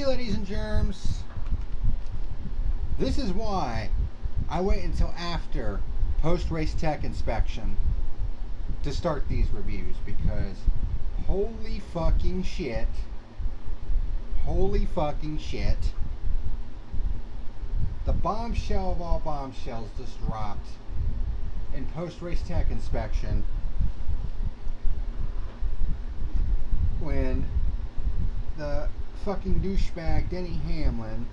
See, ladies and germs, this is why I wait until after post-race tech inspection to start these reviews, because holy fucking shit, the bombshell of all bombshells just dropped in post-race tech inspection when the fucking douchebag Denny Hamlin,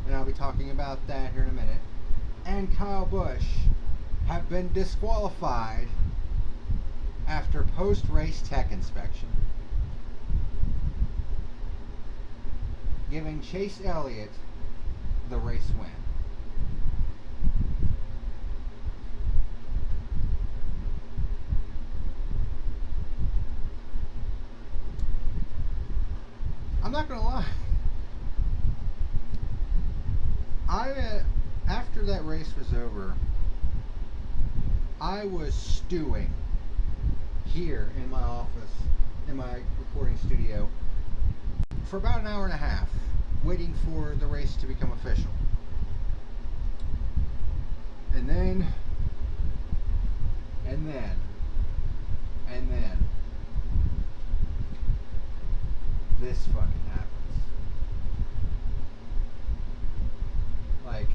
and I'll be talking about that here in a minute, and Kyle Busch have been disqualified after post-race tech inspection, giving Chase Elliott the race win. I'm not gonna lie, after that race was over, I was stewing here in my office, in my recording studio, for about an hour and a half, waiting for the race to become official. And then this fucking happens. Like,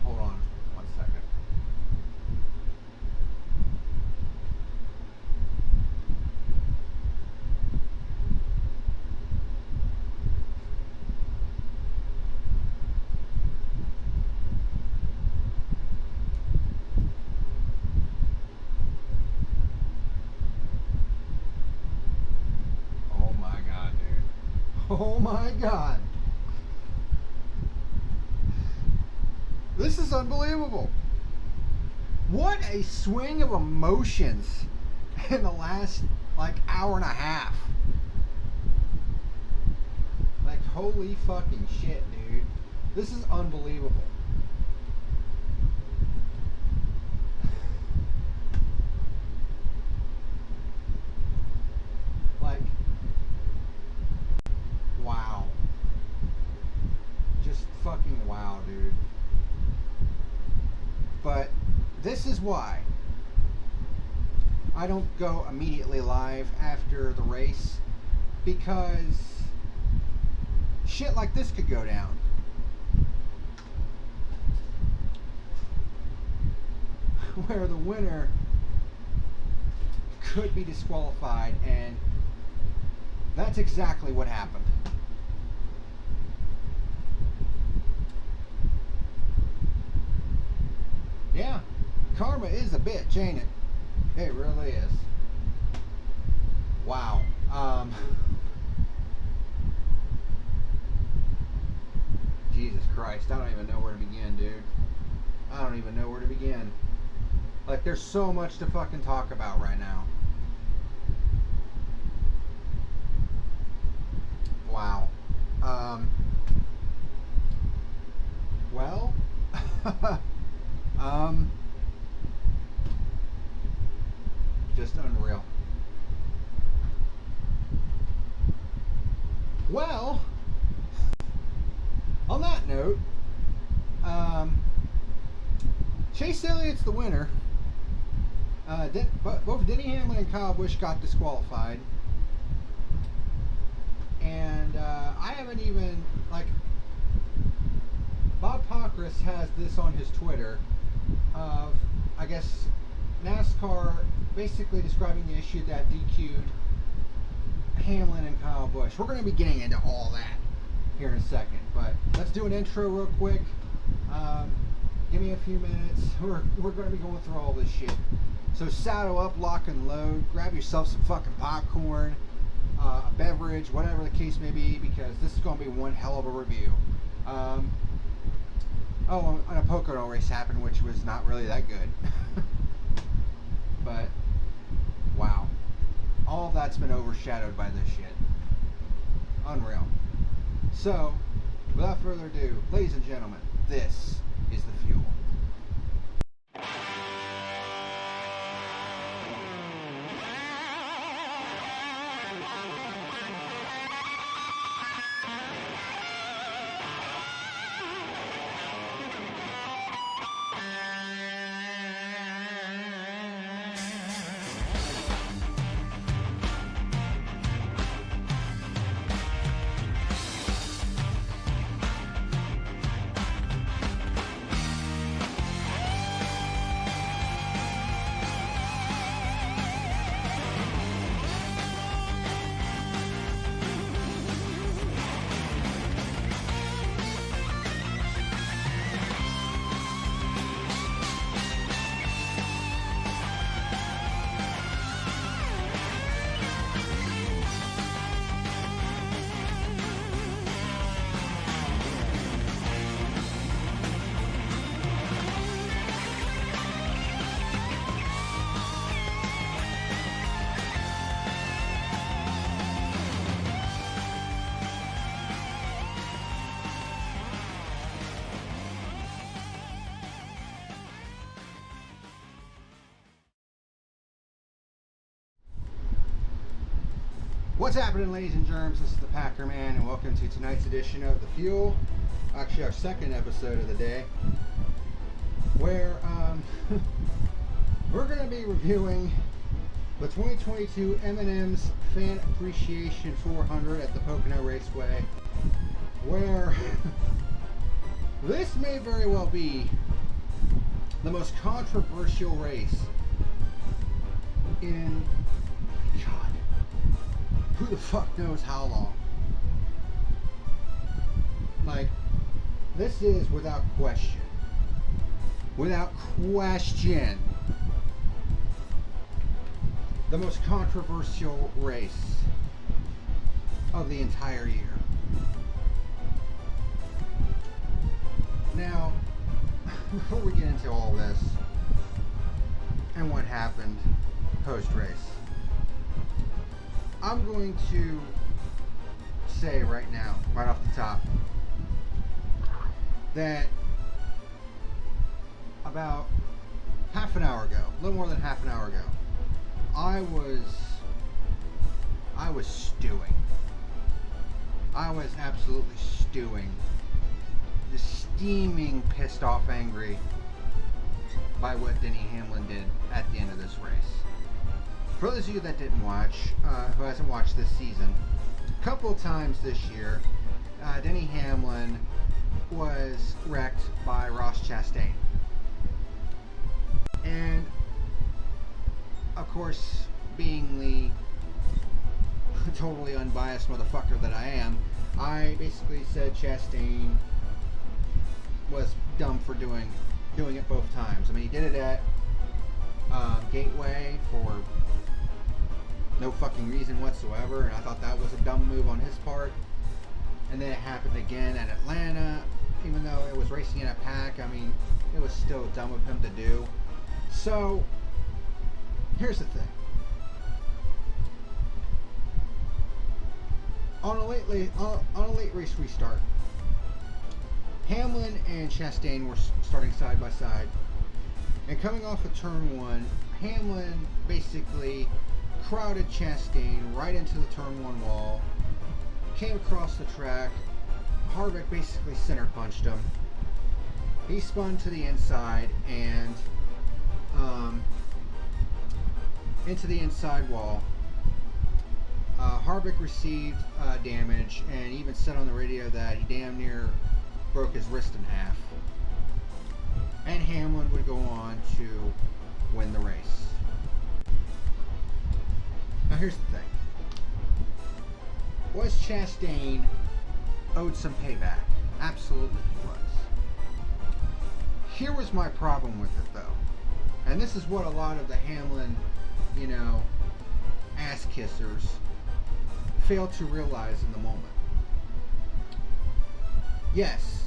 hold on one second. Oh my God. This is unbelievable. What a swing of emotions in the last, like, hour and a half. Like, holy fucking shit, dude. This is unbelievable. Like, wow. Just fucking wow, dude. But this is why I don't go immediately live after the race, because shit like this could go down. Where the winner could be disqualified, and that's exactly what happened. Yeah, karma is a bitch, ain't it? It really is. Wow. Jesus Christ, I don't even know where to begin, dude. I don't even know where to begin. Like, there's so much to fucking talk about right now. Wow. Well, just unreal. Well, on that note, Chase Elliott's the winner. Both Denny Hamlin and Kyle Busch got disqualified. And I haven't even, like, Bob Pockrass has this on his Twitter of, I guess, NASCAR basically describing the issue that DQ'd Hamlin and Kyle Busch. We're going to be getting into all that here in a second, but let's do an intro real quick. Give me a few minutes. We're going to be going through all this shit. So saddle up, lock and load, grab yourself some fucking popcorn, a beverage, whatever the case may be, because this is going to be one hell of a review. Oh, and a Pocono race happened, which was not really that good. But, wow. All of that's been overshadowed by this shit. Unreal. So, without further ado, ladies and gentlemen, this is The Fuel. What's happening, ladies and germs? This is the Packer Man, and welcome to tonight's edition of The Fuel. Actually, our second episode of the day, where we're going to be reviewing the 2022 M&M's Fan Appreciation 400 at the Pocono Raceway, where this may very well be the most controversial race in, God, who the fuck knows how long. Like, this is without question, the most controversial race of the entire year. Now, before we get into all this and what happened post-race, I'm going to say right now, right off the top, that about half an hour ago, a little more than half an hour ago, I was stewing. I was absolutely stewing. Just steaming, pissed off, angry by what Denny Hamlin did at the end of this race. For those of you that didn't watch, who hasn't watched this season, a couple of times this year, Denny Hamlin was wrecked by Ross Chastain. And, of course, being the totally unbiased motherfucker that I am, I basically said Chastain was dumb for doing it both times. I mean, he did it at Gateway for no fucking reason whatsoever, and I thought that was a dumb move on his part. And then it happened again at Atlanta, even though it was racing in a pack. I mean, it was still dumb of him to do. So, here's the thing. On a late race restart, Hamlin and Chastain were starting side by side, and coming off of turn one, Hamlin basically crowded Chastain right into the turn one wall, came across the track. Harvick basically center punched him. He spun to the inside and into the inside wall. Harvick received damage and even said on the radio that he damn near broke his wrist in half. And Hamlin would go on to win the race. Now here's the thing. Was Chastain owed some payback? Absolutely he was. Here was my problem with it though. And this is what a lot of the Hamlin, ass kissers fail to realize in the moment. Yes,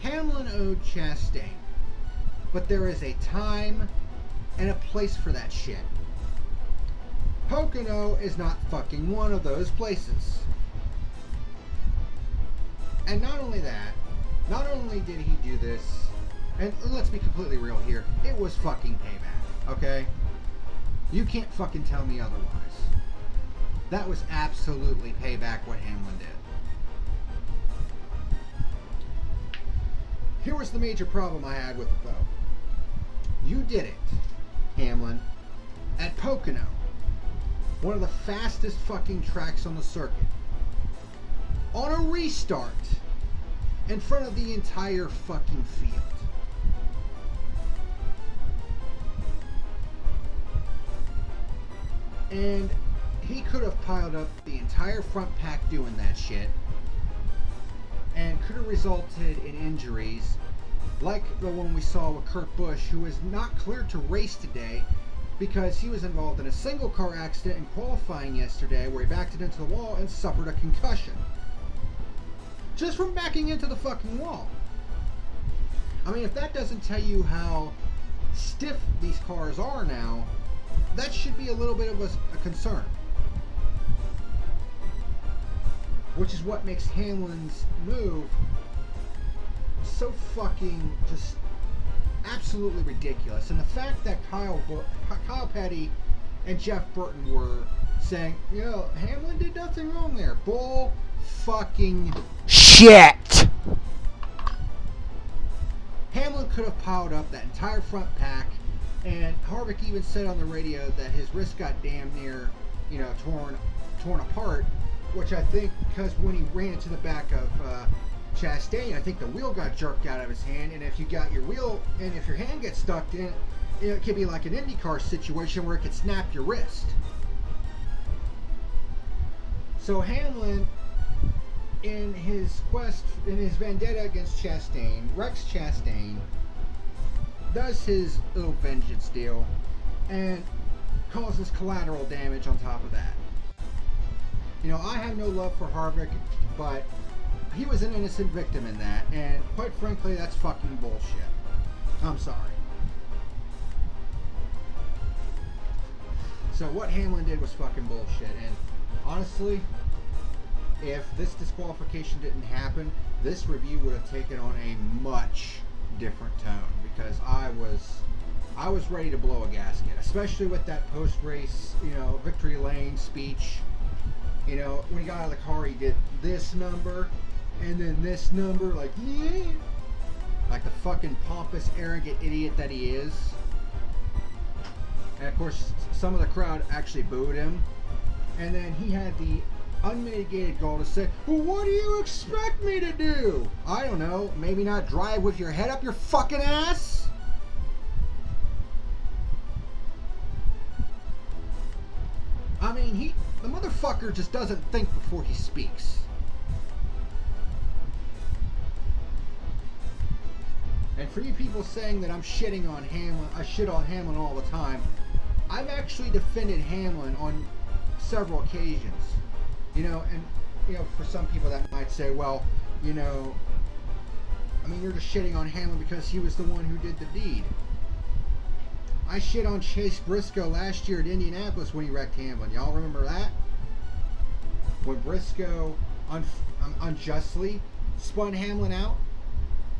Hamlin owed Chastain, but there is a time and a place for that shit. Pocono is not fucking one of those places. And not only that, not only did he do this, and let's be completely real here, it was fucking payback, okay? You can't fucking tell me otherwise. That was absolutely payback what Hamlin did. Here was the major problem I had with it though. You did it, Hamlin, at Pocono, one of the fastest fucking tracks on the circuit, on a restart, in front of the entire fucking field. And he could have piled up the entire front pack doing that shit, and could have resulted in injuries like the one we saw with Kurt Busch, who is not cleared to race today because he was involved in a single car accident in qualifying yesterday where he backed it into the wall and suffered a concussion. Just from backing into the fucking wall. I mean, if that doesn't tell you how stiff these cars are now, that should be a little bit of a concern. Which is what makes Hamlin's move so fucking just absolutely ridiculous. And the fact that Kyle Petty and Jeff Burton were saying, Hamlin did nothing wrong there. Bull fucking shit. Hamlin could have piled up that entire front pack, and Harvick even said on the radio that his wrist got damn near, torn apart, which I think because when he ran into the back of Chastain, I think the wheel got jerked out of his hand, and if you got your wheel, and if your hand gets stuck in, it could be like an IndyCar situation where it could snap your wrist. So Hamlin, in his vendetta against Chastain, Rex Chastain, does his little vengeance deal and causes collateral damage on top of that. I have no love for Harvick, but he was an innocent victim in that, and quite frankly, that's fucking bullshit. I'm sorry. So what Hamlin did was fucking bullshit, and honestly, if this disqualification didn't happen, this review would have taken on a much different tone, because I was ready to blow a gasket, especially with that post-race, victory lane speech. When he got out of the car, he did this number, and then this number, like the fucking pompous, arrogant idiot that he is. And of course, some of the crowd actually booed him. And then he had the unmitigated goal to say, well, what do you expect me to do? I don't know, maybe not drive with your head up your fucking ass? I mean, the motherfucker just doesn't think before he speaks. And for you people saying that I'm shitting on Hamlin, I shit on Hamlin all the time, I've actually defended Hamlin on several occasions. For some people that might say, well, you're just shitting on Hamlin because he was the one who did the deed. I shit on Chase Briscoe last year at Indianapolis when he wrecked Hamlin. Y'all remember that? When Briscoe unjustly spun Hamlin out?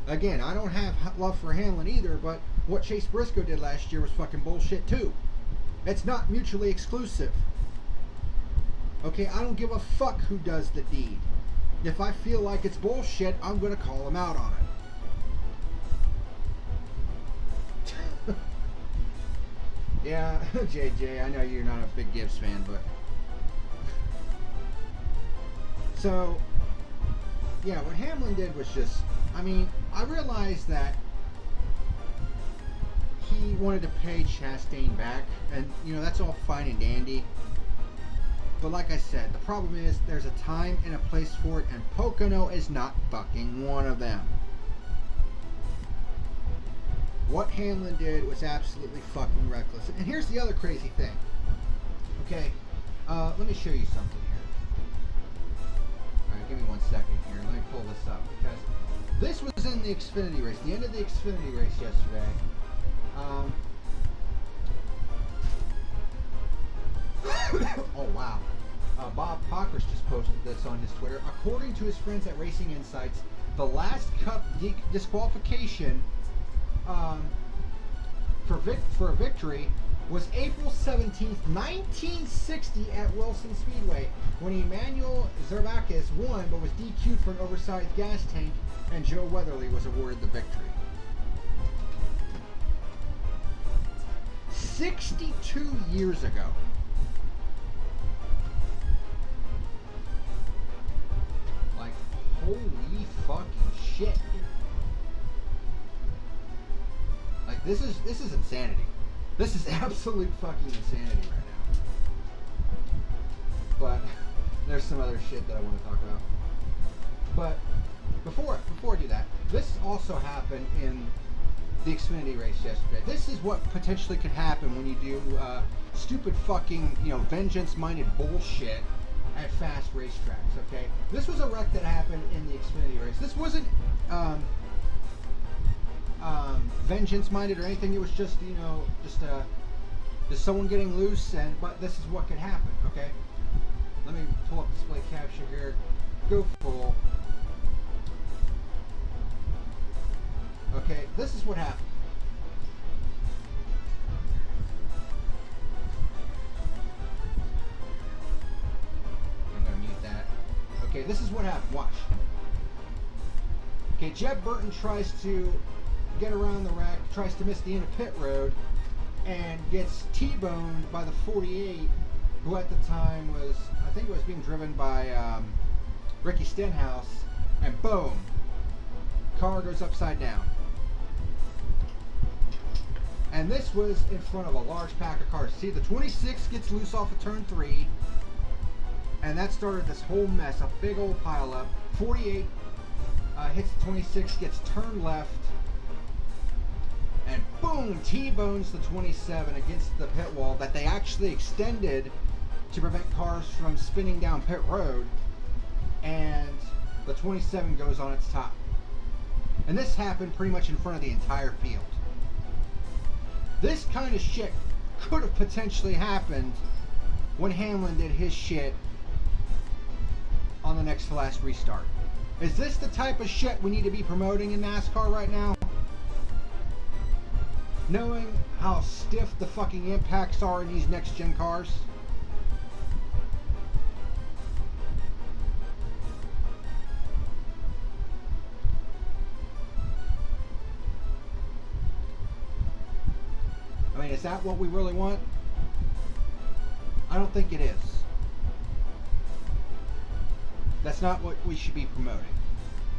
Again, I don't have love for Hamlin either, but what Chase Briscoe did last year was fucking bullshit too. It's not mutually exclusive. Okay, I don't give a fuck who does the deed. If I feel like it's bullshit, I'm going to call him out on it. Yeah, JJ, I know you're not a big Gibbs fan, but... So, yeah, what Hamlin did was just... I realized that he wanted to pay Chastain back, and, that's all fine and dandy. But like I said, the problem is there's a time and a place for it, and Pocono is not fucking one of them. What Hamlin did was absolutely fucking reckless. And here's the other crazy thing. Okay, let me show you something here. Alright, give me 1 second here. Let me pull this up, because this was in the Xfinity race, the end of the Xfinity race yesterday. Oh wow. Bob Pockers just posted this on his Twitter. According to his friends at Racing Insights, the last Cup disqualification for a victory was April 17th, 1960 at Wilson Speedway, when Emmanuel Zervakis won but was DQ'd for an oversized gas tank, and Joe Weatherly was awarded the victory. 62 years ago. Like, holy fucking shit, dude. Like, this is insanity. This is absolute fucking insanity right now. But there's some other shit that I want to talk about. But before I do that, this also happened in the Xfinity race yesterday. This is what potentially could happen when you do stupid fucking, vengeance-minded bullshit at fast racetracks, okay? This was a wreck that happened in the Xfinity race. This wasn't vengeance-minded or anything. It was just, just someone getting loose, but this is what could happen, okay? Let me pull up display capture here. Go full. Okay, this is what happened. Okay, this is what happened. Watch. Okay, Jeb Burton tries to get around the wreck, tries to miss the end of pit road, and gets T-boned by the 48, who at the time was, I think it was being driven by Ricky Stenhouse, and boom, car goes upside down. And this was in front of a large pack of cars. See, the 26 gets loose off of turn 3, and that started this whole mess, a big old pile up. 48 hits the 26, gets turned left, and boom, T-bones the 27 against the pit wall that they actually extended to prevent cars from spinning down pit road, and the 27 goes on its top. And this happened pretty much in front of the entire field. This kind of shit could have potentially happened when Hamlin did his shit on the next to last restart. Is this the type of shit we need to be promoting in NASCAR right now? Knowing how stiff the fucking impacts are in these next gen cars? I mean, is that what we really want? I don't think it is. That's not what we should be promoting.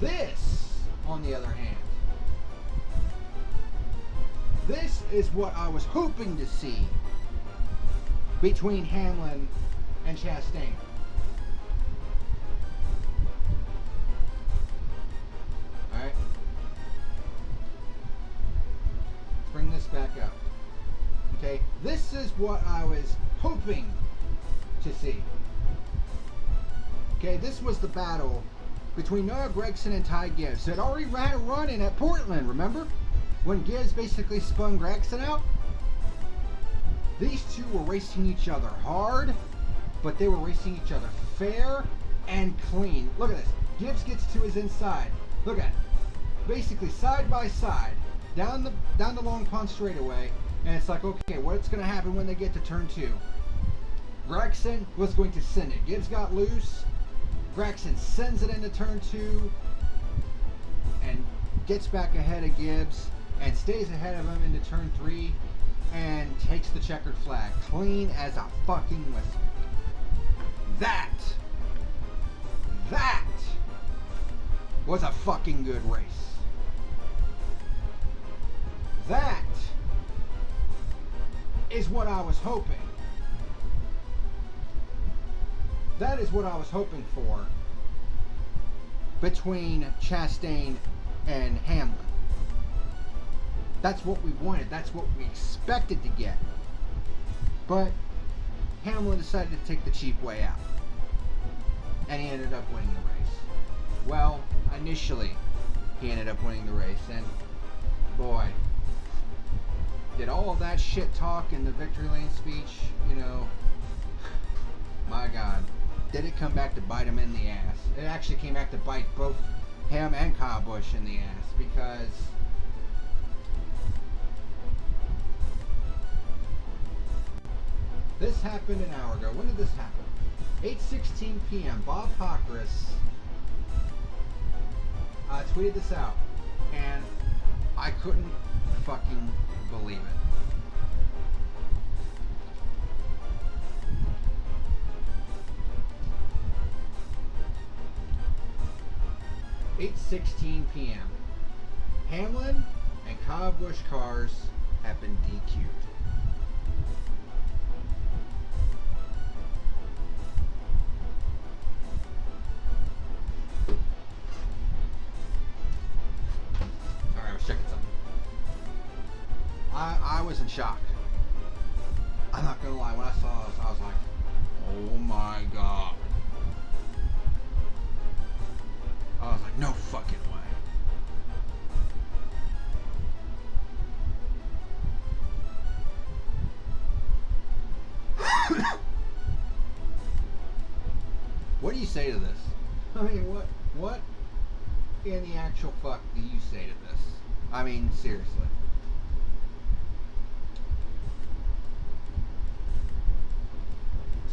This, on the other hand, this is what I was hoping to see between Hamlin and Chastain. Alright. Let's bring this back up. Okay, this is what I was hoping to see. Okay, this was the battle between Noah Gregson and Ty Gibbs. It already ran a run in at Portland, remember? When Gibbs basically spun Gregson out? These two were racing each other hard, but they were racing each other fair and clean. Look at this. Gibbs gets to his inside. Look at it. Basically side by side, down the Long Pond straightaway, and it's like, okay, what's going to happen when they get to turn 2? Gregson was going to send it. Gibbs got loose. Gregson sends it into turn 2 and gets back ahead of Gibbs and stays ahead of him into turn 3 and takes the checkered flag. Clean as a fucking whistle. That was a fucking good race. That is what I was hoping. That is what I was hoping for between Chastain and Hamlin. That's what we wanted. That's what we expected to get. But Hamlin decided to take the cheap way out. And he ended up winning the race. Well, initially, he ended up winning the race. And boy, did all of that shit talk in the victory lane speech, you know, my God, did it come back to bite him in the ass. It actually came back to bite both him and Kyle Busch in the ass, because this happened an hour ago. When did this happen? 8:16 p.m. Bob Pockris tweeted this out, and I couldn't fucking believe it. 8:16 p.m. Hamlin and Kyle Busch cars have been DQ'd. Sorry, I was checking something. I was in shock. I'm not gonna lie, when I saw this, I was like, oh my God. I was like, no fucking way. What do you say to this? I mean, what in the actual fuck do you say to this? I mean, seriously.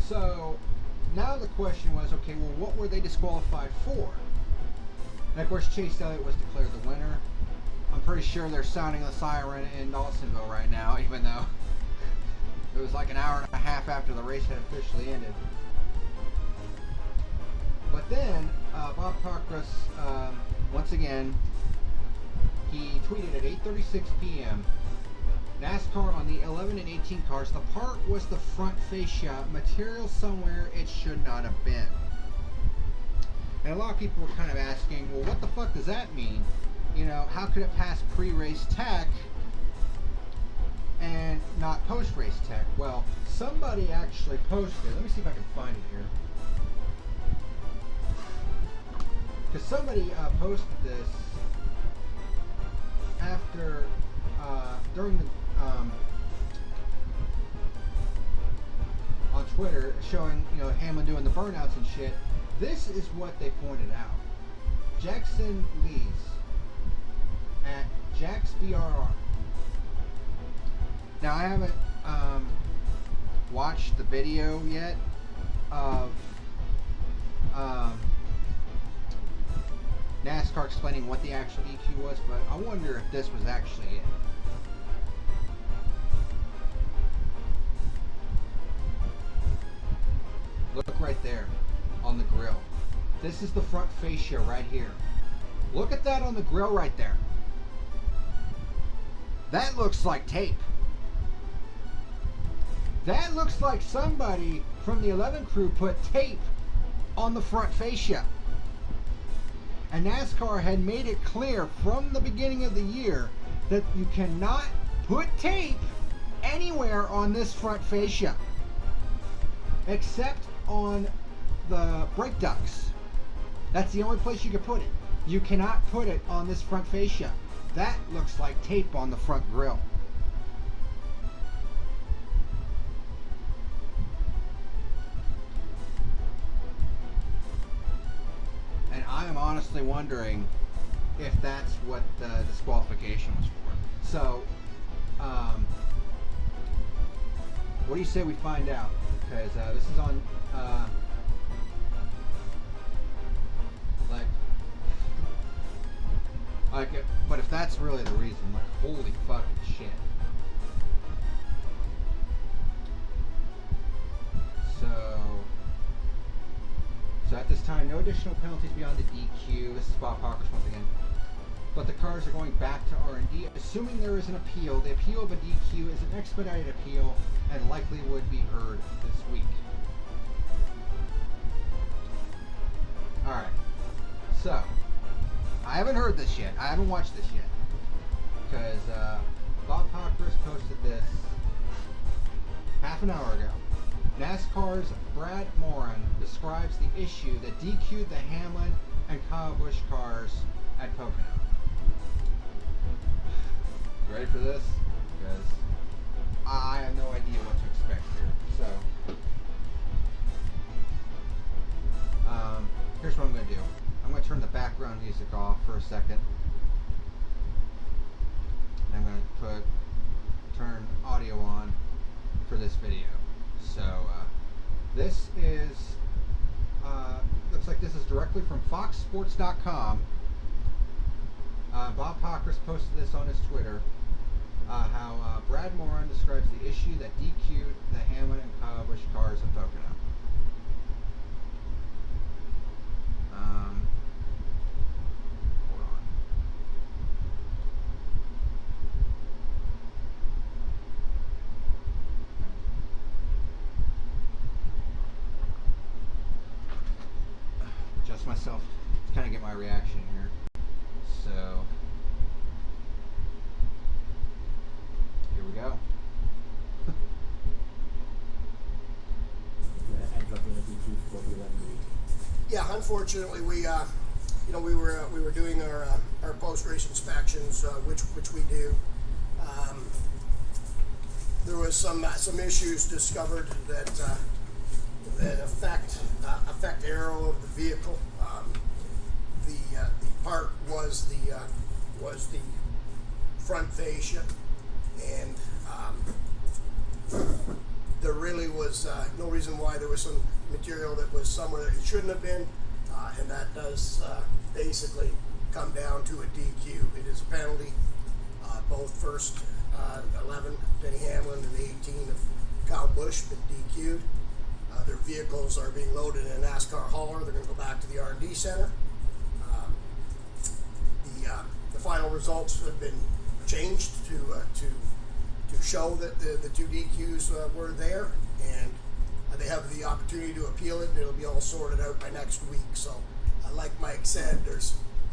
So, now the question was, okay, well, what were they disqualified for? And of course, Chase Elliott was declared the winner. I'm pretty sure they're sounding the siren in Dawsonville right now, even though it was like an hour and a half after the race had officially ended. But then, Bob Cockruss, once again, he tweeted at 8:36 p.m., NASCAR on the 11 and 18 cars, the part was the front fascia, material somewhere it should not have been. And a lot of people were kind of asking, well, what the fuck does that mean? You know, how could it pass pre-race tech and not post-race tech? Well, somebody actually posted, let me see if I can find it here. Because somebody posted this after, during the, on Twitter, showing, you know, Hamlin doing the burnouts and shit. This is what they pointed out. Jackson Lees at JaxBRR. Now, I haven't watched the video yet of NASCAR explaining what the actual DQ was, but I wonder if this was actually it. Look right there on the grill. This is the front fascia right here. Look at that on the grill right there. That looks like tape. That looks like somebody from the 11 crew put tape on the front fascia. And NASCAR had made it clear from the beginning of the year that you cannot put tape anywhere on this front fascia except on the brake ducts. That's the only place you can put it. You cannot put it on this front fascia. That looks like tape on the front grille. And I am honestly wondering if that's what the disqualification was for. So, what do you say we find out? Because this is on, but if that's really the reason, like, holy fucking shit. So at this time, no additional penalties beyond the DQ. This is Bob Cockruss once again. But the cars are going back to R&D. Assuming there is an appeal, the appeal of a DQ is an expedited appeal and likely would be heard this week. Alright, so, I haven't heard this yet. I haven't watched this yet. Because Bob Cockruss posted this half an hour ago. NASCAR's Brad Moran describes the issue that DQ'd the Hamlin and Kyle Busch cars at Pocono. You ready for this? Because I have no idea what to expect here. So, here's what I'm going to do. I'm going to turn the background music off for a second. And I'm going to turn audio on for this video. So, this is, looks like this is directly from foxsports.com. Bob Cockruss posted this on his Twitter, how Brad Moran describes the issue that DQ'd the Hamlin and Kyle Busch cars at Pocono. Hold on. Adjust myself to kind of get my reaction here. So, here we go. Yeah, unfortunately, we were doing our post race inspections, which we do. There was some issues discovered that affect aero of the vehicle. The part was the front fascia, and there really was no reason why there was some material that was somewhere that it shouldn't have been, and that does basically come down to a DQ. It is a penalty. Both first 11, Denny Hamlin, and 18 of Kyle Busch been DQ'd. Their vehicles are being loaded in a NASCAR hauler. They're going to go back to the R&D center. The final results have been changed to show that the two DQs were there, and they have the opportunity to appeal it, and it'll be all sorted out by next week. So, like Mike said, I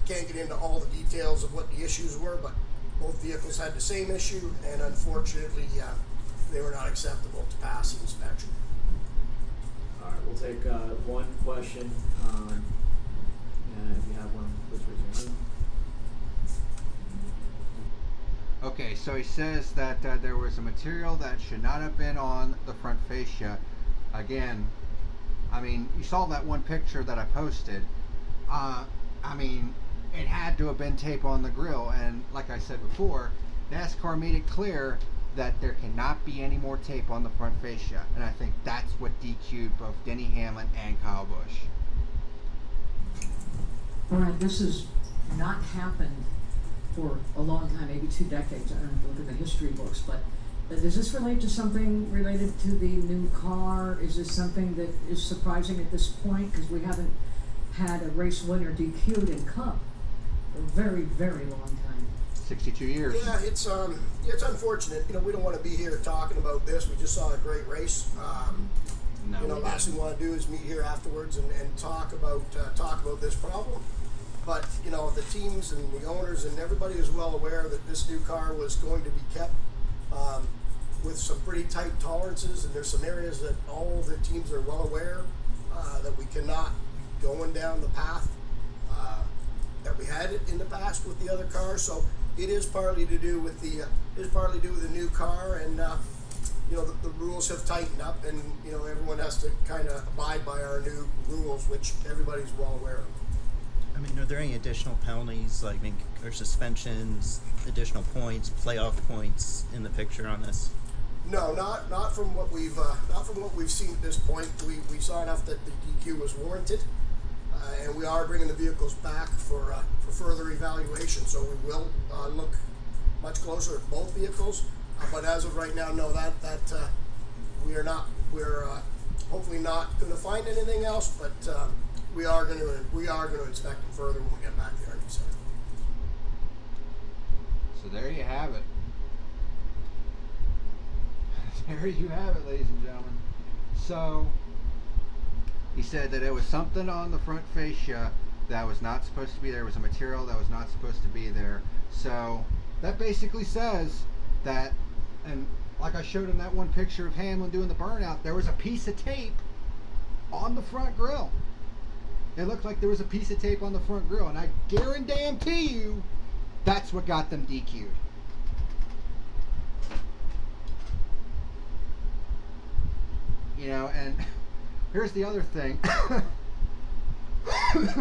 can't get into all the details of what the issues were, but both vehicles had the same issue, and unfortunately, they were not acceptable to pass the inspection. All right, we'll take one question, and if you have one, please raise your hand. Okay, so he says that there was a material that should not have been on the front fascia. Again, I mean, you saw that one picture that I posted. I mean, it had to have been tape on the grill, and like I said before, NASCAR made it clear that there cannot be any more tape on the front fascia, and I think that's what DQ'd both Denny Hamlin and Kyle Busch. All right, this has not happened for a long time, maybe 2 decades. I don't have to look at the history books, but does this relate to something related to the new car? Is this something that is surprising at this point? Because we haven't had a race winner DQ'd in Cup for a very, very long time. 62 years. Yeah, it's unfortunate. You know, we don't want to be here talking about this. We just saw a great race. No, you know, last thing we want to do is meet here afterwards and talk about this problem. But you know, the teams and the owners and everybody is well aware that this new car was going to be kept with some pretty tight tolerances, and there's some areas that all the teams are well aware that we cannot be going down the path that we had in the past with the other cars. So it is partly to do with the new car, and you know, the rules have tightened up, and you know, everyone has to kind of abide by our new rules, which everybody's well aware of. I mean, are there any additional penalties, like or suspensions, additional points, playoff points in the picture on this? No, not from what we've seen at this point. We saw enough that the DQ was warranted, and we are bringing the vehicles back for further evaluation. So we will look much closer at both vehicles. But as of right now, no, that we're hopefully not going to find anything else, but we are going to inspect them further when we get back to the R&D center. So there you have it. There you have it, ladies and gentlemen. So he said that it was something on the front fascia that was not supposed to be there. It was a material that was not supposed to be there. So that basically says that, and like I showed in that one picture of Hamlin doing the burnout, there was a piece of tape on the front grille. It looked like there was a piece of tape on the front grille, and I guarantee you that's what got them DQ'd. You know, and here's the other thing.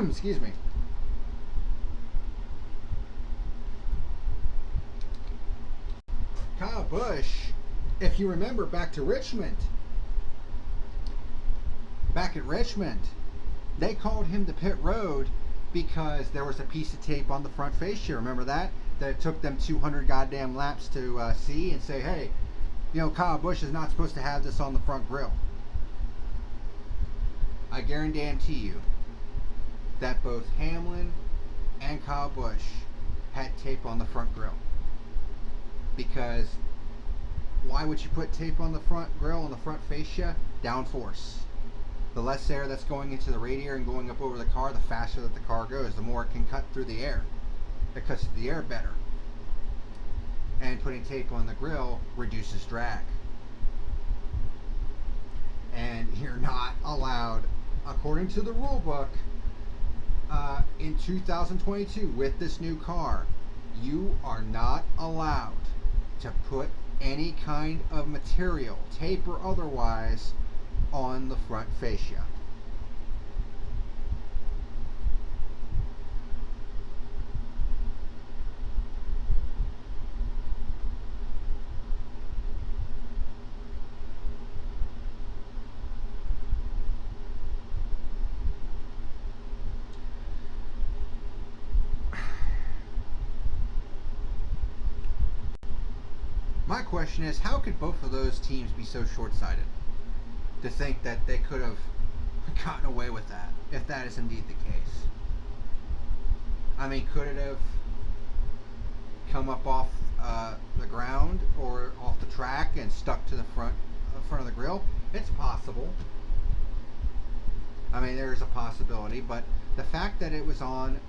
Excuse me. Kyle Busch, if you remember back at Richmond, they called him to pit road because there was a piece of tape on the front fascia. Remember that? That it took them 200 goddamn laps to see and say, hey, you know, Kyle Busch is not supposed to have this on the front grille. I guarantee you that both Hamlin and Kyle Busch had tape on the front grille. Because why would you put tape on the front grille, on the front fascia? Downforce. The less air that's going into the radiator and going up over the car, the faster that the car goes, the more it can cut through the air. It cuts through the air better. And putting tape on the grille reduces drag. And you're not allowed, according to the rule book, in 2022 with this new car, you are not allowed to put any kind of material, tape or otherwise, on the front fascia. My question is, how could both of those teams be so short-sighted to think that they could have gotten away with that, if that is indeed the case? I mean, could it have come up off the ground or off the track and stuck to the front of the grill? It's possible. I mean, there's a possibility, but the fact that it was on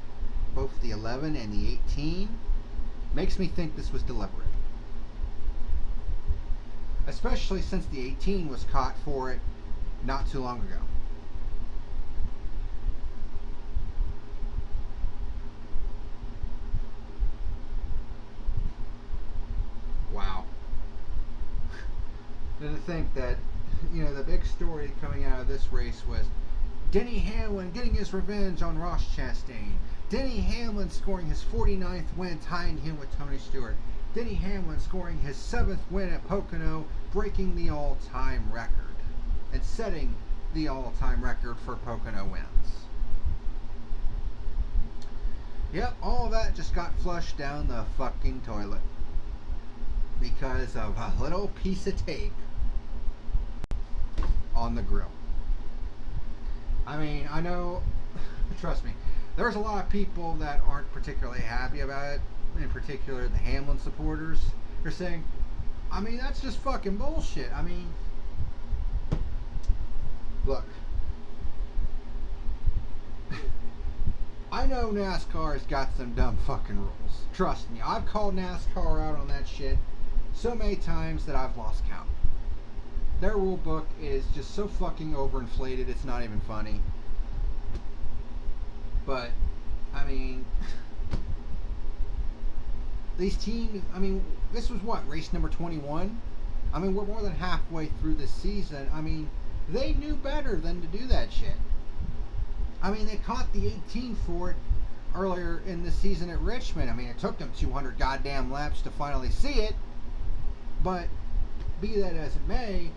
both the 11 and the 18 makes me think this was deliberate. Especially since the 18 was caught for it not too long ago. Wow. And to think that, the big story coming out of this race was Denny Hamlin getting his revenge on Ross Chastain. Denny Hamlin scoring his 49th win, tying him with Tony Stewart. Denny Hamlin scoring his 7th win at Pocono, breaking the all-time record and setting the all-time record for Pocono wins. Yep, all of that just got flushed down the fucking toilet because of a little piece of tape on the grill. I mean, I know, trust me, there's a lot of people that aren't particularly happy about it, in particular the Hamlin supporters. They're saying, I mean, that's just fucking bullshit. I mean, look, I know NASCAR's got some dumb fucking rules. Trust me, I've called NASCAR out on that shit so many times that I've lost count. Their rule book is just so fucking overinflated, it's not even funny. But, I mean, these teams, I mean, this was what, race number 21? I mean, we're more than halfway through the season. I mean, they knew better than to do that shit. I mean, they caught the 18 for it earlier in the season at Richmond. I mean, it took them 200 goddamn laps to finally see it. But, be that as it may,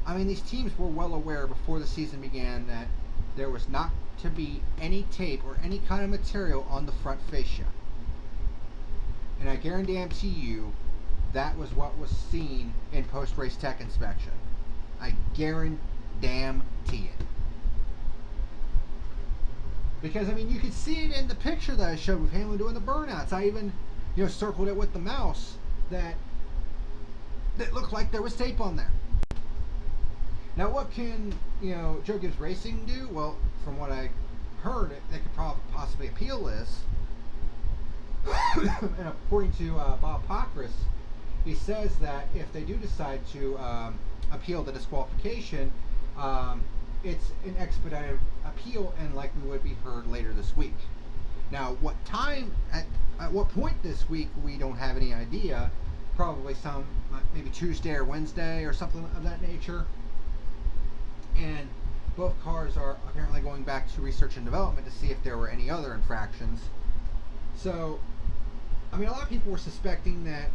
I mean, these teams were well aware before the season began that there was not to be any tape or any kind of material on the front fascia. And I guarantee you that was what was seen in post-race tech inspection. I guarantee it. Because, I mean, you could see it in the picture that I showed with Hamlin doing the burnouts. I even, circled it with the mouse that looked like there was tape on there. Now, what can, Joe Gibbs Racing do? Well, from what I heard, they could possibly appeal this. And according to Bob Pockris, he says that if they do decide to appeal the disqualification, it's an expedited appeal and likely would be heard later this week. Now, what time, at what point this week, we don't have any idea. Probably maybe Tuesday or Wednesday or something of that nature. And both cars are apparently going back to research and development to see if there were any other infractions. So, I mean, a lot of people were suspecting that,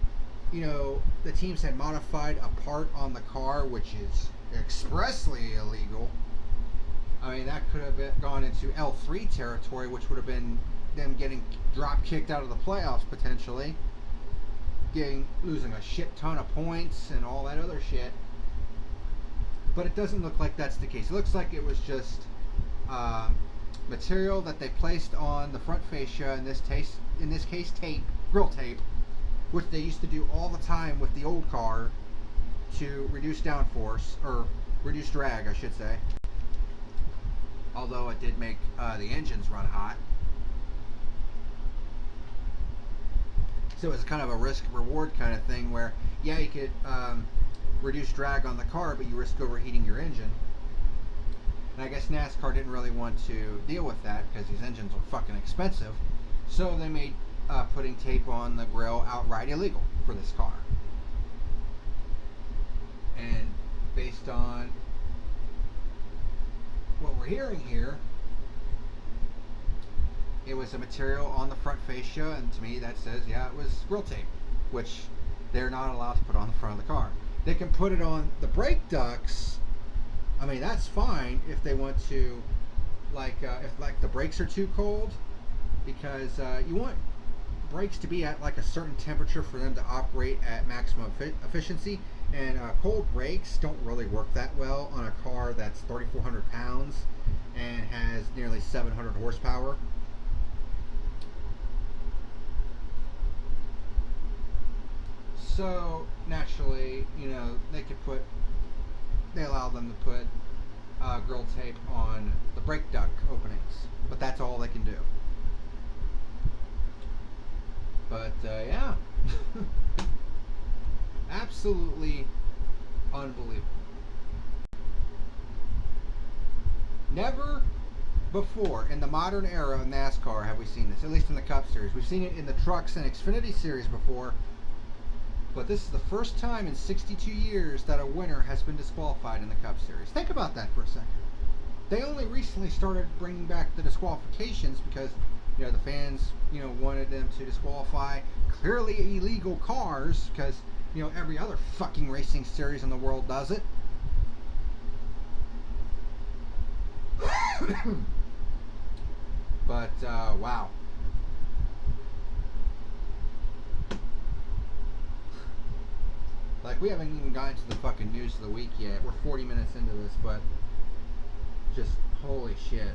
the teams had modified a part on the car, which is expressly illegal. I mean, that could have gone into L3 territory, which would have been them getting drop kicked out of the playoffs potentially, losing a shit ton of points and all that other shit. But it doesn't look like that's the case. It looks like it was just material that they placed on the front fascia, in this case tape, grill tape, which they used to do all the time with the old car to reduce downforce, or reduce drag, I should say. Although it did make the engines run hot. So it's kind of a risk-reward kind of thing where, yeah, you could reduce drag on the car, but you risk overheating your engine. And I guess NASCAR didn't really want to deal with that because these engines are fucking expensive. So they made putting tape on the grill outright illegal for this car. And based on what we're hearing here, it was a material on the front fascia, and to me that says, yeah, it was grill tape, which they're not allowed to put on the front of the car. They can put it on the brake ducts. I mean, that's fine if they want to, if the brakes are too cold, because you want brakes to be at like a certain temperature for them to operate at maximum efficiency, and cold brakes don't really work that well on a car that's 3,400 pounds and has nearly 700 horsepower. So naturally, you know, they allow them to put grill tape on the brake duct openings, but that's all they can do. But yeah, absolutely unbelievable. Never before in the modern era of NASCAR have we seen this, at least in the Cup Series. We've seen it in the Trucks and Xfinity Series before, but this is the first time in 62 years that a winner has been disqualified in the Cup Series. Think about that for a second. They only recently started bringing back the disqualifications because, you know, the fans, you know, wanted them to disqualify clearly illegal cars because, you know, every other fucking racing series in the world does it. But, wow. Like, we haven't even gotten to the fucking news of the week yet. We're 40 minutes into this, but just holy shit.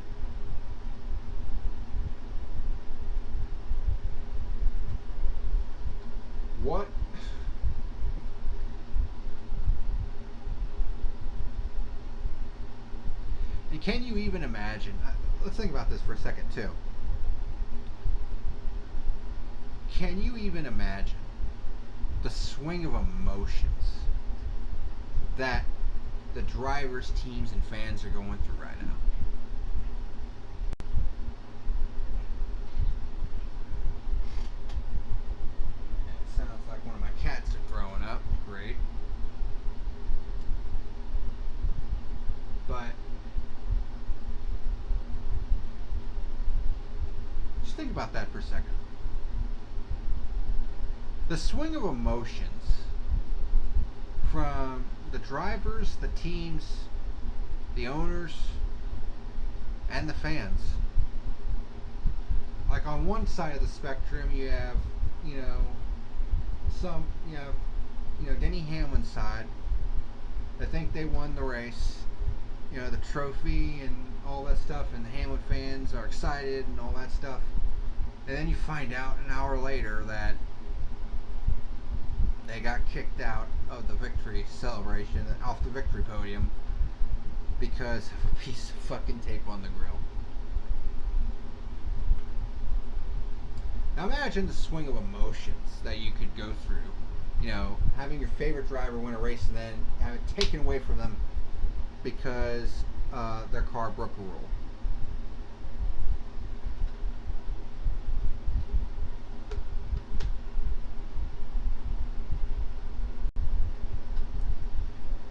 What? And can you even imagine? Let's think about this for a second, too. Can you even imagine the swing of emotions that the drivers, teams, and fans are going through right now? It sounds like one of my cats are throwing up. Great. But just think about that for a second. The swing of emotions from the drivers, the teams, the owners, and the fans. Like, on one side of the spectrum, you have, you know, Denny Hamlin's side. They think they won the race, you know, the trophy and all that stuff, and the Hamlin fans are excited and all that stuff. And then you find out an hour later that they got kicked out of the victory celebration, off the victory podium, because of a piece of fucking tape on the grill. Now imagine the swing of emotions that you could go through. You know, having your favorite driver win a race and then have it taken away from them because their car broke a rule.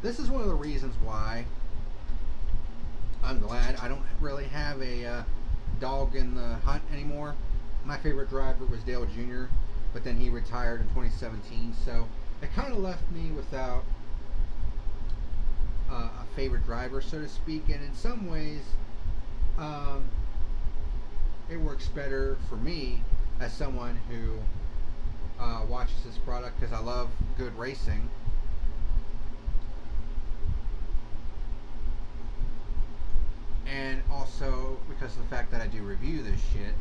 This is one of the reasons why I'm glad I don't really have a dog in the hunt anymore. My favorite driver was Dale Jr., but then he retired in 2017, so it kind of left me without a favorite driver, so to speak, and in some ways it works better for me as someone who watches this product because I love good racing. And also because of the fact that I do review this shit,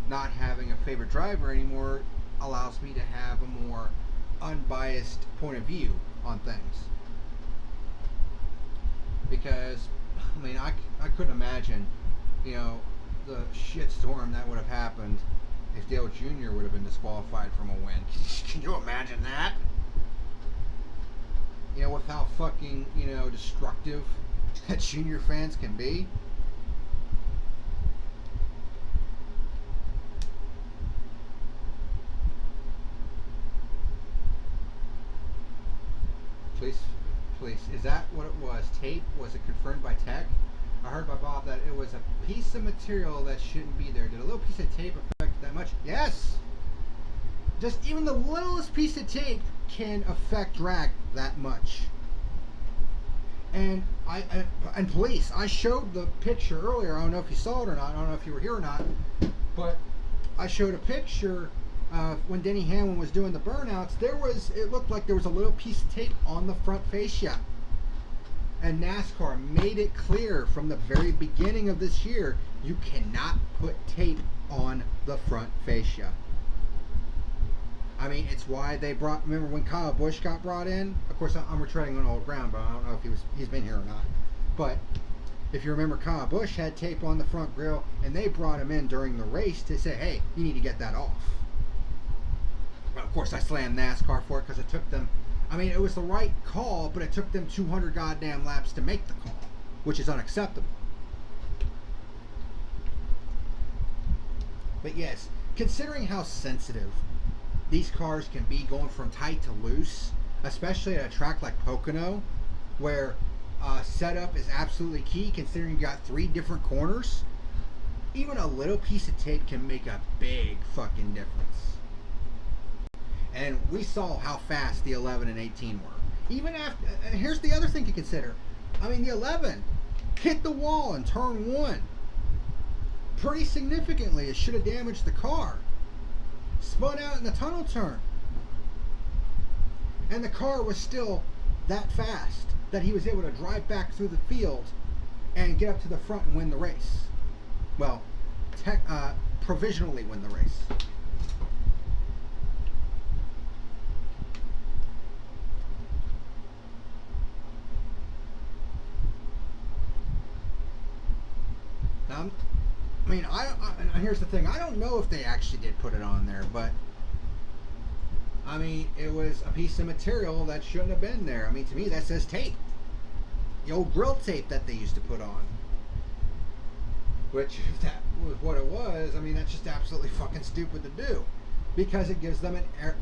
not having a favorite driver anymore allows me to have a more unbiased point of view on things. Because, I mean, I couldn't imagine, you know, the shitstorm that would have happened if Dale Jr. would have been disqualified from a win. Can you imagine that? You know, with how fucking, you know, destructive that Junior fans can be. Please, is that what it was? Tape? Was it confirmed by tech? I heard by Bob that it was a piece of material that shouldn't be there. Did a little piece of tape affect that much? Yes! Just even the littlest piece of tape can affect drag that much. And and police, I showed the picture earlier. I don't know if you saw it or not. I don't know if you were here or not. But I showed a picture when Denny Hamlin was doing the burnouts. It looked like there was a little piece of tape on the front fascia. And NASCAR made it clear from the very beginning of this year, you cannot put tape on the front fascia. I mean, it's why they remember when Kyle Busch got brought in? Of course, I'm retreading on old ground, but I don't know if he's been here or not. But if you remember, Kyle Busch had tape on the front grille, and they brought him in during the race to say, hey, you need to get that off. Well, of course, I slammed NASCAR for it because it took them, I mean, it was the right call, but it took them 200 goddamn laps to make the call, which is unacceptable. But yes, considering how sensitive these cars can be going from tight to loose, especially at a track like Pocono, where setup is absolutely key, considering you got 3 different corners, even a little piece of tape can make a big fucking difference. And we saw how fast the 11 and 18 were. Even after, and here's the other thing to consider. I mean, the 11 hit the wall in turn 1 pretty significantly. It should have damaged the car. Spun out in the tunnel turn. And the car was still that fast that he was able to drive back through the field and get up to the front and win the race. Well, provisionally win the race. I mean, and here's the thing. I don't know if they actually did put it on there, but I mean, it was a piece of material that shouldn't have been there. I mean, to me, that says tape. The old grill tape that they used to put on. Which, if that was what it was, I mean, that's just absolutely fucking stupid to do, because it gives them an aero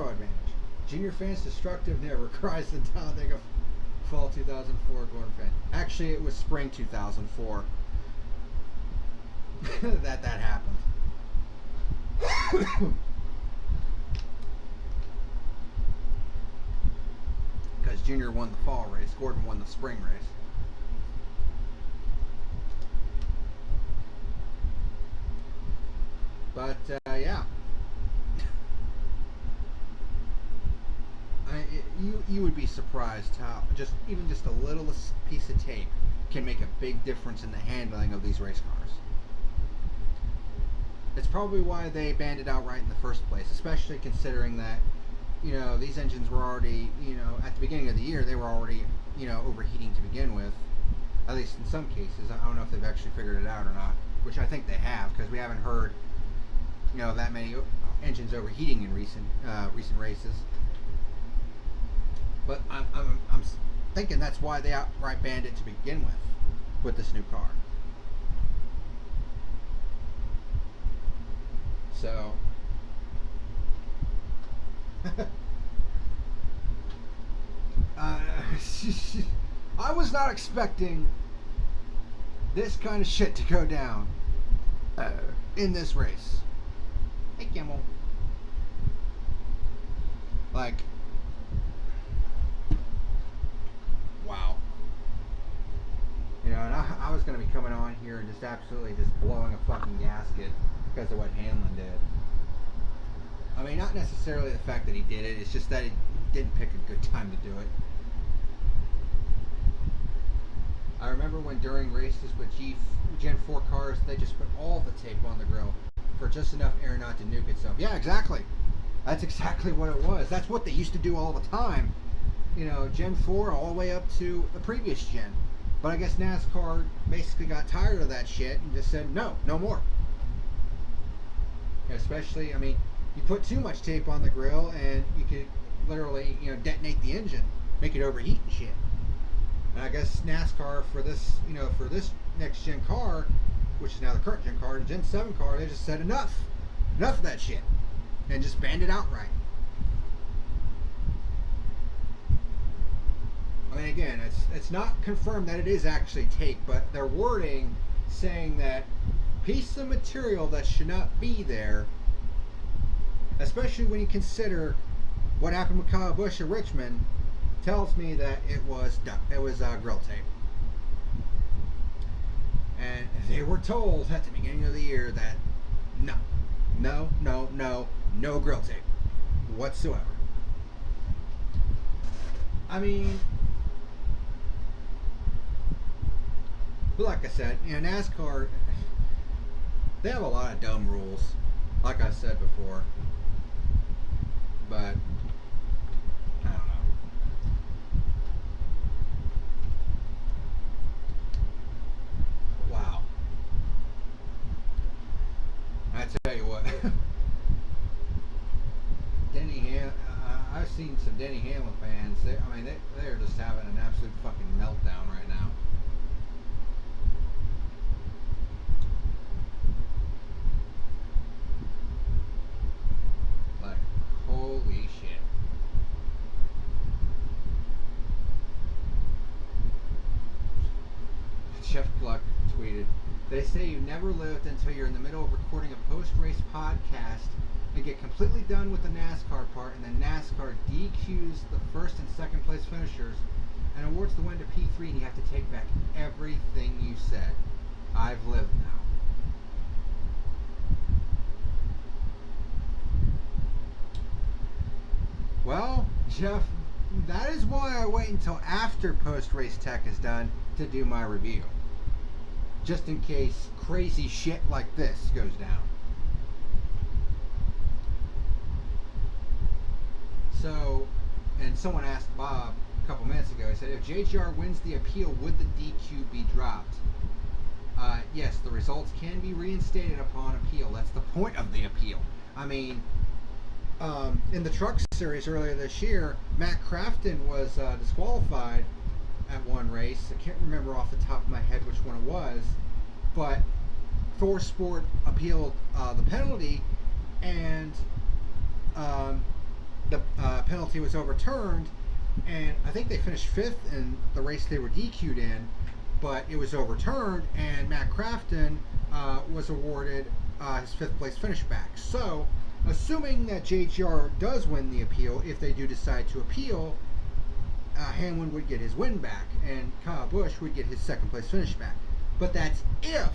advantage. Junior fans destructive never cries until they go. Fall 2004 Gordon fan. Actually, it was spring 2004 that happened. Because Junior won the fall race, Gordon won the spring race. But yeah. You would be surprised how even just a little piece of tape can make a big difference in the handling of these race cars. It's probably why they banned it outright in the first place, especially considering that, you know, these engines were already, you know, at the beginning of the year, they were already, you know, overheating to begin with. At least in some cases. I don't know if they've actually figured it out or not, which I think they have, because we haven't heard, you know, that many engines overheating in recent races. But I'm thinking that's why they outright banned it to begin with this new car. So, I was not expecting this kind of shit to go down in this race. Hey, Kimmel. Like, wow. You know, and I was going to be coming on here and just absolutely just blowing a fucking gasket because of what Hamlin did. I mean, not necessarily the fact that he did it, it's just that he didn't pick a good time to do it. I remember when during races with Gen 4 cars, they just put all the tape on the grill for just enough air not to nuke itself. Yeah, exactly. That's exactly what it was. That's what they used to do all the time. You know, Gen 4 all the way up to the previous gen. But I guess NASCAR basically got tired of that shit and just said, no more. Especially, I mean, you put too much tape on the grill and you could literally, you know, detonate the engine, make it overheat and shit. And I guess NASCAR for this, you know, for this next gen car, which is now the current gen car, the Gen 7 car, they just said enough of that shit, and just banned it outright. I mean, again, it's not confirmed that it is actually tape, but their wording saying that piece of material that should not be there, especially when you consider what happened with Kyle Busch at Richmond, tells me that it was grill tape. And they were told at the beginning of the year that no grill tape whatsoever. I mean, but like I said, NASCAR, they have a lot of dumb rules, like I said before. But I don't know. Wow. I tell you what, I've seen some Denny Hamlin fans. They're just having an absolute fucking meltdown right now. Like, holy shit. Jeff Gluck tweeted, "They say you never lived until you're in the middle of recording a post-race podcast and get completely done with the NASCAR part, and then NASCAR DQs the first and second place finishers and awards the win to P3, and you have to take back everything you said. I've lived now." Well, Jeff, that is why I wait until after post-race tech is done to do my review. Just in case crazy shit like this goes down. So, and someone asked Bob a couple minutes ago, he said, if JGR wins the appeal, would the DQ be dropped? Yes, the results can be reinstated upon appeal. That's the point of the appeal. I mean, in the truck series earlier this year, Matt Crafton was disqualified at one race. I can't remember off the top of my head which one it was, but Thor Sport appealed the penalty, and the penalty was overturned, and I think they finished 5th in the race they were DQ'd in, but it was overturned, and Matt Crafton was awarded his 5th place finish back. So, assuming that JGR does win the appeal, if they do decide to appeal, Hamlin would get his win back, and Kyle Busch would get his 2nd place finish back. But that's if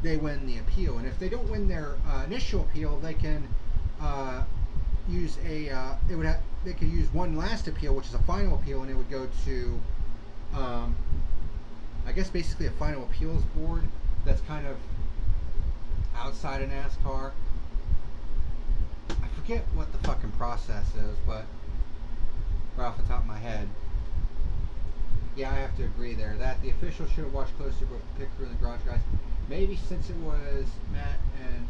they win the appeal, and if they don't win their initial appeal, they can use they could use one last appeal, which is a final appeal, and it would go to I guess basically a final appeals board that's kind of outside of NASCAR. I forget what the fucking process is, but right off the top of my head, yeah, I have to agree there that the officials should have watched closer with the pit crew and the garage guys. Maybe since it was Matt and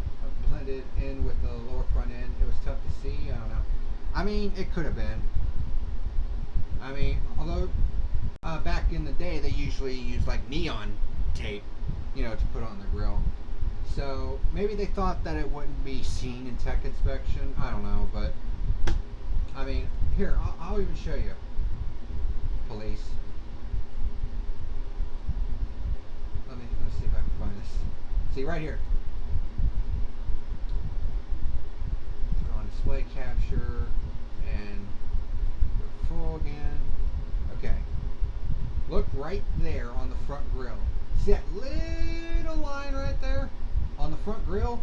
blended in with the lower front end, it was tough to see. I don't know. I mean, it could have been. I mean, although back in the day they usually used like neon tape, to put on the grill. So maybe they thought that it wouldn't be seen in tech inspection. I don't know, but I mean, here, I'll even show you. Police. Let me see if I can find this. See right here. Turn on display capture and go full again. Okay. Look right there on the front grille. See that little line right there on the front grille?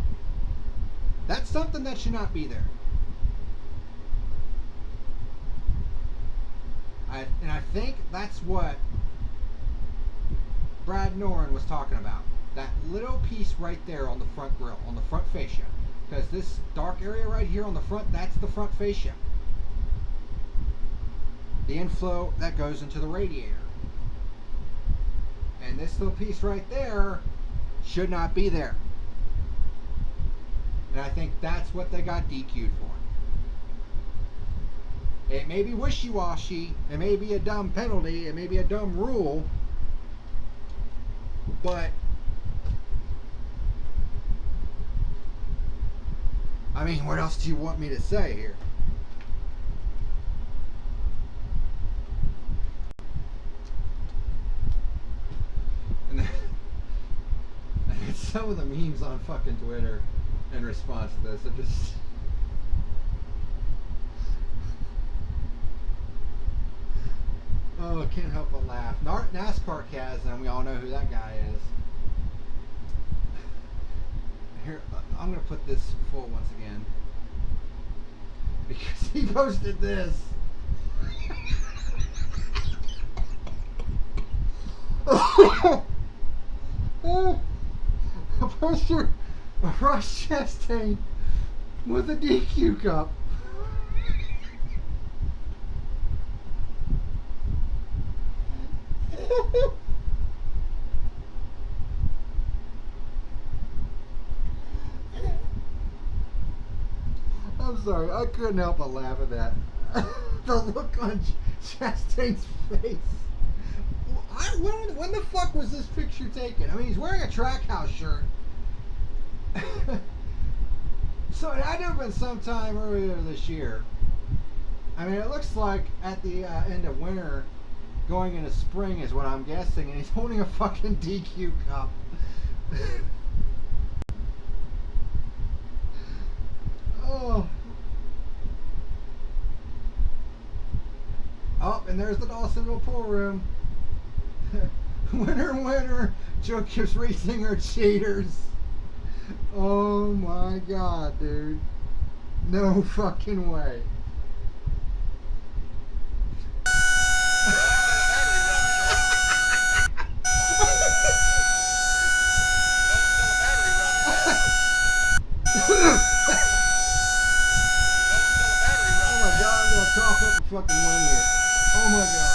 That's something that should not be there. And I think that's what Brad Noren was talking about. That little piece right there on the front grille, on the front fascia. Because this dark area right here on the front, that's the front fascia. The inflow that goes into the radiator. And this little piece right there should not be there. And I think that's what they got DQ'd for. It may be wishy-washy, it may be a dumb penalty, it may be a dumb rule, but I mean, what else do you want me to say here? And some of the memes on fucking Twitter in response to this are just... Oh, I can't help but laugh. NASCAR Kaz, and we all know who that guy is. Here, I'm gonna put this full once again because he posted this. A picture of Ross Chastain with a DQ cup. I'm sorry, I couldn't help but laugh at that. The look on Chastain's face. When the fuck was this picture taken? I mean, he's wearing a Trackhouse shirt. So it had to have been sometime earlier this year. I mean, it looks like at the end of winter, going into spring is what I'm guessing, and he's holding a fucking DQ cup. Oh. Oh, and there's the Dawsonville pool room. Winner, winner, Joe Gibbs Racing are cheaters. Oh my god, dude. No fucking way. Oh my god, I'm gonna cough up a fucking one here. Oh my god.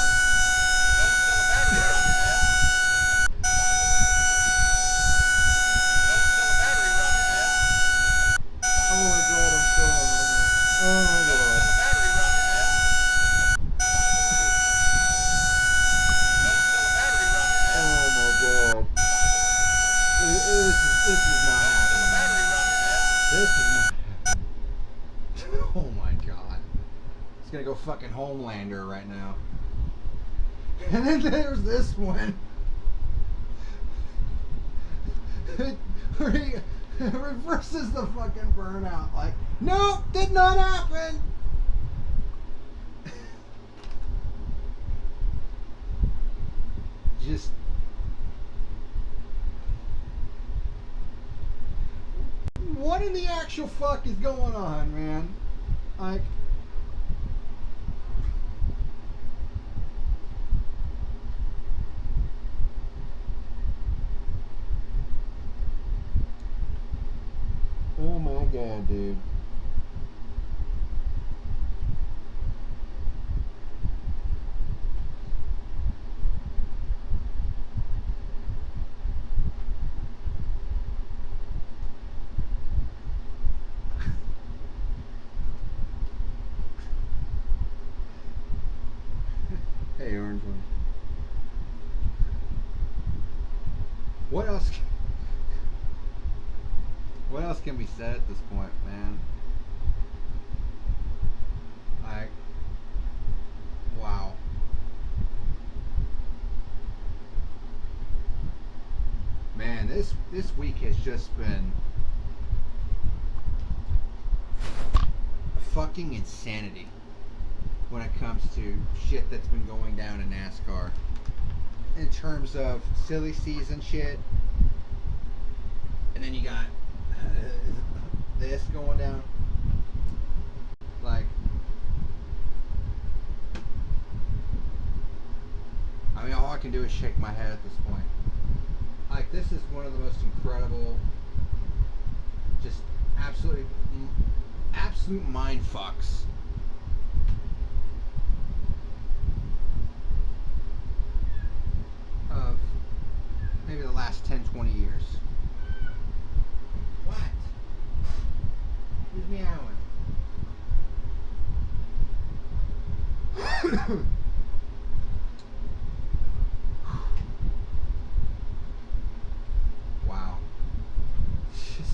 Gonna go fucking Homelander right now. And then there's this one. Where he reverses the fucking burnout. Like, nope, did not happen. Just what in the actual fuck is going on, man? Like, oh my god, dude. Hey, orange one. What else? What else can be said at this point, man? Like, wow. Man, this week has just been fucking insanity when it comes to shit that's been going down in NASCAR. In terms of silly season shit. And then you got this going down. Like, I mean, all I can do is shake my head at this point. Like, this is one of the most incredible, just absolute mind fucks of maybe the last 10-20 years. What? Who's meowing? Wow. Just...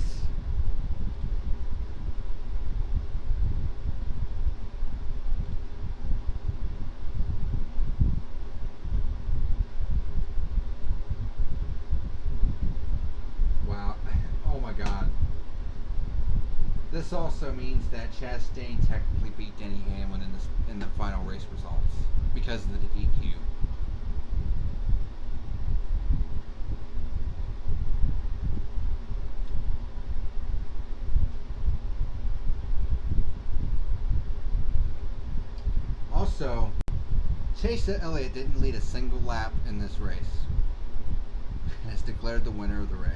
Wow. Oh my god. This also means that Chastain technically beat Denny Hamlin in the final race results because of the DQ. So, Chase Elliott didn't lead a single lap in this race. And is declared the winner of the race.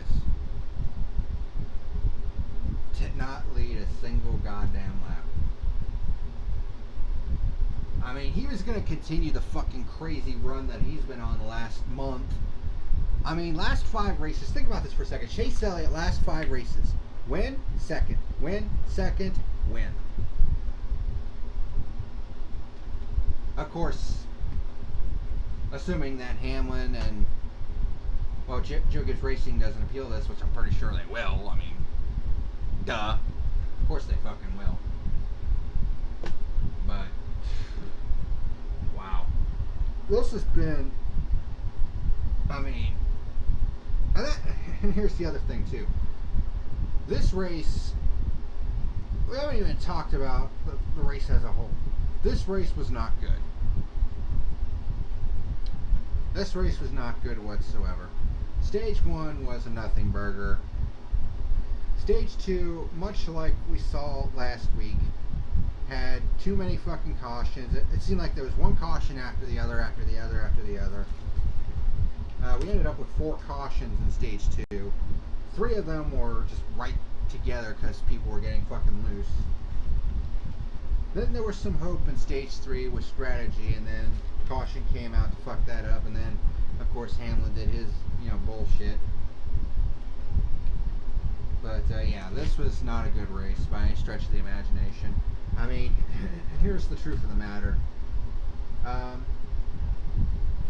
Did not lead a single goddamn lap. I mean, he was going to continue the fucking crazy run that he's been on the last month. I mean, last 5 races. Think about this for a second. Chase Elliott, last 5 races. Win, second. Win, second, win. Of course, assuming that Hamlin and, well, Joe Gibbs Racing doesn't appeal this, which I'm pretty sure they will. I mean, duh. Of course they fucking will. But, wow. This has been, I mean, and here's the other thing too. This race, we haven't even talked about the race as a whole. This race was not good. This race was not good whatsoever. Stage 1 was a nothing burger. Stage 2, much like we saw last week, had too many fucking cautions. It seemed like there was one caution after the other, after the other, after the other. We ended up with 4 cautions in stage 2. 3 of them were just right together because people were getting fucking loose. Then there was some hope in stage 3 with strategy, and then caution came out to fuck that up, and then of course Hamlin did his, bullshit. But yeah, this was not a good race by any stretch of the imagination. I mean, here's the truth of the matter.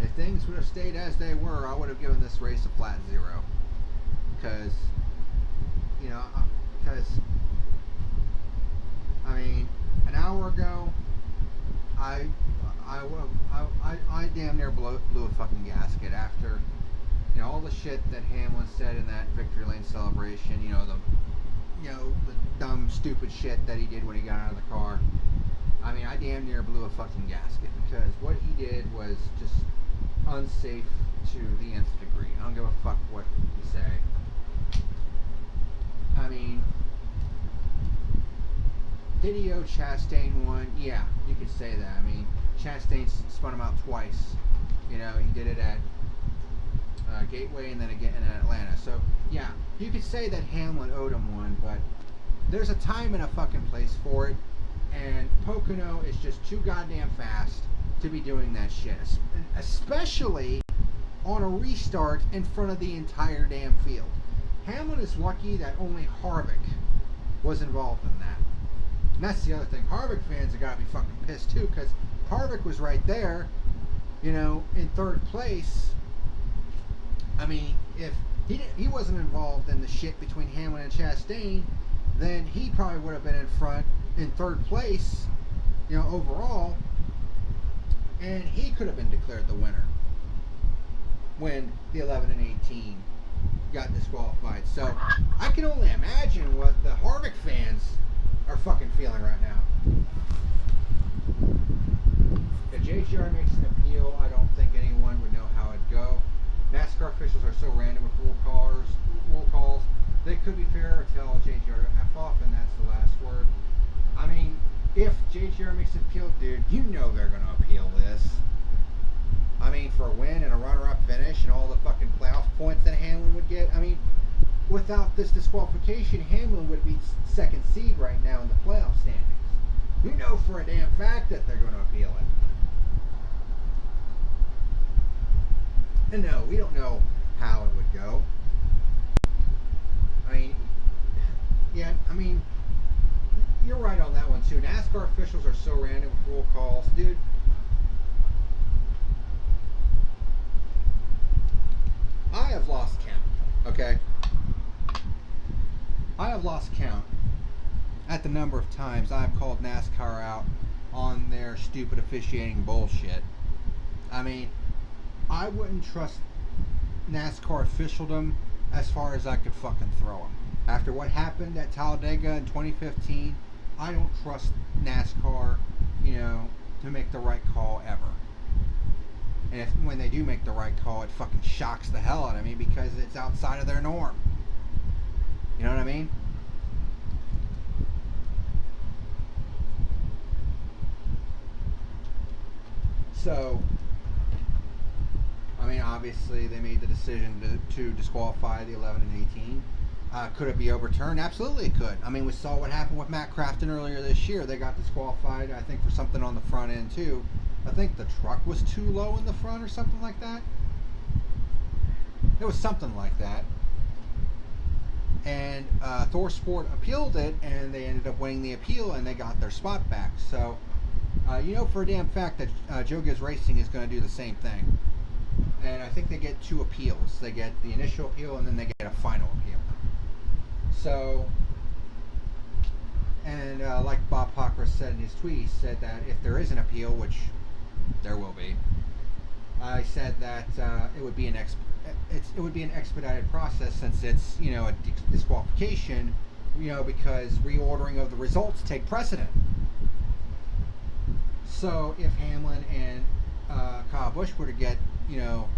If things would have stayed as they were, I would have given this race a flat 0. Because, I mean, an hour ago, I damn near blew a fucking gasket after, all the shit that Hamlin said in that victory lane celebration. The dumb, stupid shit that he did when he got out of the car. I mean, I damn near blew a fucking gasket because what he did was just unsafe to the nth degree. I don't give a fuck what you say. I mean, did he owe Chastain one? Yeah, you could say that. I mean, Chastain spun him out twice. He did it at Gateway and then again in Atlanta. So, yeah, you could say that Hamlin owed him one, but there's a time and a fucking place for it, and Pocono is just too goddamn fast to be doing that shit, especially on a restart in front of the entire damn field. Hamlin is lucky that only Harvick was involved in that. And that's the other thing. Harvick fans have got to be fucking pissed too, because Harvick was right there, in 3rd place. I mean, if he wasn't involved in the shit between Hamlin and Chastain, then he probably would have been in front in 3rd place, overall, and he could have been declared the winner when the 11 and 18 got disqualified. So I can only imagine what the Harvick fans are fucking feeling right now. If JGR makes an appeal, I don't think anyone would know how it'd go. NASCAR officials are so random with rule calls. They could be fair or tell JGR to F off, and that's the last word. I mean, if JGR makes an appeal, dude, they're going to appeal this. I mean, for a win and a runner-up finish and all the fucking playoff points that Hamlin would get. I mean, without this disqualification, Hamlin would be 2nd seed right now in the playoff standings. For a damn fact that they're going to appeal it. And no, we don't know how it would go. I mean, you're right on that one too. NASCAR officials are so random with rule calls. Dude, I have lost count, okay? I have lost count at the number of times I've called NASCAR out on their stupid officiating bullshit. I mean, I wouldn't trust NASCAR officialdom as far as I could fucking throw them. After what happened at Talladega in 2015, I don't trust NASCAR, to make the right call ever. And when they do make the right call, it fucking shocks the hell out of me because it's outside of their norm. You know what I mean? So, I mean, obviously they made the decision to disqualify the 11 and 18. Could it be overturned? Absolutely it could. I mean, we saw what happened with Matt Crafton earlier this year. They got disqualified, I think, for something on the front end too. I think the truck was too low in the front or something like that. It was something like that. And Thor Sport appealed it, and they ended up winning the appeal, and they got their spot back. So, you know for a damn fact that Joe Gibbs Racing is going to do the same thing. And I think they get 2 appeals. They get the initial appeal, and then they get a final appeal. So, and like Bob Pocker said in his tweet, he said that if there is an appeal, which there will be, I said that it would be an expedited process, since it's, you know, a disqualification, you know, because reordering of the results take precedent. So if Hamlin and Kyle Busch were to get, you know,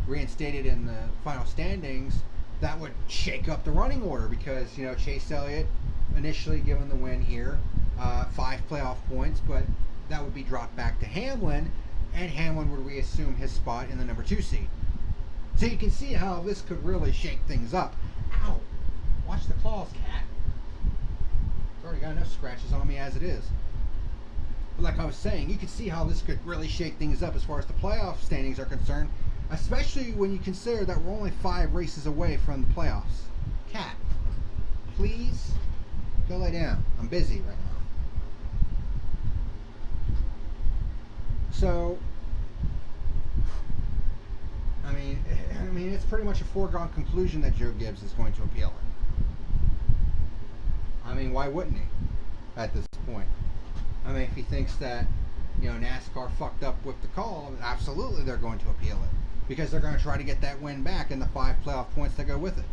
reinstated in the final standings, that would shake up the running order, because, you know, Chase Elliott initially given the win here, 5 playoff points, but that would be dropped back to Hamlin, and Hamlin would reassume his spot in the number 2 seed. So you can see how this could really shake things up. Ow! Watch the claws, cat. It's already got enough scratches on me as it is. But like I was saying, you can see how this could really shake things up as far as the playoff standings are concerned, especially when you consider that we're only 5 races away from the playoffs. Cat, please go lay down. I'm busy right now. So, I mean, it's pretty much a foregone conclusion that Joe Gibbs is going to appeal it. I mean, why wouldn't he at this point? I mean, if he thinks that, you know, NASCAR fucked up with the call, absolutely they're going to appeal it, because they're going to try to get that win back and the 5 playoff points that go with it.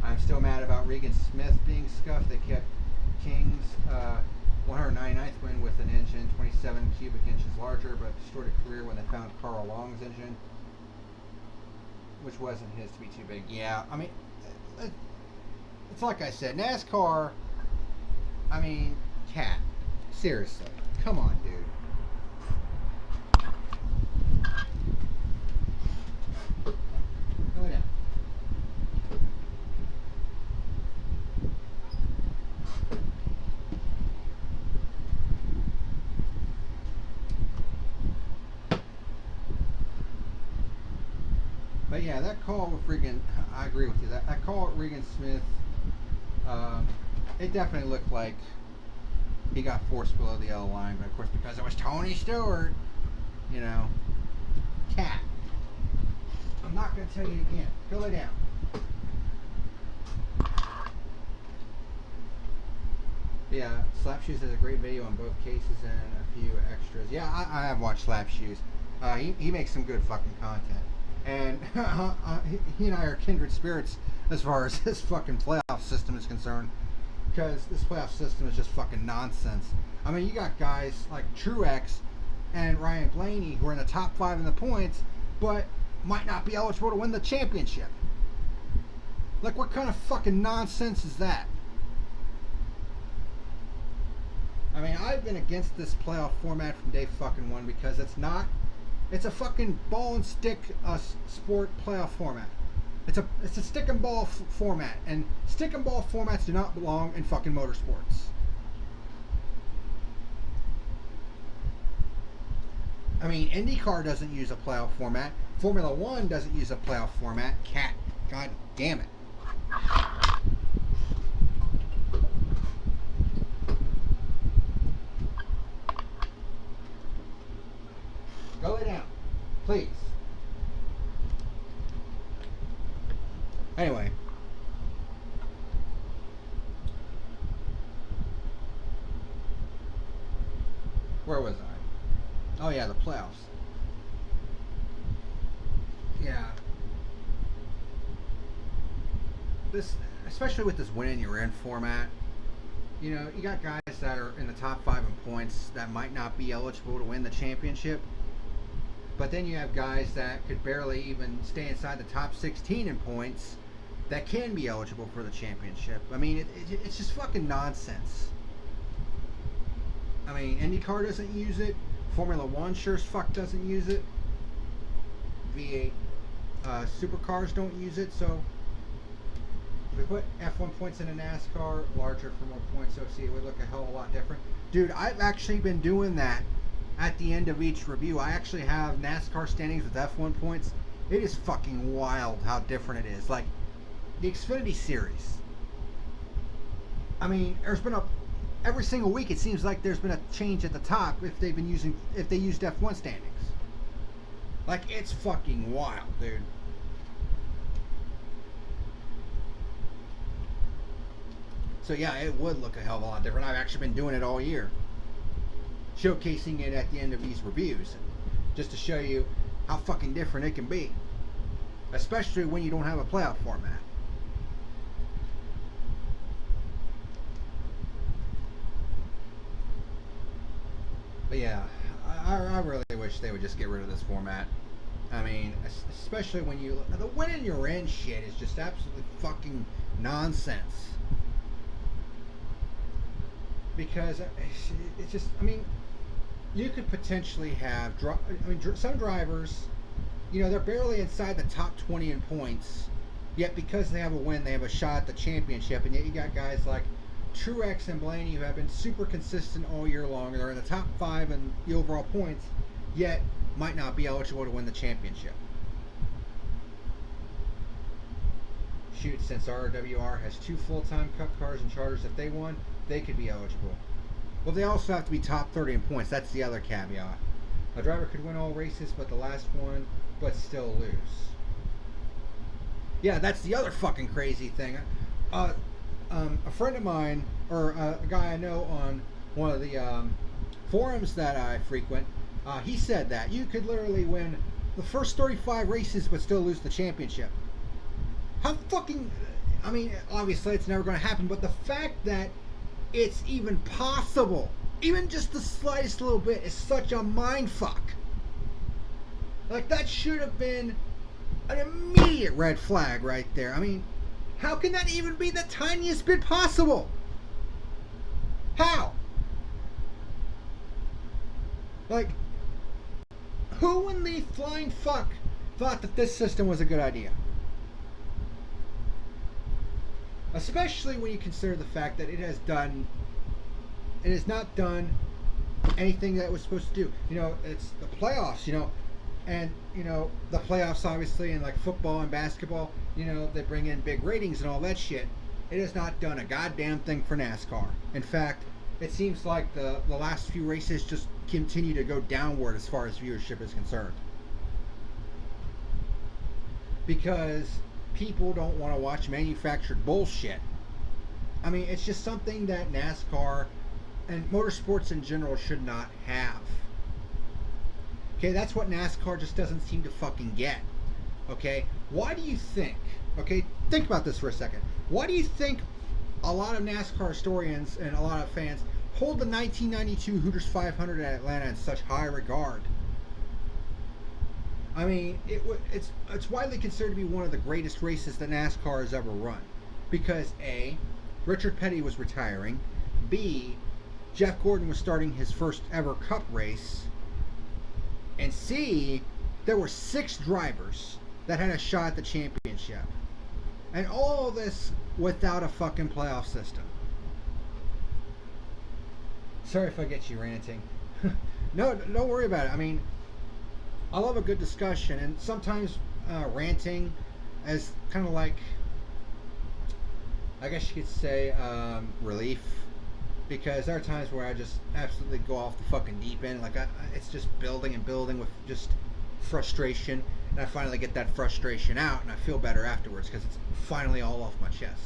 I'm still mad about Regan Smith being scuffed. They kept King's 199th win with an engine 27 cubic inches larger, but destroyed a career when they found Carl Long's engine, which wasn't his, to be too big. Yeah, I mean, it's like I said, NASCAR, I mean, cat, seriously, come on, dude. Go down. But yeah, that call with Regan, I agree with you. That call with Regan Smith, it definitely looked like he got forced below the yellow line. But of course, because it was Tony Stewart, you know, cat. I'm not going to tell you again. Go lay down. Yeah, Slap Shoes has a great video on both cases and a few extras. Yeah, I have watched Slap Shoes. He makes some good fucking content. And he and I are kindred spirits as far as this fucking playoff system is concerned, because this playoff system is just fucking nonsense. I mean, you got guys like Truex and Ryan Blaney who are in the top 5 in the points, but might not be eligible to win the championship. Like, what kind of fucking nonsense is that? I mean, I've been against this playoff format from day fucking one, because it's a fucking ball and stick sport playoff format. It's a stick and ball format, and stick and ball formats do not belong in fucking motorsports. I mean, IndyCar doesn't use a playoff format. Formula One doesn't use a playoff format. Cat, god damn it. Go lay down, please. Anyway. Where was I? Oh yeah, the playoffs. Yeah. This, especially with this win you're in format, you know, you got guys that are in the top 5 in points that might not be eligible to win the championship. But then you have guys that could barely even stay inside the top 16 in points that can be eligible for the championship. I mean, it's just fucking nonsense. I mean, IndyCar doesn't use it. Formula One sure as fuck doesn't use it. V8 supercars don't use it. So if we put F1 points in a NASCAR, larger for more points, so see, it would look a hell of a lot different. Dude, I've actually been doing that at the end of each review. I actually have NASCAR standings with F1 points. It is fucking wild how different it is. Like, the Xfinity Series. I mean, there's been every single week it seems like there's been a change at the top if they used F1 standings. Like, it's fucking wild, dude. So yeah, it would look a hell of a lot different. I've actually been doing it all year. Showcasing it at the end of these reviews. Just to show you how fucking different it can be. Especially when you don't have a playoff format. But yeah, I really wish they would just get rid of this format. I mean, especially when the winning you're in shit is just absolutely fucking nonsense. Because it's just, I mean, you could potentially have, some drivers, you know, they're barely inside the top 20 in points, yet because they have a win, they have a shot at the championship, and yet you got guys like Truex and Blaney who have been super consistent all year long, and they're in the top 5 in the overall points, yet might not be eligible to win the championship. Shoot, since RWR has 2 full-time Cup cars and charters, if they won, they could be eligible. Well, they also have to be top 30 in points. That's the other caveat. A driver could win all races but the last one, but still lose. Yeah, that's the other fucking crazy thing. A friend of mine, or a guy I know on one of the forums that I frequent, he said that you could literally win the first 35 races but still lose the championship. How fucking... I mean, obviously it's never going to happen, but the fact that it's even possible, even just the slightest little bit, is such a mind fuck. Like, that should have been an immediate red flag right there. I mean, how can that even be the tiniest bit possible? How? Like, who in the flying fuck thought that this system was a good idea? Especially when you consider the fact that it has not done anything that it was supposed to do. You know, it's the playoffs, you know, and, you know, the playoffs obviously in like football and basketball, you know, they bring in big ratings and all that shit. It has not done a goddamn thing for NASCAR. In fact, it seems like the last few races just continue to go downward as far as viewership is concerned. Because people don't want to watch manufactured bullshit. I mean, it's just something that NASCAR and motorsports in general should not have. Okay, that's what NASCAR just doesn't seem to fucking get. Okay, why do you think, okay, think about this for a second. Why do you think a lot of NASCAR historians and a lot of fans hold the 1992 Hooters 500 at Atlanta in such high regard? I mean, it's widely considered to be one of the greatest races that NASCAR has ever run. Because A, Richard Petty was retiring. B, Jeff Gordon was starting his first ever Cup race. And C, there were 6 drivers that had a shot at the championship. And all this without a fucking playoff system. Sorry if I get you ranting. No, don't worry about it. I mean, I love a good discussion, and sometimes ranting is kind of like, I guess you could say, relief, because there are times where I just absolutely go off the fucking deep end. Like, it's just building and building with just frustration, and I finally get that frustration out, and I feel better afterwards because it's finally all off my chest.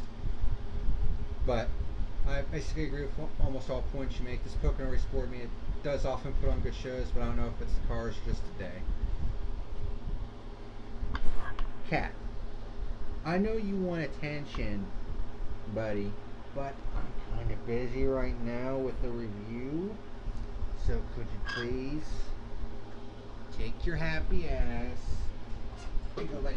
But I basically agree with almost all points you make. This Pocono Race Sport Meet does often put on good shows, but I don't know if it's the cars or just today. Cat, I know you want attention, buddy, but I'm kind of busy right now with the review, so could you please take your happy ass and go lay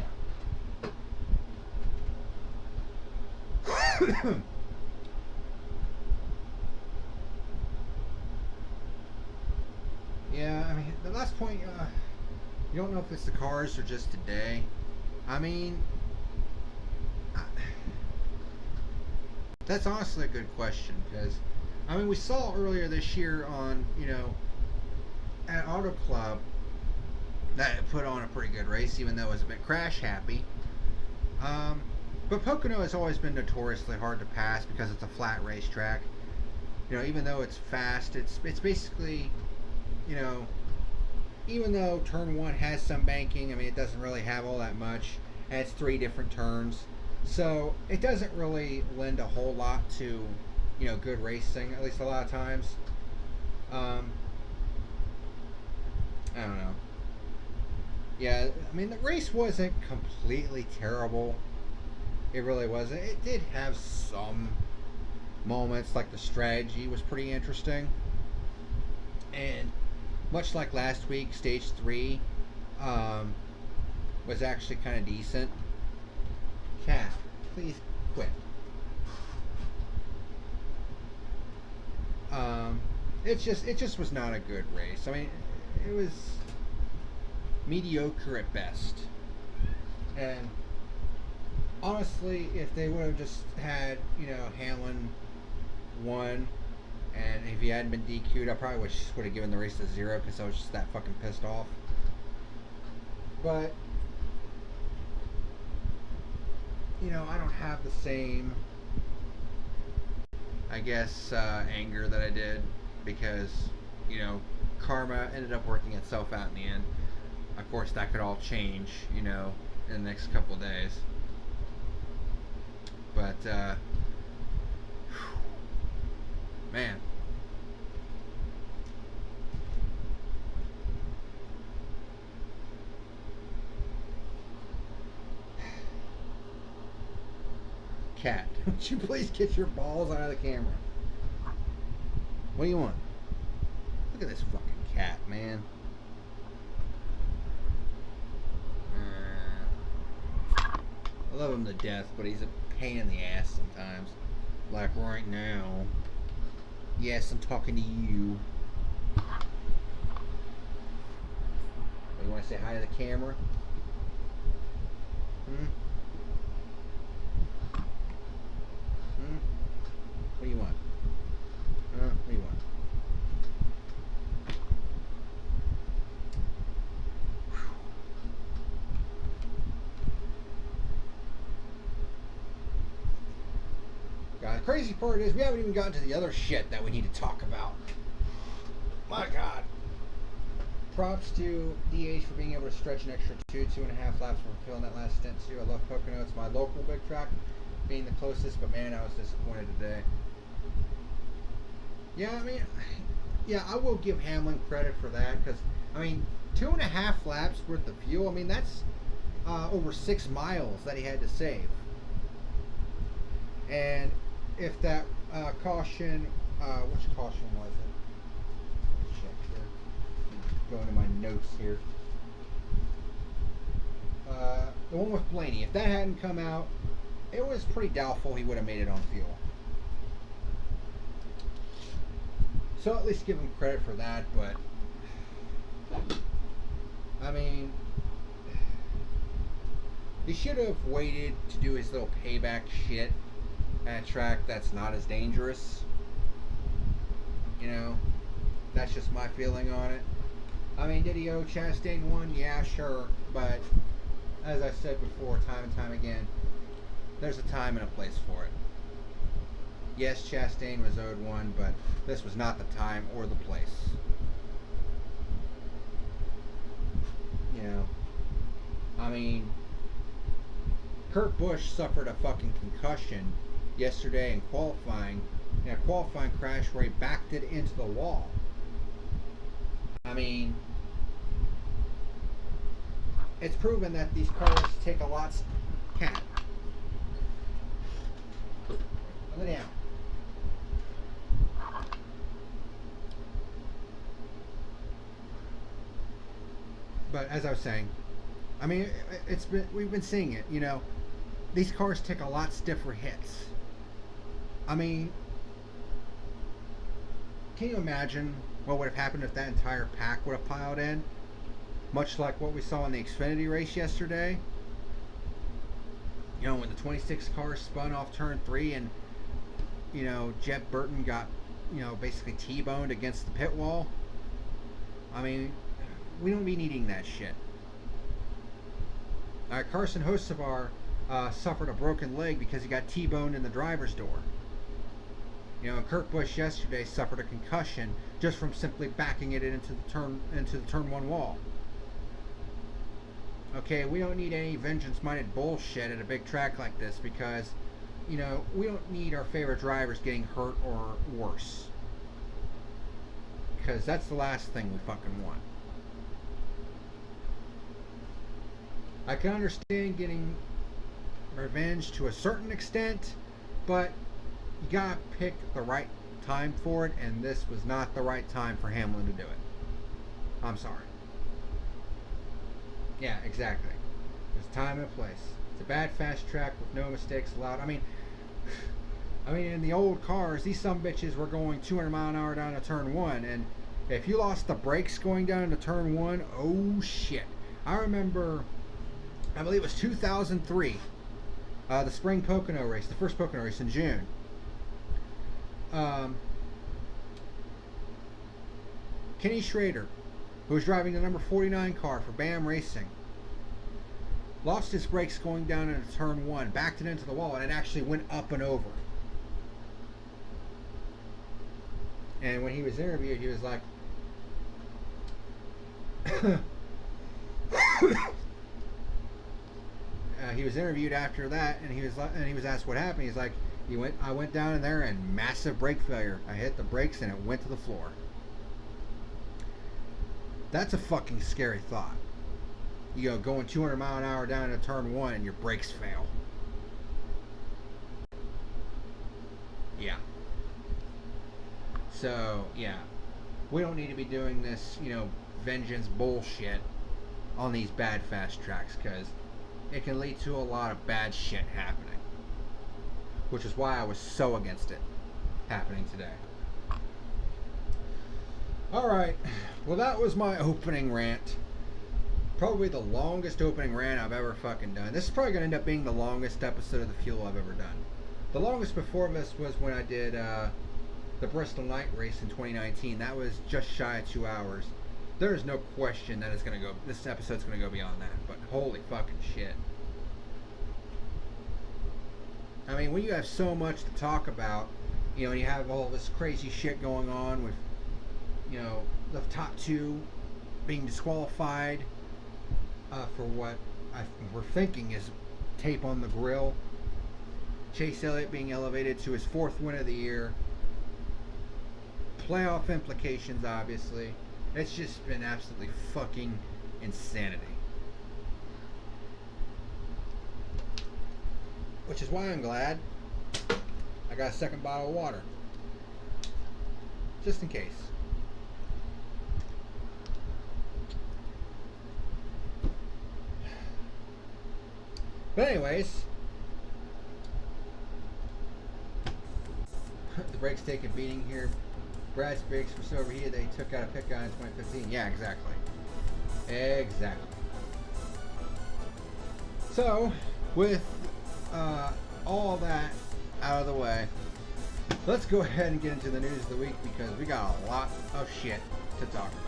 down. You don't know if it's the cars or just today. I mean, that's honestly a good question, because I mean, we saw earlier this year on, at Auto Club that it put on a pretty good race, even though it was a bit crash happy. But Pocono has always been notoriously hard to pass because it's a flat racetrack. Even though it's fast, it's basically, even though turn 1 has some banking, I mean, it doesn't really have all that much, and it's 3 different turns. So it doesn't really lend a whole lot to, good racing, at least a lot of times. I don't know. Yeah, I mean, the race wasn't completely terrible. It really wasn't. It did have some moments, like the strategy was pretty interesting. And much like last week, stage 3 was actually kind of decent. Cat, please quit. It just was not a good race. I mean, it was mediocre at best. And honestly, if they would have just had, Hamlin won, and if he hadn't been DQ'd, I probably would have given the race a 0 because I was just that fucking pissed off. But I don't have the same, I guess, anger that I did, because, karma ended up working itself out in the end. Of course, that could all change, in the next couple of days. But, man. Cat, would you please get your balls out of the camera? What do you want? Look at this fucking cat, man. I love him to death, but he's a pain in the ass sometimes. Like right now. Yes, I'm talking to you. You want to say hi to the camera? What do you want? What do you want? God, the crazy part is we haven't even gotten to the other shit that we need to talk about. My God. Props to DH for being able to stretch an extra 2.5 laps for filling that last stint too. I love Pocono. It's my local big track, being the closest, but man, I was disappointed today. Yeah, I mean, yeah, I will give Hamlin credit for that, because, I mean, 2.5 laps worth of fuel, I mean, that's over 6 miles that he had to save. And if that caution, which caution was it? Check here. Going to my notes here. The one with Blaney, if that hadn't come out, it was pretty doubtful he would have made it on fuel. So at least give him credit for that, but I mean, he should have waited to do his little payback shit at a track that's not as dangerous. That's just my feeling on it. I mean, did he owe Chastain one? Yeah, sure, but as I said before, time and time again, there's a time and a place for it. Yes, Chastain was owed one, but this was not the time or the place. I mean, Kurt Busch suffered a fucking concussion yesterday in qualifying, in a qualifying crash where he backed it into the wall. I mean, it's proven that these cars take a lot. Cat, lay down. But as I was saying, I mean, we've been seeing it. These cars take a lot stiffer hits. I mean, can you imagine what would have happened if that entire pack would have piled in? much like what we saw in the Xfinity race yesterday. You know, when the 26 car spun off turn 3 and, you know, Jeb Burton got, you know, basically T-boned against the pit wall. I mean, we don't be needing that shit. Carson Hocevar suffered a broken leg because he got T-boned in the driver's door. You know, Kurt Busch yesterday suffered a concussion just from simply backing it into the turn 1 wall. Okay, we don't need any vengeance-minded bullshit at a big track like this because, you know, we don't need our favorite drivers getting hurt or worse. Because that's the last thing we fucking want. I can understand getting revenge to a certain extent, but you gotta pick the right time for it, and this was not the right time for Hamlin to do it. I'm sorry. Yeah, exactly. There's time and place. It's a bad fast track with no mistakes allowed. I mean, in the old cars, these sumbitches were going 200 mile an hour down to turn 1, and if you lost the brakes going down to turn 1, oh shit. I remember, I believe it was 2003, the spring Pocono race, the first Pocono race in June. Kenny Schrader, who was driving the number 49 car for BAM Racing, lost his brakes going down into turn 1, backed it into the wall, and it actually went up and over. And when he was interviewed, he was like, he was interviewed after that, and he was asked what happened. He's like, I went down in there and massive brake failure. I hit the brakes and it went to the floor. That's a fucking scary thought. You go going 200 mile an hour down into turn 1 and your brakes fail. Yeah. So, yeah. We don't need to be doing this, you know, vengeance bullshit on these bad fast tracks, because it can lead to a lot of bad shit happening. Which is why I was so against it happening today. Alright, well that was my opening rant. Probably the longest opening rant I've ever fucking done. This is probably going to end up being the longest episode of The Fuel I've ever done. The longest before this was when I did the Bristol Night Race in 2019. That was just shy of 2 hours. There is no question that it's going to go, this episode's going to go beyond that. But holy fucking shit. I mean, when you have so much to talk about, you know, and you have all this crazy shit going on with, you know, the top 2 being disqualified for what we're thinking is tape on the grill. Chase Elliott being elevated to his 4th win of the year. Playoff implications, obviously. It's just been absolutely fucking insanity. Which is why I'm glad I got a second bottle of water. Just in case. But anyways, the brakes take a beating here. Brad's brakes were so overheated they took out a pit guy in 2015. Yeah, exactly. Exactly. So, with all that out of the way, let's go ahead and get into the news of the week, because we got a lot of shit to talk about.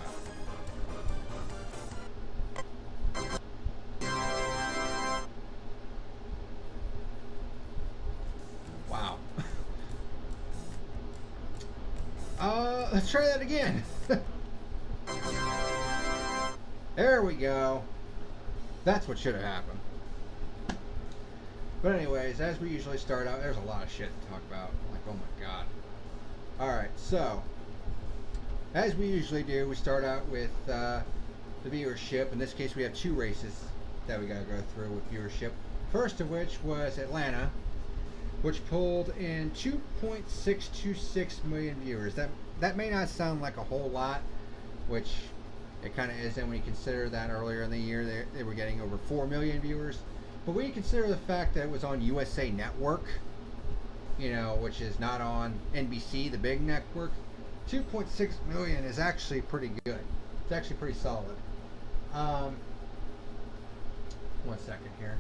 Wow. Let's try that again. There we go. That's what should have happened. But anyways, as we usually start out, there's a lot of shit to talk about. Like, oh my god. Alright, so, as we usually do, we start out with the viewership. In this case, we have 2 races that we gotta go through with viewership. First of which was Atlanta, which pulled in 2.626 million viewers. That may not sound like a whole lot, which it kind of isn't when you consider that earlier in the year they were getting over 4 million viewers. But when you consider the fact that it was on USA Network, you know, which is not on NBC, the big network, 2.6 million is actually pretty good. It's actually pretty solid. One second here.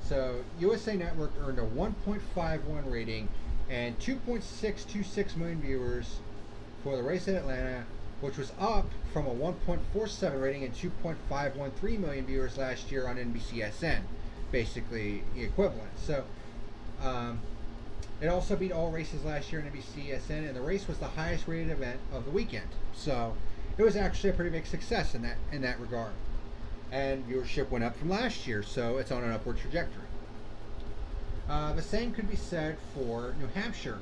So USA Network earned a 1.51 rating and 2.626 million viewers for the race at Atlanta, which was up from a 1.47 rating and 2.513 million viewers last year on NBCSN, basically the equivalent. So it also beat all races last year on NBCSN, and the race was the highest rated event of the weekend. So it was actually a pretty big success in that regard. And viewership went up from last year, so it's on an upward trajectory. The same could be said for New Hampshire.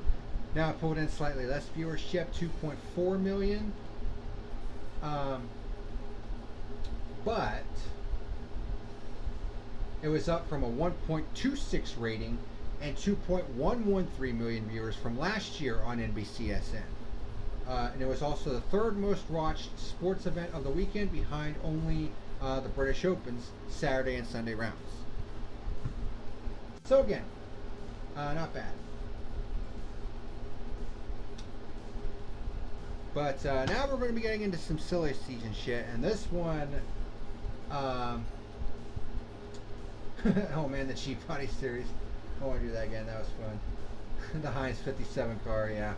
Now it pulled in slightly less viewership, 2.4 million. But it was up from a 1.26 rating and 2.113 million viewers from last year on NBCSN. And it was also the third most watched sports event of the weekend, behind only the British Open's Saturday and Sunday rounds. So again, not bad. But now we're going to be getting into some silly season shit, and this one, oh man, the Cheap Body Series. I want to do that again. That was fun. The Heinz 57 car, yeah.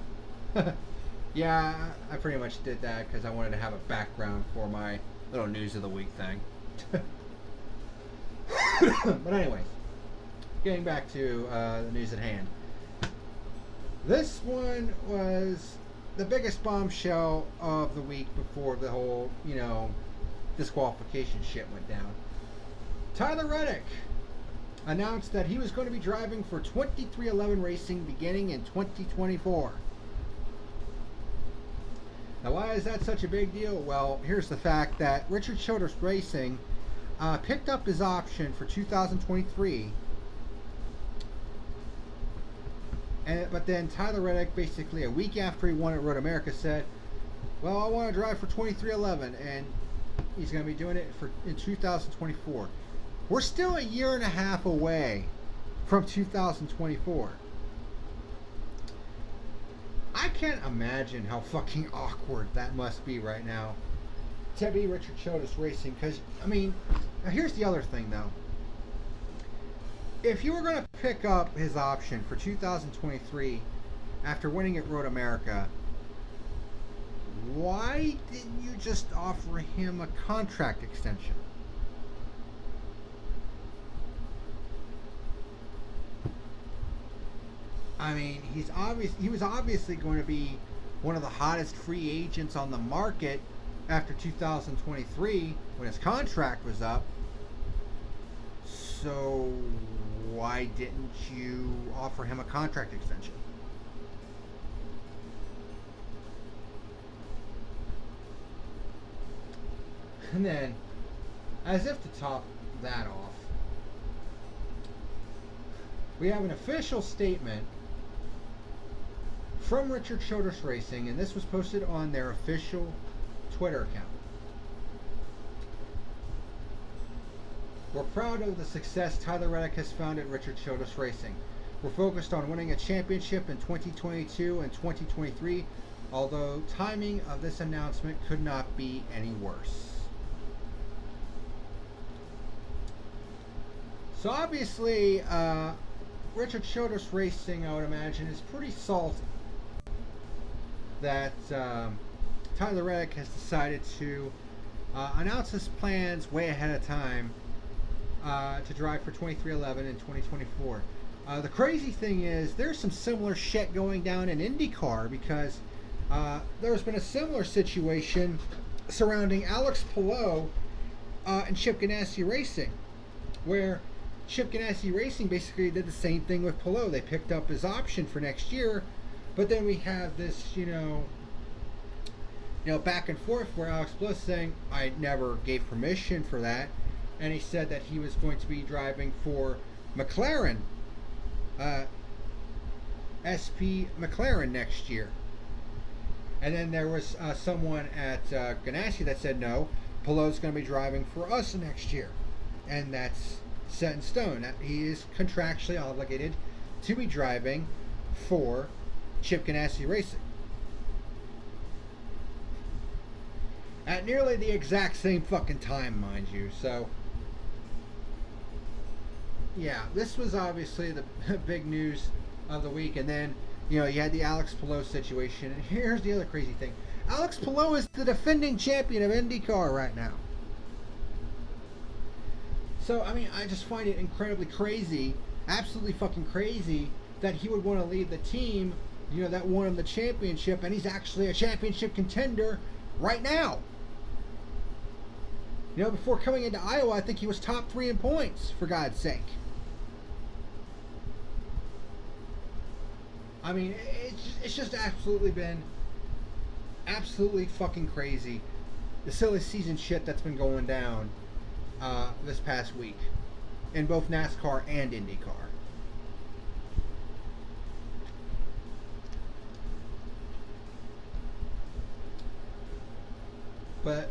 Yeah, I pretty much did that because I wanted to have a background for my little news of the week thing. But anyways, getting back to the news at hand. This one was the biggest bombshell of the week before the whole, disqualification shit went down. Tyler Reddick announced that he was going to be driving for 2311 Racing beginning in 2024. Now, why is that such a big deal? Well, here's the fact that Richard Childress Racing picked up his option for 2023. But then Tyler Reddick, basically a week after he won at Road America, said, well, I want to drive for 2311, and he's going to be doing it in 2024. We're still a year and a half away from 2024. I can't imagine how fucking awkward that must be right now to be Richard Childress Racing, because, here's the other thing, though. If you were going to pick up his option for 2023 after winning at Road America, why didn't you just offer him a contract extension? He was obviously going to be one of the hottest free agents on the market after 2023 when his contract was up. So why didn't you offer him a contract extension? And then, as if to top that off, we have an official statement from Richard Childress Racing, and this was posted on their official Twitter account. We're proud of the success Tyler Reddick has found at Richard Childress Racing. We're focused on winning a championship in 2022 and 2023, although timing of this announcement could not be any worse. So obviously, Richard Childress Racing, I would imagine, is pretty salty that Tyler Reddick has decided to announce his plans way ahead of time to drive for 2311 in 2024. The crazy thing is there's some similar shit going down in IndyCar, because there's been a similar situation surrounding Alex Palou and Chip Ganassi Racing, where Chip Ganassi Racing basically did the same thing with Palou. They picked up his option for next year, but then we have this, back and forth where Alex Palou is saying, I never gave permission for that, and he said that he was going to be driving for McLaren, SP McLaren next year. And then there was someone at Ganassi that said, no, Palou's going to be driving for us next year. And that's set in stone. That he is contractually obligated to be driving for Chip Ganassi Racing. At nearly the exact same fucking time, mind you. So, yeah, this was obviously the big news of the week. And then, you know, you had the Alex Palou situation. And here's the other crazy thing. Alex Palou is the defending champion of IndyCar right now. So, I mean, I just find it incredibly crazy, absolutely fucking crazy, that he would want to leave the team, you know, that won him the championship, and he's actually a championship contender right now. You know, before coming into Iowa, I think he was top 3 in points, for God's sake. I mean, it's just absolutely been absolutely fucking crazy. The silly season shit that's been going down this past week in both NASCAR and IndyCar. But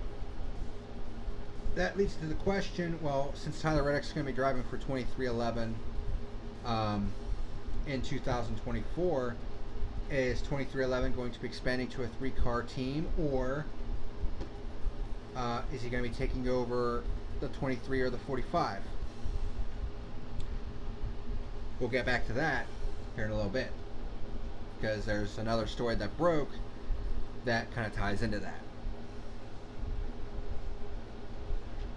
that leads to the question, well, since Tyler Reddick's going to be driving for 2311 in 2024, is 2311 going to be expanding to a 3-car team, or is he going to be taking over the 23 or the 45? We'll get back to that here in a little bit, because there's another story that broke that kind of ties into that.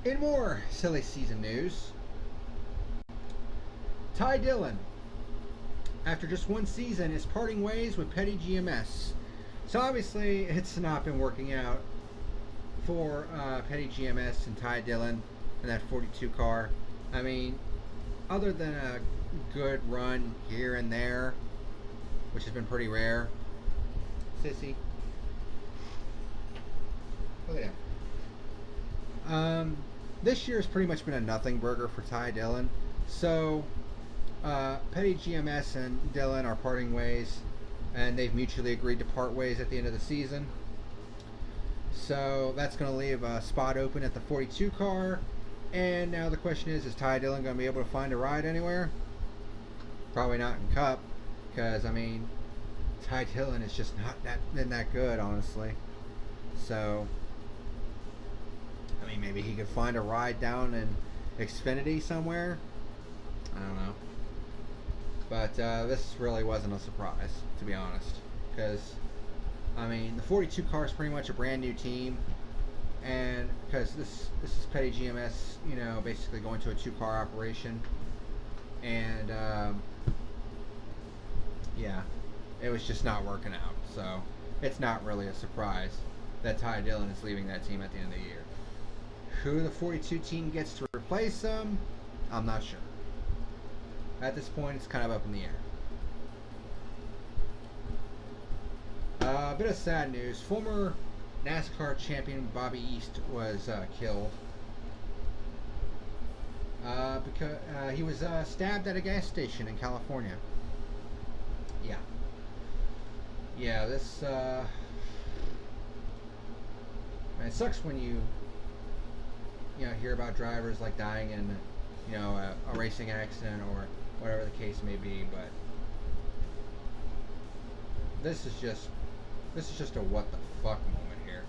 In more silly season news, Ty Dillon, after just one season, is parting ways with Petty GMS. So obviously it's not been working out for Petty GMS and Ty Dillon in that 42 car. I mean, other than a good run here and there, which has been pretty rare. Sissy, look at that. This year has pretty much been a nothing burger for Ty Dillon. So Petty GMS and Dillon are parting ways, and they've mutually agreed to part ways at the end of the season. So that's going to leave a spot open at the 42 car. And now the question is Ty Dillon going to be able to find a ride anywhere? Probably not in Cup, because I mean, Ty Dillon is just not that good, honestly. So I mean, maybe he could find a ride down in Xfinity somewhere. I don't know. But this really wasn't a surprise, to be honest. Because, I mean, the 42 car is pretty much a brand new team. And because this is Petty GMS, you know, basically going to a 2-car operation. And, yeah, it was just not working out. So, it's not really a surprise that Ty Dillon is leaving that team at the end of the year. Who the 42 team gets to replace him, I'm not sure. At this point, it's kind of up in the air. A bit of sad news. Former NASCAR champion Bobby East was killed because he was stabbed at a gas station in California. Yeah, this man, it sucks when you know, hear about drivers like dying in, you know, a racing accident or whatever the case may be, but this is just a what the fuck moment here.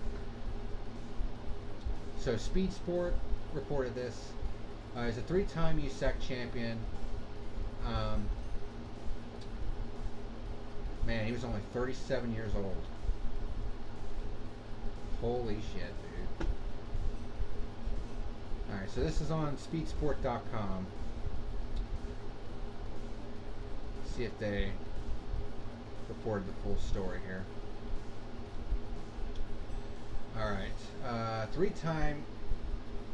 So Speed Sport reported this. He's a 3-time USAC champion. Man, he was only 37 years old. Holy shit, dude. Alright, so this is on speedsport.com. See if they reported the full story here. Alright, 3-time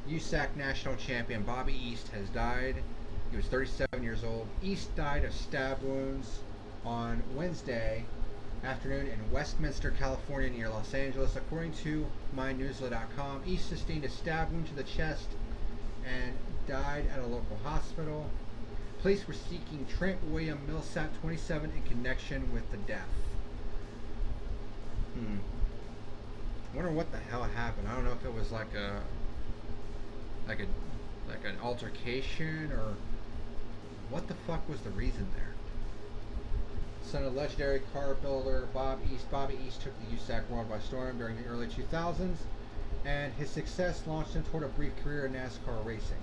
USAC national champion Bobby East has died. He was 37 years old. East died of stab wounds on Wednesday afternoon in Westminster, California, near Los Angeles. According to mynewsletter.com, East sustained a stab wound to the chest and died at a local hospital. Police were seeking Trent William Millsap, 27, in connection with the death. I wonder what the hell happened. I don't know if it was like a like an altercation, or what the fuck was the reason there? Son of legendary car builder Bobby East took the USAC world by storm during the early 2000s, and his success launched him toward a brief career in NASCAR racing.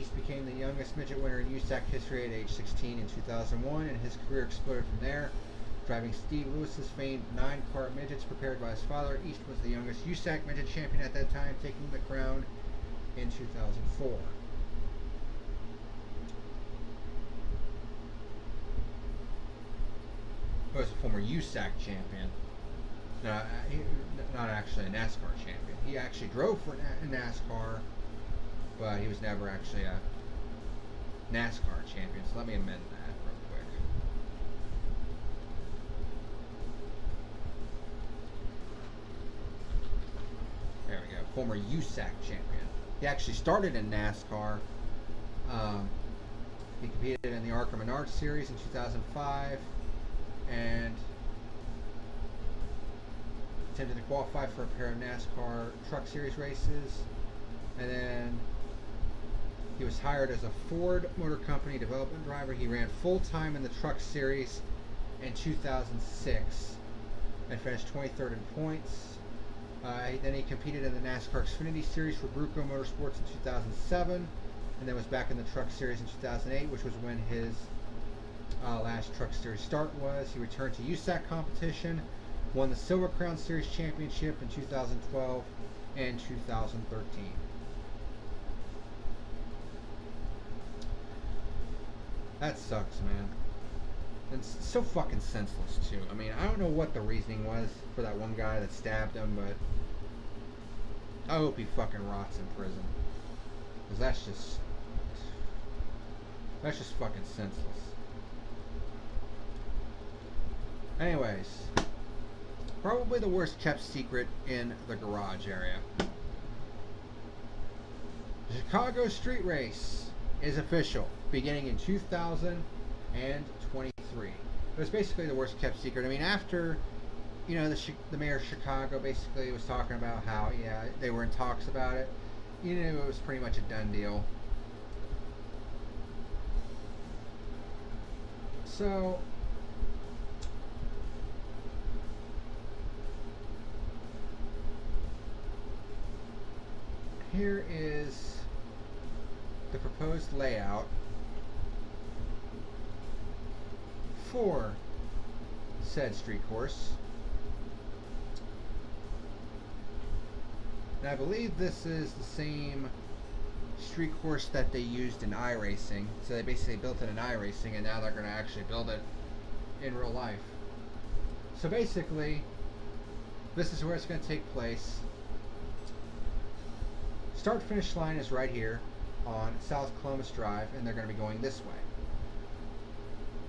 East became the youngest midget winner in USAC history at age 16 in 2001, and his career exploded from there. Driving Steve Lewis's famed 9-car midgets prepared by his father, East was the youngest USAC midget champion at that time, taking the crown in 2004. He was a former USAC champion. No, not actually a NASCAR champion. He actually drove for NASCAR, but he was never actually a NASCAR champion. So let me amend that real quick. There we go. Former USAC champion. He actually started in NASCAR. He competed in the ARCA Menard Series in 2005 and attempted to qualify for a pair of NASCAR Truck Series races. And then he was hired as a Ford Motor Company development driver. He ran full-time in the Truck Series in 2006 and finished 23rd in points. Then he competed in the NASCAR Xfinity Series for Bruco Motorsports in 2007, and then was back in the Truck Series in 2008, which was when his last Truck Series start was. He returned to USAC competition, won the Silver Crown Series Championship in 2012 and 2013. That sucks, man. It's so fucking senseless, too. I mean, I don't know what the reasoning was for that one guy that stabbed him, but I hope he fucking rots in prison. Because that's just fucking senseless. Anyways, probably the worst kept secret in the garage area. The Chicago Street Race is official, beginning in 2023. It was basically the worst kept secret. I mean, after, you know, the mayor of Chicago basically was talking about how, yeah, they were in talks about it. You knew it was pretty much a done deal. So, here is the proposed layout for said street course. And I believe this is the same street course that they used in iRacing. So they basically built it in iRacing, and now they're going to actually build it in real life. So basically, this is where it's going to take place. Start finish line is right here on South Columbus Drive, and they're going to be going this way.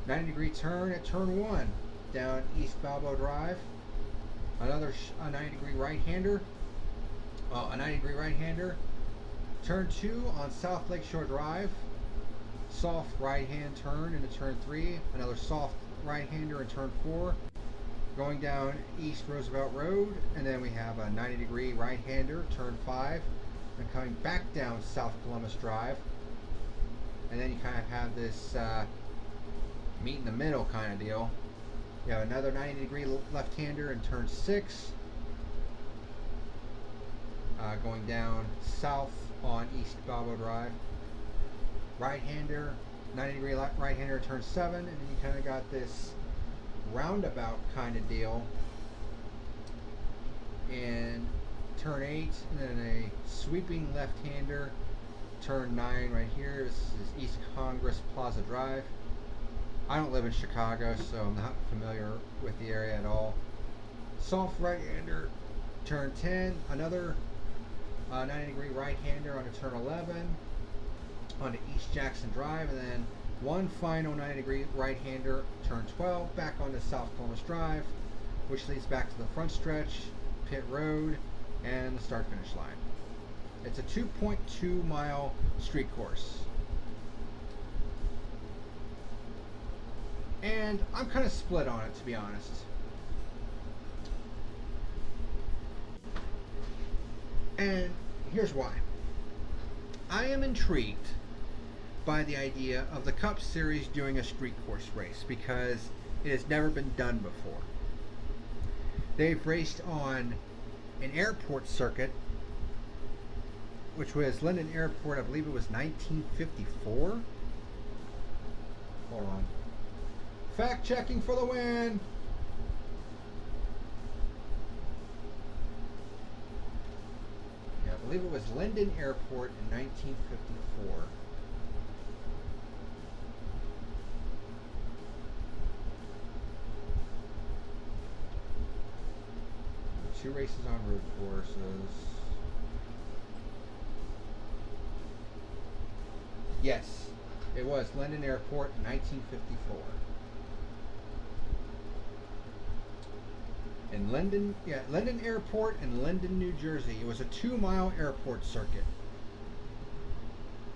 90-degree turn at turn 1 down East Balboa Drive. Another 90-degree right-hander. A 90-degree right-hander. Turn 2 on South Lakeshore Drive. Soft right-hand turn into turn 3. Another soft right-hander in turn 4. Going down East Roosevelt Road, and then we have a 90-degree right-hander, turn 5. And coming back down South Columbus Drive, and then you kind of have this meet in the middle kind of deal. You have another 90-degree left-hander in turn 6, going down south on East Balboa Drive. Right-hander, 90-degree right-hander in turn 7, and then you kind of got this roundabout kind of deal in turn 8, and then a sweeping left-hander, turn 9 right here. This is East Congress Plaza Drive. I don't live in Chicago, so I'm not familiar with the area at all. Soft right-hander, turn 10, another 90-degree right-hander onto turn 11, onto East Jackson Drive, and then one final 90-degree right-hander, turn 12, back onto South Columbus Drive, which leads back to the front stretch, pit road, and the start finish line. It's a 2.2 mile street course. And I'm kind of split on it, to be honest. And here's why. I am intrigued by the idea of the Cup Series doing a street course race because it has never been done before. They've raced on an airport circuit, which was Linden Airport, I believe it was 1954. Hold on. Fact checking for the win. Yeah, I believe it was Linden Airport in 1954. Two races on road courses. Yes, it was Linden Airport in 1954. In Linden Airport in Linden, New Jersey. It was a 2-mile airport circuit.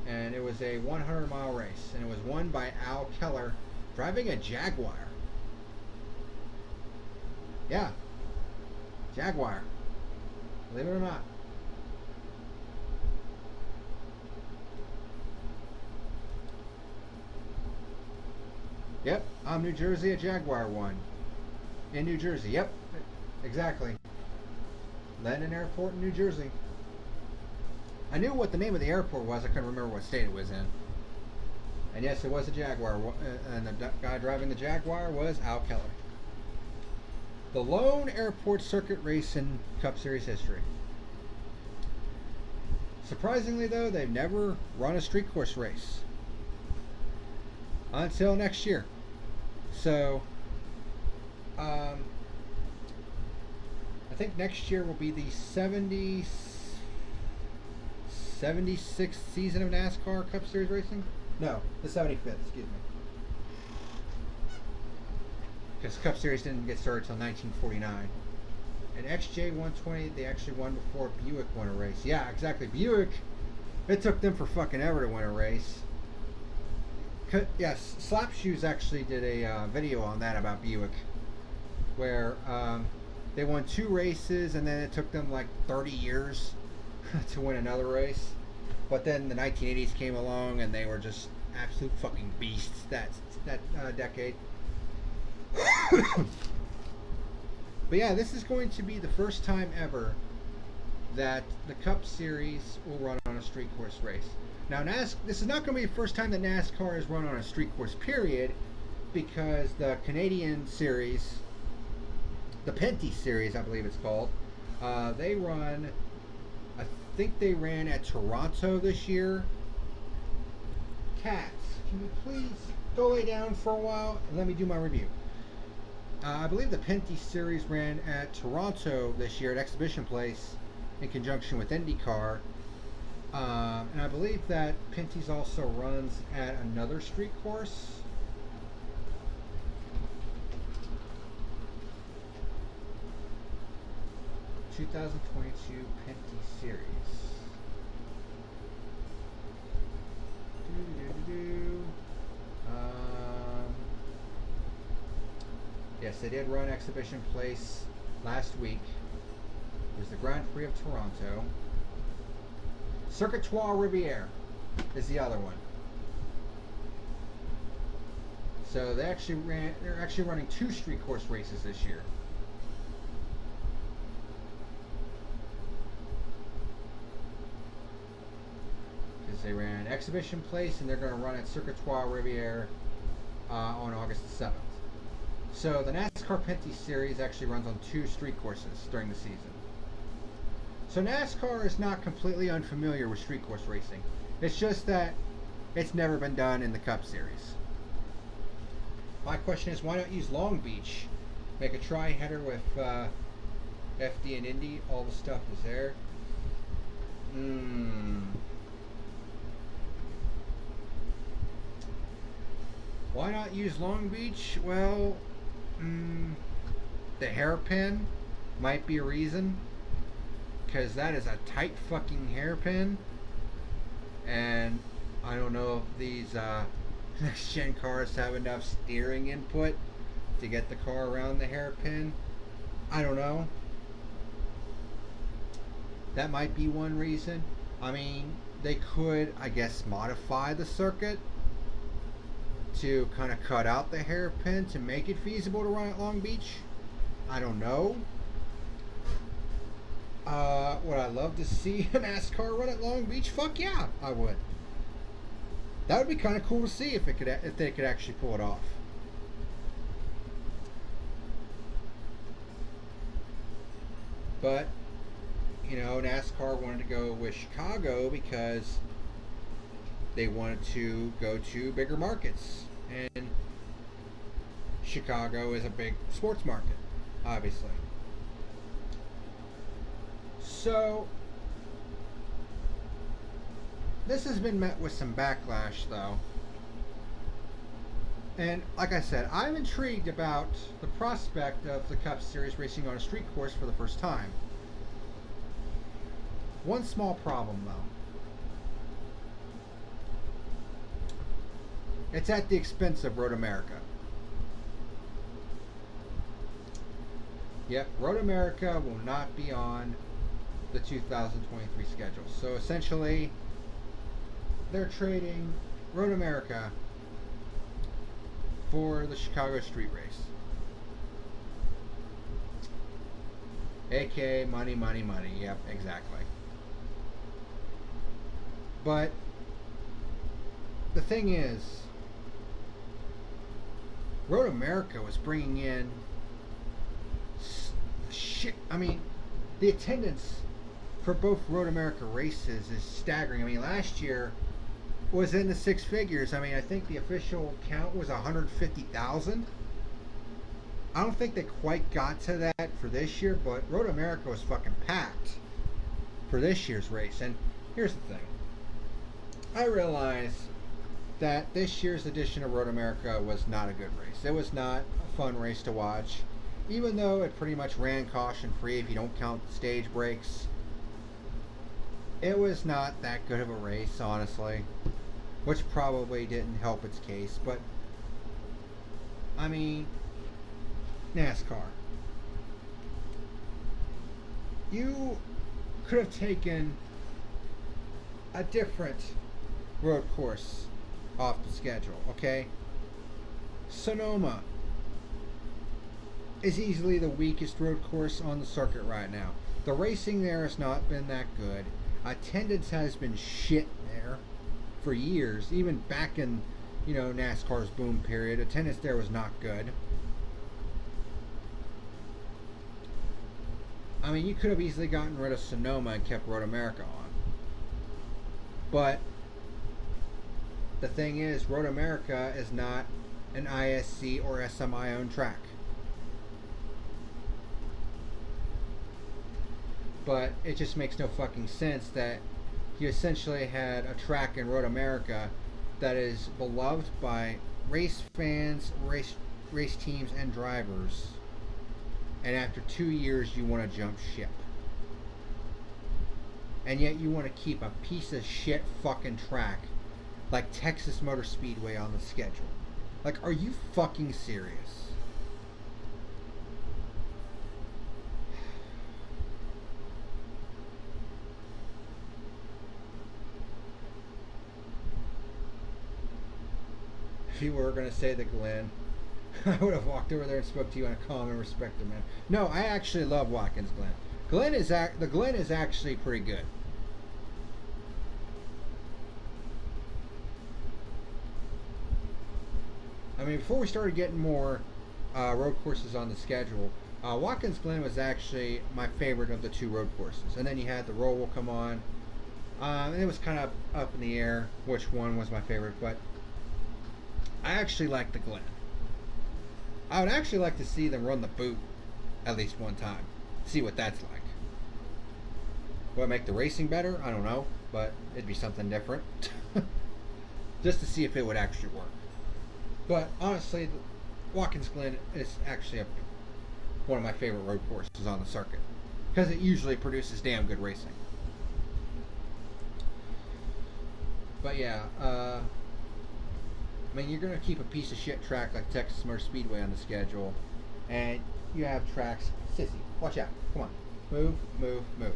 And it was a 100-mile race. And it was won by Al Keller driving a Jaguar. Yeah. Jaguar. Believe it or not. Yep, New Jersey, a Jaguar won. In New Jersey, yep, exactly. Linden Airport in New Jersey. I knew what the name of the airport was, I couldn't remember what state it was in. And yes, it was a Jaguar, and the guy driving the Jaguar was Al Keller. The lone airport circuit race in Cup Series history. Surprisingly though, they've never run a street course race. Until next year. So, I think next year will be the 76th season of NASCAR Cup Series racing? No, the 75th, excuse me. Because Cup Series didn't get started until 1949. And XJ 120, they actually won before Buick won a race. Yeah, exactly. Buick, it took them for fucking ever to win a race. Yes, Slap Shoes actually did a video on that about Buick, where they won 2 races and then it took them like 30 years to win another race. But then the 1980s came along and they were just absolute fucking beasts that decade. But yeah, this is going to be the first time ever that the Cup Series will run on a street course race. Now, this is not going to be the first time that NASCAR has run on a street course, period, because the Canadian series, the Penty series, I believe it's called, they run, I think they ran at Toronto this year. Cats, can you please go lay down for a while and let me do my review? I believe the Penty series ran at Toronto this year at Exhibition Place in conjunction with IndyCar. And I believe that Penty's also runs at another street course. '22 Penty Series. Yes, they did run Exhibition Place last week. It was the Grand Prix of Toronto. Circuit Trois Riviere is the other one. So they're actually running 2 street course races this year. Because they ran Exhibition Place and they're going to run at Circuit Trois Riviere on August the 7th. So the NASCAR Penty Series actually runs on 2 street courses during the season. So NASCAR is not completely unfamiliar with street course racing. It's just that it's never been done in the Cup Series. My question is, why not use Long Beach? Make a tri-header with FD and Indy. All the stuff is there. Why not use Long Beach? Well, the hairpin might be a reason. Because that is a tight fucking hairpin. And I don't know if these next gen cars have enough steering input to get the car around the hairpin. I don't know. That might be one reason. I mean, they could, I guess, modify the circuit to kind of cut out the hairpin to make it feasible to run at Long Beach. I don't know. Would I love to see a NASCAR run at Long Beach? Fuck yeah, I would. That would be kind of cool to see if they could actually pull it off. But you know, NASCAR wanted to go with Chicago because they wanted to go to bigger markets, and Chicago is a big sports market, obviously. So this has been met with some backlash, though. And like I said, I'm intrigued about the prospect of the Cup Series racing on a street course for the first time. One small problem, though. It's at the expense of Road America. Yep, Road America will not be on the 2023 schedule. So essentially, they're trading Road America for the Chicago Street Race. AKA money, money, money. Yep, exactly. But the thing is, Road America was bringing in shit. I mean, the attendance for both Road America races is staggering. I mean, last year was in the six figures. I mean, I think the official count was 150,000. I don't think they quite got to that for this year, but Road America was fucking packed for this year's race. And here's the thing. I realize that this year's edition of Road America was not a good race. It was not a fun race to watch, even though it pretty much ran caution free if you don't count stage breaks. It was not that good of a race, honestly, which probably didn't help its case. But I mean, NASCAR, you could have taken a different road course off the schedule, okay? Sonoma is easily the weakest road course on the circuit right now. The racing there has not been that good. Attendance has been shit there for years. Even back in, you know, NASCAR's boom period, attendance there was not good. I mean, you could have easily gotten rid of Sonoma and kept Road America on. But the thing is, Road America is not an ISC or SMI owned track. But it just makes no fucking sense that you essentially had a track in Road America that is beloved by race fans, race teams, and drivers, and after 2 years you want to jump ship. And yet you want to keep a piece of shit fucking track like Texas Motor Speedway on the schedule. Like, are you fucking serious? If you were going to say the Glen, I would have walked over there and spoke to you in a calm and respectful manner. No, I actually love Watkins Glen. The Glen is actually pretty good. I mean, before we started getting more road courses on the schedule, Watkins Glen was actually my favorite of the two road courses. And then you had the Roval come on, and it was kind of up in the air which one was my favorite, but I actually like the Glen. I would actually like to see them run the boot at least one time, see what that's like. Will it make the racing better? I don't know, but it'd be something different. Just to see if it would actually work. But honestly, Watkins Glen is actually one of my favorite road courses on the circuit, because it usually produces damn good racing. But yeah, I mean, you're going to keep a piece of shit track like Texas Motor Speedway on the schedule, and you have tracks. Sissy, watch out. Come on. Move, move, move.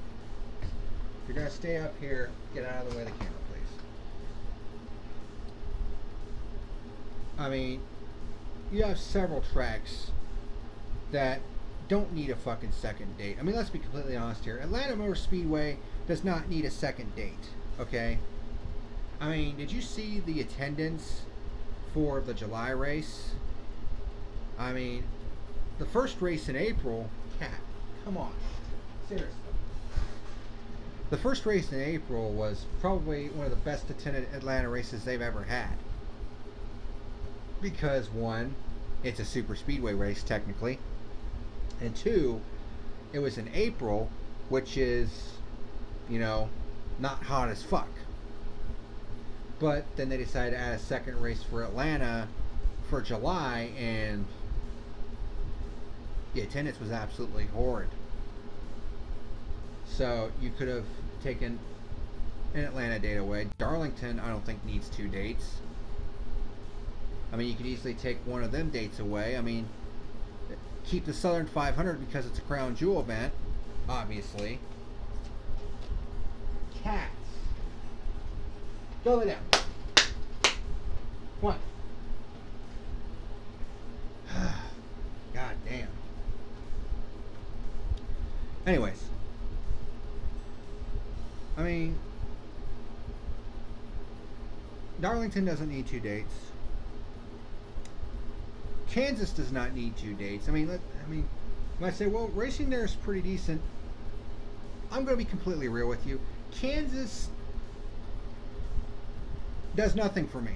you're going to stay up here, get out of the way of the camera, please. I mean, you have several tracks that don't need a fucking second date. I mean, let's be completely honest here. Atlanta Motor Speedway does not need a second date, okay? I mean, did you see the attendance for the July race? I mean, the first race in April, cat, come on, seriously. The first race in April was probably one of the best attended Atlanta races they've ever had. Because one, it's a super speedway race technically. And two, it was in April, which is, you know, not hot as fuck. But then they decided to add a second race for Atlanta for July, and the attendance was absolutely horrid. So you could have taken an Atlanta date away. Darlington, I don't think needs 2 dates. I mean, you could easily take one of them dates away. I mean, keep the Southern 500 because it's a crown jewel event, obviously. Cats. Go lay down. Come on. God damn. Anyways. I mean, Darlington doesn't need 2 dates. Kansas does not need 2 dates. I mean, when I say, well, racing there is pretty decent, I'm going to be completely real with you. Kansas does nothing for me.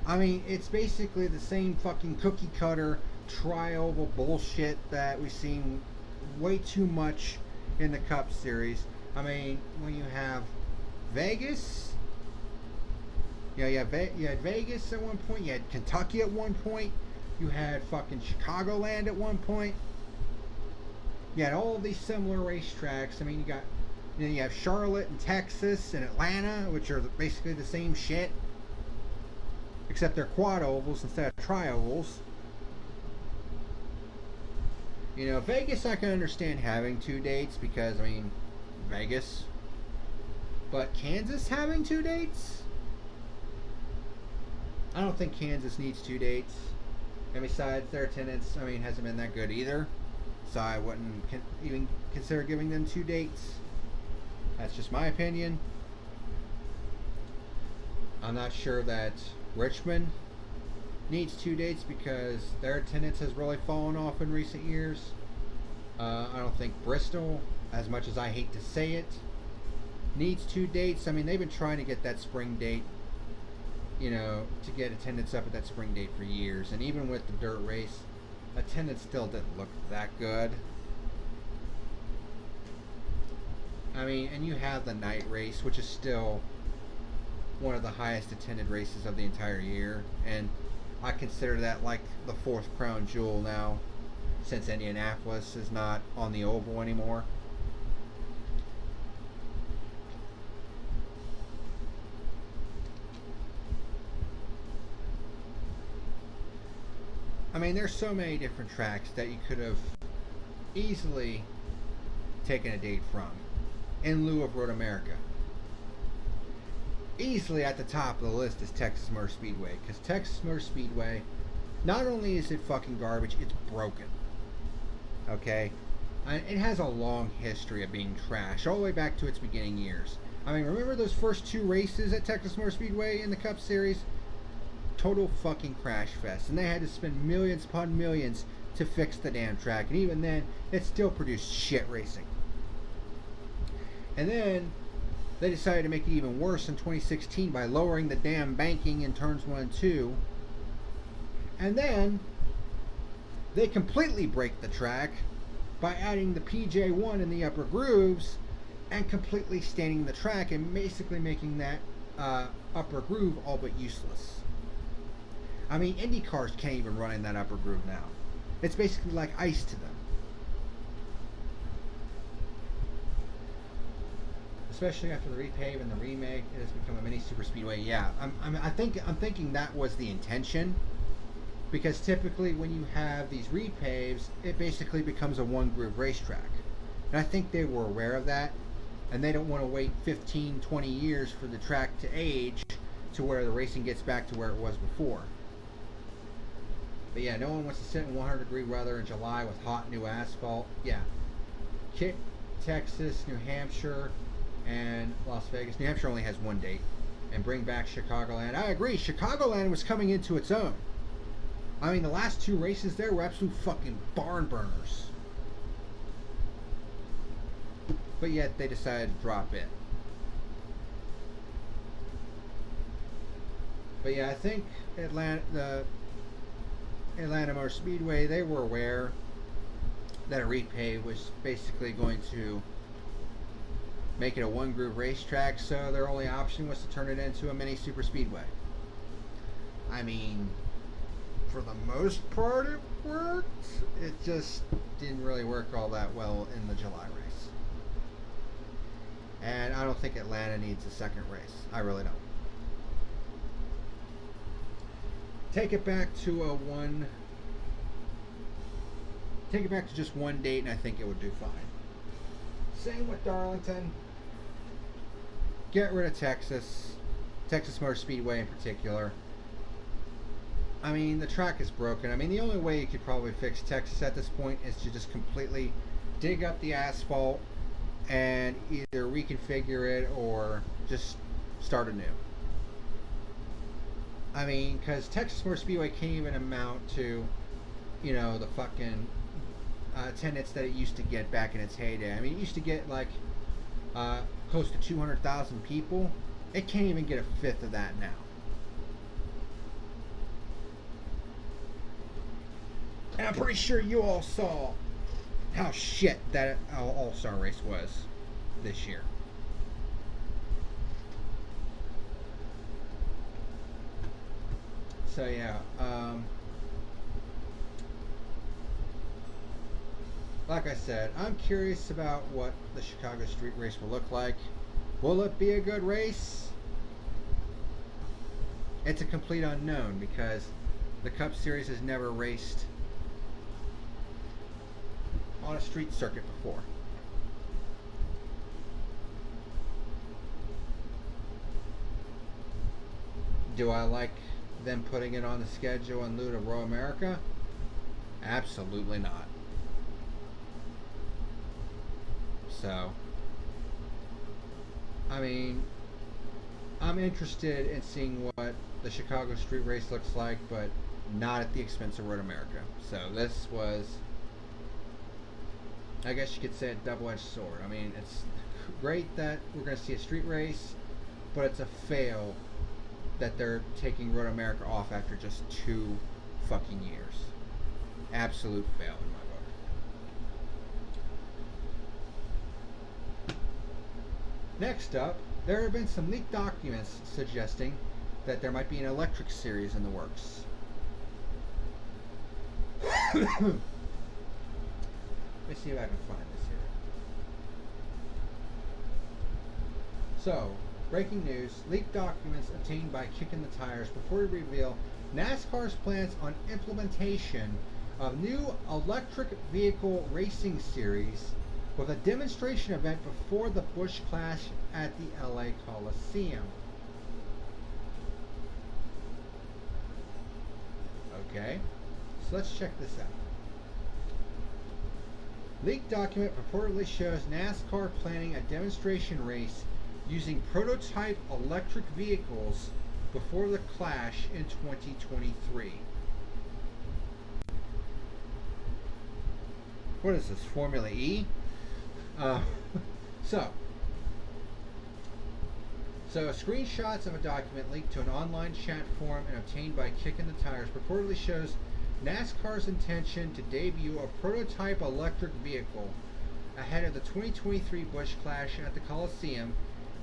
I mean, it's basically the same fucking cookie cutter tri-oval bullshit that we've seen way too much in the Cup Series. I mean, when you have Vegas, you had Vegas at one point, you had Kentucky at one point, you had fucking Chicagoland at one point. You had all of these similar racetracks. I mean, you have Charlotte and Texas and Atlanta, which are basically the same shit, except they're quad ovals instead of tri-ovals. You know, Vegas I can understand having 2 dates because, I mean, Vegas. But Kansas having 2 dates? I don't think Kansas needs 2 dates. And besides, their attendance, I mean, hasn't been that good either. So I wouldn't even consider giving them 2 dates. That's just my opinion. I'm not sure that Richmond needs 2 dates because their attendance has really fallen off in recent years. I don't think Bristol, as much as I hate to say it, needs 2 dates. I mean, they've been trying to get that spring date, you know, to get attendance up at that spring date for years. And even with the dirt race, attendance still didn't look that good. I mean, and you have the night race, which is still one of the highest attended races of the entire year. And I consider that like the 4th crown jewel now, since Indianapolis is not on the oval anymore. I mean, there's so many different tracks that you could have easily taken a date from in lieu of Road America. Easily at the top of the list is Texas Motor Speedway, because Texas Motor Speedway, not only is it fucking garbage, it's broken. Okay? And it has a long history of being trash, all the way back to its beginning years. I mean, remember those first 2 races at Texas Motor Speedway in the Cup Series? Total fucking crash fest, and they had to spend millions upon millions to fix the damn track, and even then it still produced shit racing. And then they decided to make it even worse in 2016 by lowering the damn banking in turns 1 and 2, and then they completely break the track by adding the PJ1 in the upper grooves and completely staining the track and basically making that upper groove all but useless. I mean, Indy cars can't even run in that upper groove now. It's basically like ice to them. Especially after the repave and the remake, it has become a mini super speedway. Yeah, I'm thinking that was the intention, because typically when you have these repaves, it basically becomes a 1 groove racetrack, and I think they were aware of that. and they don't want to wait 15, 20 years for the track to age to where the racing gets back to where it was before. But yeah, no one wants to sit in 100-degree weather in July with hot new asphalt. Yeah. Kick Texas, New Hampshire, and Las Vegas. New Hampshire only has one date. And bring back Chicagoland. I agree, Chicagoland was coming into its own. I mean, the last 2 races there were absolute fucking barn burners. But yet they decided to drop it. But yeah, I think Atlanta Motor Speedway, they were aware that a repay was basically going to make it a one-groove racetrack, so their only option was to turn it into a mini super speedway. I mean, for the most part it worked. It just didn't really work all that well in the July race. And I don't think Atlanta needs a second race. I really don't. Take it back to just one date, and I think it would do fine. Same with Darlington. Get rid of Texas Motor Speedway in particular. I mean, the track is broken. I mean, the only way you could probably fix Texas at this point is to just completely dig up the asphalt and either reconfigure it or just start anew. I mean, because Texas Motor Speedway can't even amount to, you know, the fucking attendance that it used to get back in its heyday. I mean, it used to get like close to 200,000 people. It can't even get a fifth of that now. And I'm pretty sure you all saw how shit that All-Star race was this year. So yeah, like I said, I'm curious about what the Chicago Street Race will look like. Will it be a good race? It's a complete unknown because the Cup Series has never raced on a street circuit before. Do I like them putting it on the schedule in lieu of Royal America? Absolutely not. So, I mean, I'm interested in seeing what the Chicago Street Race looks like, but not at the expense of Road America. So this was, I guess you could say, a double-edged sword. I mean, it's great that we're going to see a street race, but it's a fail that they're taking Road America off after just 2 fucking years. Absolute fail in my book. Next up, there have been some leaked documents suggesting that there might be an electric series in the works. Let me see if I can find this here. So, breaking news, leaked documents obtained by Kicking the Tires purportedly reveal NASCAR's plans on implementation of new electric vehicle racing series with a demonstration event before the Busch Clash at the LA Coliseum. Okay, so let's check this out. Leaked document purportedly shows NASCAR planning a demonstration race using prototype electric vehicles before the Clash in 2023. What is this, Formula E? So screenshots of a document leaked to an online chat forum and obtained by Kicking the Tires purportedly shows NASCAR's intention to debut a prototype electric vehicle ahead of the 2023 Busch Clash at the Coliseum,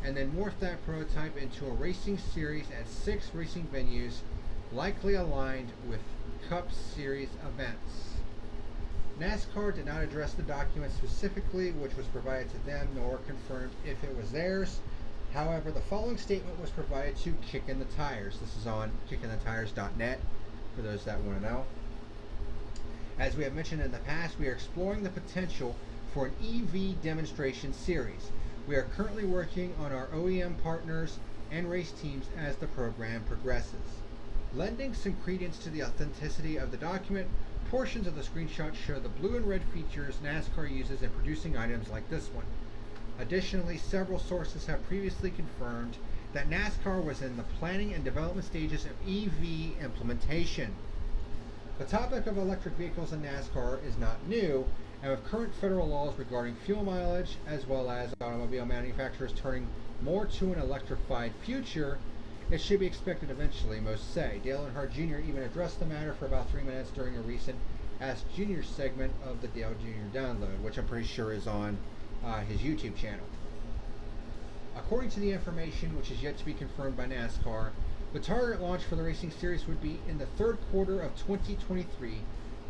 and then morph that prototype into a racing series at 6 racing venues, likely aligned with Cup Series events. NASCAR did not address the document specifically, which was provided to them, nor confirmed if it was theirs. However, the following statement was provided to Kicking the Tires. This is on kickingthetires.net for those that want to know. As we have mentioned in the past, we are exploring the potential for an EV demonstration series. We are currently working on our OEM partners and race teams as the program progresses. Lending some credence to the authenticity of the document, portions of the screenshot show the blue and red features NASCAR uses in producing items like this one. Additionally, several sources have previously confirmed that NASCAR was in the planning and development stages of EV implementation. The topic of electric vehicles in NASCAR is not new, and with current federal laws regarding fuel mileage, as well as automobile manufacturers turning more to an electrified future, it should be expected eventually, most say. Dale Earnhardt Jr. even addressed the matter for about 3 minutes during a recent Ask Jr. segment of the Dale Jr. Download, which I'm pretty sure is on his YouTube channel. According to the information, which is yet to be confirmed by NASCAR, the target launch for the racing series would be in the third quarter of 2023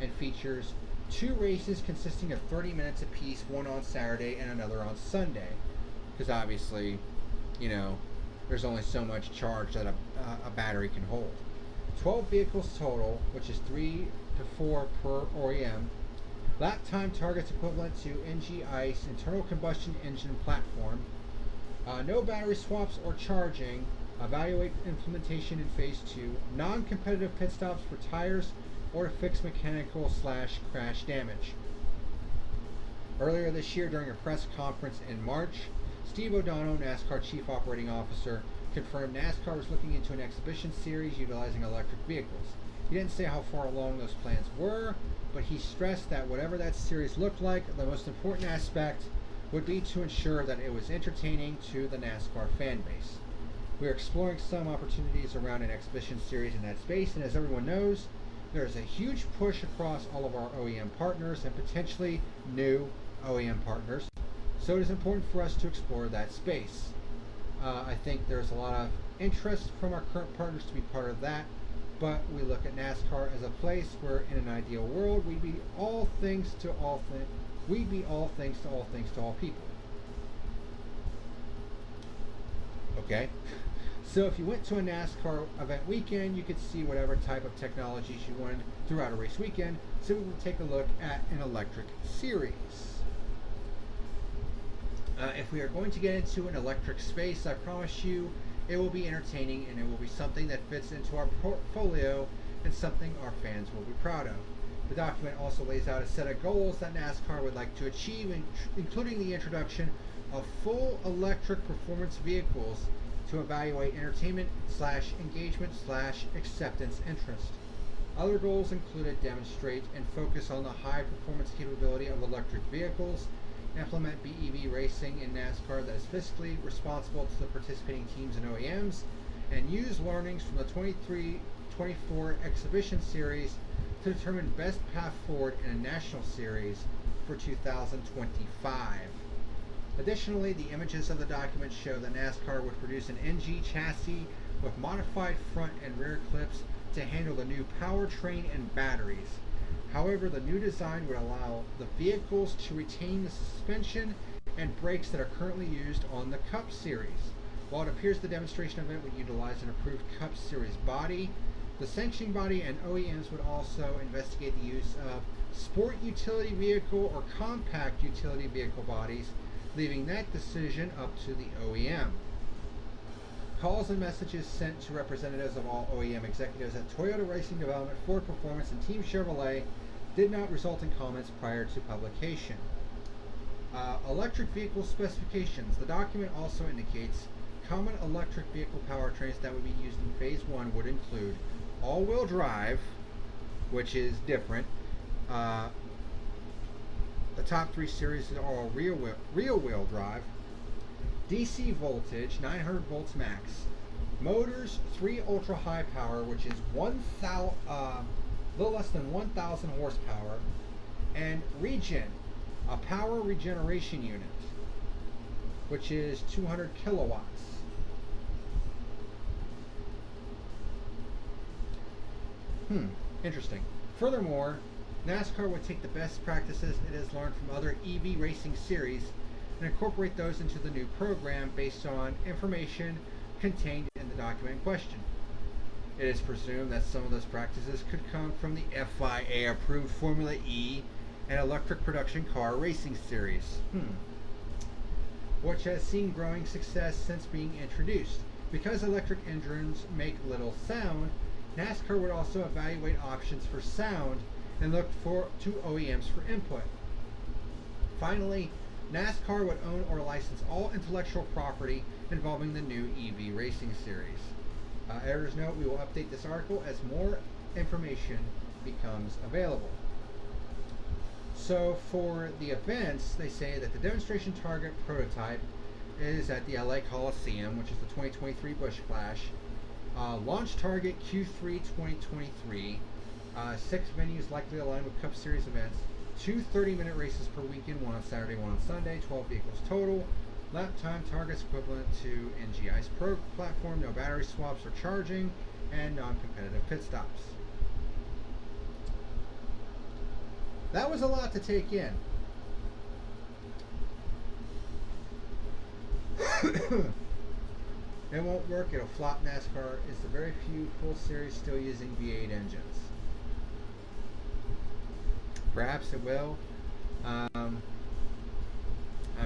and features 2 races consisting of 30 minutes apiece, one on Saturday and another on Sunday. Because obviously, you know, there's only so much charge that a battery can hold. 12 vehicles total, which is 3 to 4 per OEM. Lap time targets equivalent to NG ICE internal combustion engine platform. No battery swaps or charging. Evaluate implementation in phase 2. Non-competitive pit stops for tires or to fix mechanical / crash damage. Earlier this year, during a press conference in March, Steve O'Donnell, NASCAR Chief Operating Officer, confirmed NASCAR was looking into an exhibition series utilizing electric vehicles. He didn't say how far along those plans were, but he stressed that whatever that series looked like, the most important aspect would be to ensure that it was entertaining to the NASCAR fan base. We are exploring some opportunities around an exhibition series in that space, and as everyone knows, there is a huge push across all of our OEM partners and potentially new OEM partners, so it is important for us to explore that space. I think there's a lot of interest from our current partners to be part of that, but we look at NASCAR as a place where, in an ideal world, we'd be all things to all people. Okay? So if you went to a NASCAR event weekend, you could see whatever type of technologies you wanted throughout a race weekend. So we will take a look at an electric series. If we are going to get into an electric space, I promise you it will be entertaining and it will be something that fits into our portfolio and something our fans will be proud of. The document also lays out a set of goals that NASCAR would like to achieve, including the introduction of full electric performance vehicles to evaluate entertainment / engagement / acceptance interest. Other goals included demonstrate and focus on the high performance capability of electric vehicles, implement BEV racing in NASCAR that is fiscally responsible to the participating teams and OEMs, and use learnings from the 23-24 exhibition series to determine best path forward in a national series for 2025. Additionally, the images of the document show that NASCAR would produce an NG chassis with modified front and rear clips to handle the new powertrain and batteries. However, the new design would allow the vehicles to retain the suspension and brakes that are currently used on the Cup Series. While it appears the demonstration event would utilize an approved Cup Series body, the sanctioning body and OEMs would also investigate the use of sport utility vehicle or compact utility vehicle bodies, leaving that decision up to the OEM. Calls and messages sent to representatives of all OEM executives at Toyota Racing Development, Ford Performance, and Team Chevrolet did not result in comments prior to publication. Electric vehicle specifications. The document also indicates common electric vehicle powertrains that would be used in Phase 1 would include all-wheel drive, which is different. The top 3 series are all rear-wheel drive. DC voltage, 900 volts max. Motors, 3 ultra high power, which is little less than 1,000 horsepower. And regen, a power regeneration unit, which is 200 kilowatts. Interesting. Furthermore, NASCAR would take the best practices it has learned from other EV racing series and incorporate those into the new program based on information contained in the document in question. It is presumed that some of those practices could come from the FIA-approved Formula E and electric production car racing series. which has seen growing success since being introduced. Because electric engines make little sound, NASCAR would also evaluate options for sound and look to OEMs for input. Finally, NASCAR would own or license all intellectual property involving the new EV racing series. Editor's note, we will update this article as more information becomes available. So for the events, they say that the demonstration target prototype is at the LA Coliseum, which is the 2023 Busch Clash. Launch target Q3 2023. 6 venues likely aligned with Cup Series events. 2 30-minute races per weekend, one on Saturday, one on Sunday, 12 vehicles total. Lap time targets equivalent to NGI's Pro platform, no battery swaps or charging, and non-competitive pit stops. That was a lot to take in. It won't work, it'll flop. NASCAR is the very few full series still using V8 engines. Perhaps it will. I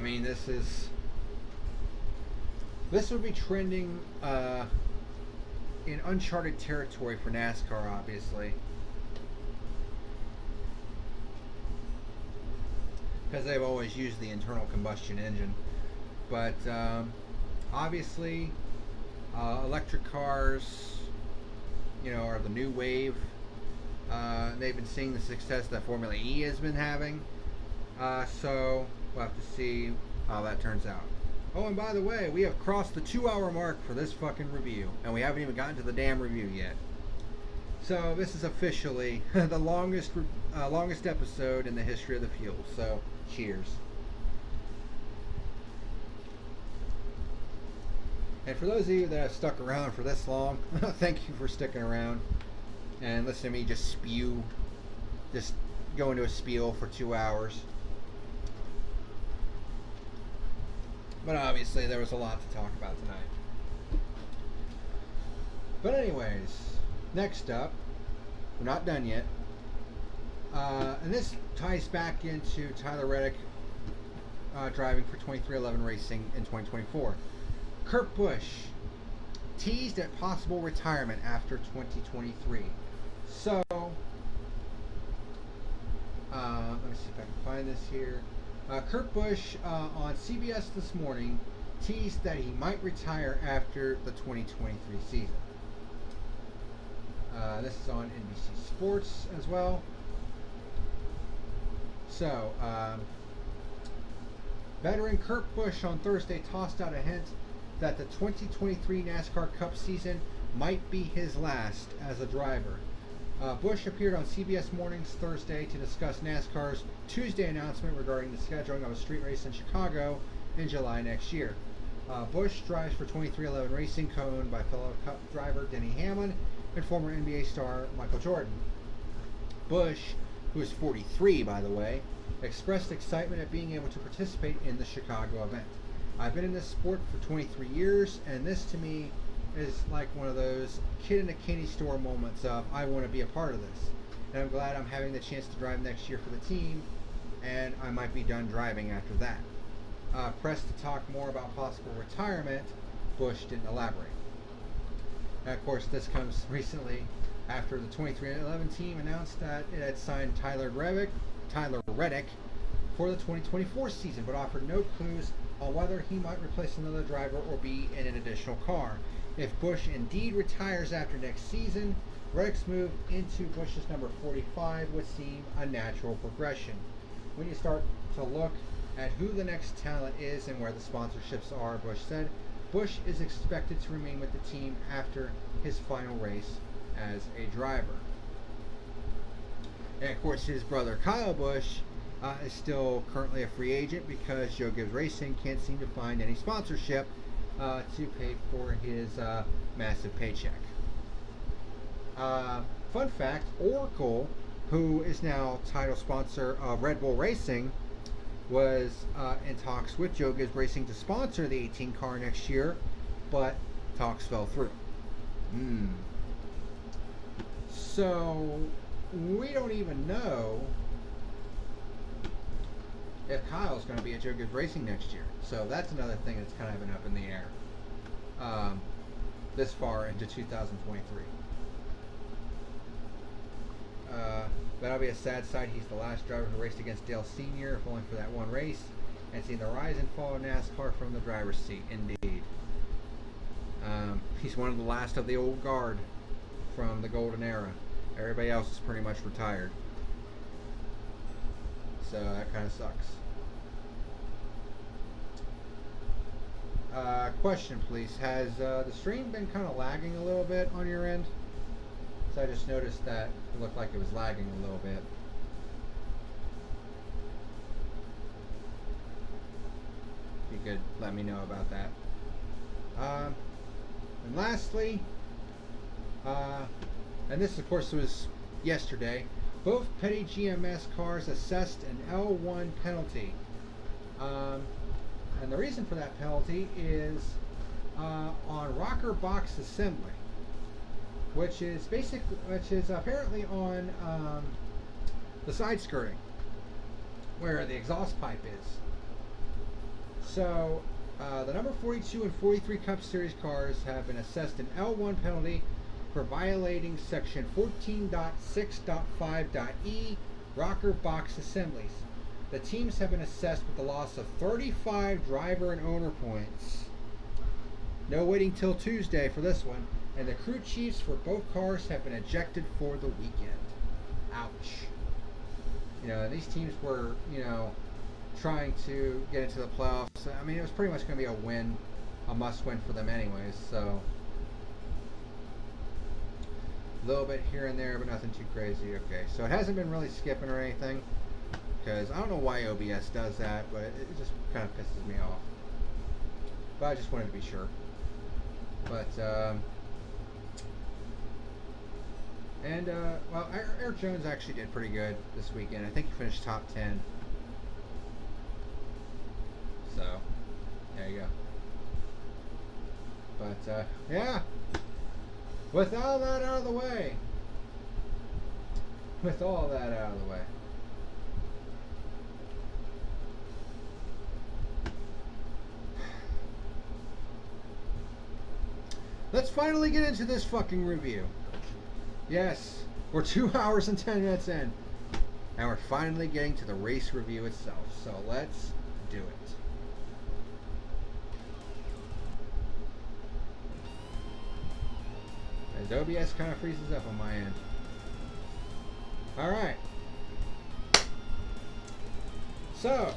mean, this would be trending in uncharted territory for NASCAR, obviously, because they've always used the internal combustion engine. But obviously, electric cars, are the new wave. They've been seeing the success that Formula E has been having. So we'll have to see how that turns out. Oh, and by the way, we have crossed the 2-hour mark for this fucking review, and we haven't even gotten to the damn review yet. So this is officially the longest episode in the history of the fuel. So cheers. And for those of you that have stuck around for this long, thank you for sticking around and listening to me just go into a spiel for 2 hours. But obviously there was a lot to talk about tonight. But anyways, next up, we're not done yet. And this ties back into Tyler Reddick driving for 23XI Racing in 2024. Kurt Busch teased at possible retirement after 2023. So, let me see if I can find this here. Kurt Busch on CBS this morning teased that he might retire after the 2023 season. This is on NBC Sports as well. So, veteran Kurt Busch on Thursday tossed out a hint that the 2023 NASCAR Cup season might be his last as a driver. Busch appeared on CBS Mornings Thursday to discuss NASCAR's Tuesday announcement regarding the scheduling of a street race in Chicago in July next year. Busch drives for 23XI Racing, co-owned by fellow Cup driver Denny Hamlin and former NBA star Michael Jordan. Busch, who is 43 by the way, expressed excitement at being able to participate in the Chicago event. I've been in this sport for 23 years, and this to me is like one of those kid in a candy store moments of, I want to be a part of this. And I'm glad I'm having the chance to drive next year for the team, and I might be done driving after that. Pressed to talk more about possible retirement, Busch didn't elaborate. And of course, this comes recently after the 23XI team announced that it had signed Tyler Reddick for the 2024 season, but offered no clues on whether he might replace another driver or be in an additional car. If Busch indeed retires after next season, Reddick's move into Busch's number 45 would seem a natural progression. When you start to look at who the next talent is and where the sponsorships are, Busch said, Busch is expected to remain with the team after his final race as a driver. And of course, his brother Kyle Busch is still currently a free agent because Joe Gibbs Racing can't seem to find any sponsorship to pay for his massive paycheck. Fun fact, Oracle, who is now title sponsor of Red Bull Racing, was in talks with Joe Gibbs Racing to sponsor the 18 car next year, but talks fell through. So we don't even know if Kyle's going to be at Joe Gibbs Racing next year. So that's another thing that's kind of been up in the air this far into 2023. That'll be a sad sight. He's the last driver who raced against Dale Sr., if only for that one race, and seen the rise and fall of NASCAR from the driver's seat, indeed. He's one of the last of the old guard from the golden era. Everybody else is pretty much retired. So that kind of sucks. Question, please. Has the stream been kind of lagging a little bit on your end? So I just noticed that it looked like it was lagging a little bit. If you could let me know about that. And lastly, and this of course was yesterday, both Petty GMS cars assessed an L1 penalty. And the reason for that penalty is on rocker box assembly, which is apparently on the side skirting where the exhaust pipe is. So the number 42 and 43 Cup Series cars have been assessed an L1 penalty for violating section 14.6.5.e rocker box assemblies. The teams have been assessed with the loss of 35 driver and owner points. No waiting till Tuesday for this one. And the crew chiefs for both cars have been ejected for the weekend. Ouch. You know, these teams were, trying to get into the playoffs. I mean, it was pretty much going to be a win, a must-win for them anyways, so. A little bit here and there, but nothing too crazy. Okay, so it hasn't been really skipping or anything, because I don't know why OBS does that, but it just kind of pisses me off. But I just wanted to be sure. But, well, Eric Jones actually did pretty good this weekend. I think he finished top 10. So, there you go. But, yeah. With all that out of the way. Let's finally get into this fucking review. Yes, we're 2 hours and 10 minutes in. And we're finally getting to the race review itself. So let's do it. As OBS kind of freezes up on my end. Alright. So,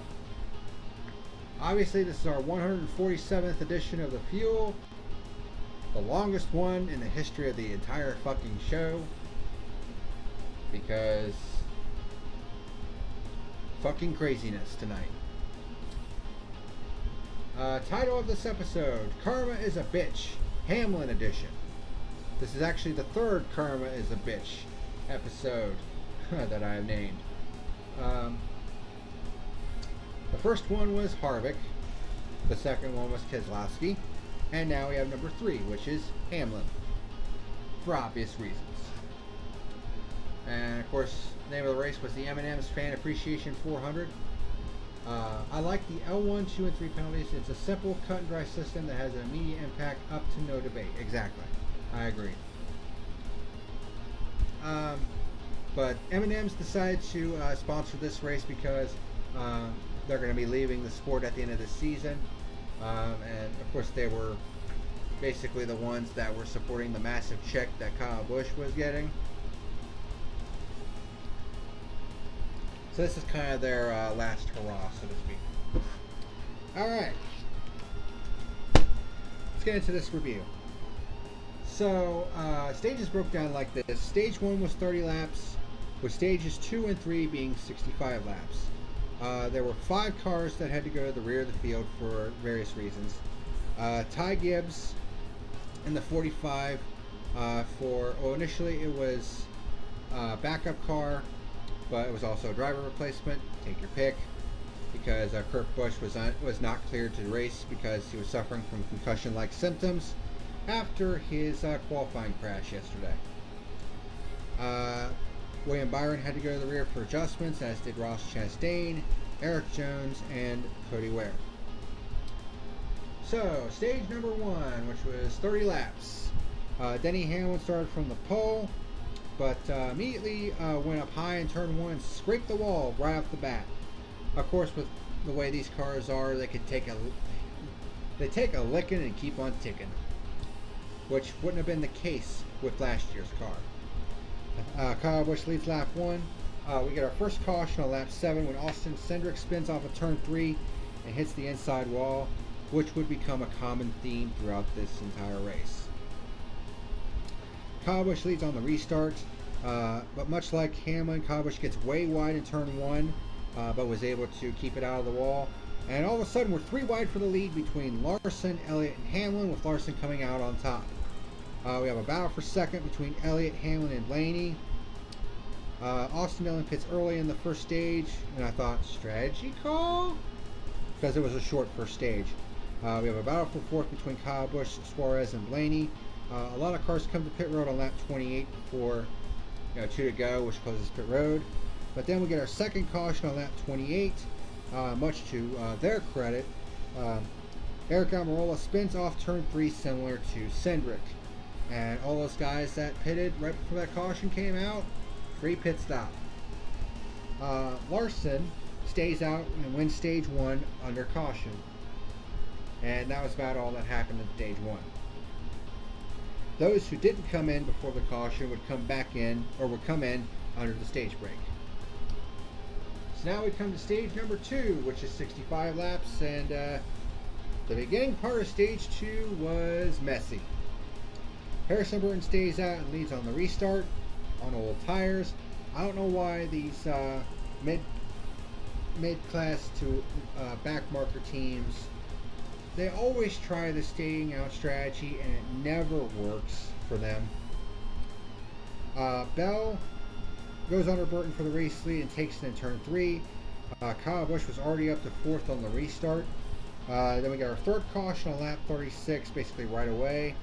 obviously this is our 147th edition of The Fuel. The longest one in the history of the entire fucking show. Because fucking craziness tonight. Title of this episode, Karma is a Bitch, Hamlin edition. This is actually the third Karma is a Bitch episode that I have named. The first one was Harvick. The second one was Keselowski. And now we have number 3, which is Hamlin. For obvious reasons. And of course, the name of the race was the M&M's Fan Appreciation 400. I like the L1, 2, and 3 penalties. It's a simple, cut and dry system that has an immediate impact up to no debate. Exactly. I agree. But M&M's decided to sponsor this race because they're going to be leaving the sport at the end of the season. And of course they were basically the ones that were supporting the massive check that Kyle Busch was getting. So this is kind of their last hurrah, so to speak. Alright. Let's get into this review. So, stages broke down like this. Stage 1 was 30 laps, with stages 2 and 3 being 65 laps. There were 5 cars that had to go to the rear of the field for various reasons. Ty Gibbs in the 45 initially it was a backup car, but it was also a driver replacement. Take your pick, because Kurt Busch was not cleared to race because he was suffering from concussion-like symptoms after his qualifying crash yesterday. William Byron had to go to the rear for adjustments, as did Ross Chastain. Eric Jones, and Cody Ware. So, stage number 1, which was 30 laps. Denny Hamlin started from the pole, but immediately went up high in turn 1 and scraped the wall right off the bat. Of course, with the way these cars are, they take a licking and keep on ticking, which wouldn't have been the case with last year's car. Kyle Busch leads lap 1. We get our first caution on lap 7 when Austin Cindric spins off of turn 3 and hits the inside wall, which would become a common theme throughout this entire race. Kyle Busch leads on the restart, but much like Hamlin, Kyle Busch gets way wide in turn 1, but was able to keep it out of the wall. And all of a sudden, we're 3 wide for the lead between Larson, Elliott, and Hamlin, with Larson coming out on top. We have a battle for second between Elliott, Hamlin, and Blaney. Austin Dillon pits early in the first stage, and I thought, strategy call? Because it was a short first stage. We have a battle for fourth between Kyle Busch, Suarez, and Blaney. A lot of cars come to pit road on lap 28 before 2 to go, which closes pit road. But then we get our second caution on lap 28. Much to their credit, Eric Almirola spins off turn 3 similar to Cindric. And all those guys that pitted right before that caution came out, free pit stop. Larson stays out and wins stage 1 under caution. And that was about all that happened in stage 1. Those who didn't come in before the caution would come back in, or would come in under the stage break. So now we come to stage number 2, which is 65 laps, and the beginning part of stage 2 was messy. Harrison Burton stays out and leads on the restart on old tires. I don't know why these mid-class to back marker teams, they always try the staying out strategy and it never works for them. Bell goes under Burton for the race lead and takes it in turn 3. Kyle Busch was already up to 4th on the restart. Then we got our third caution on lap 36, basically right away.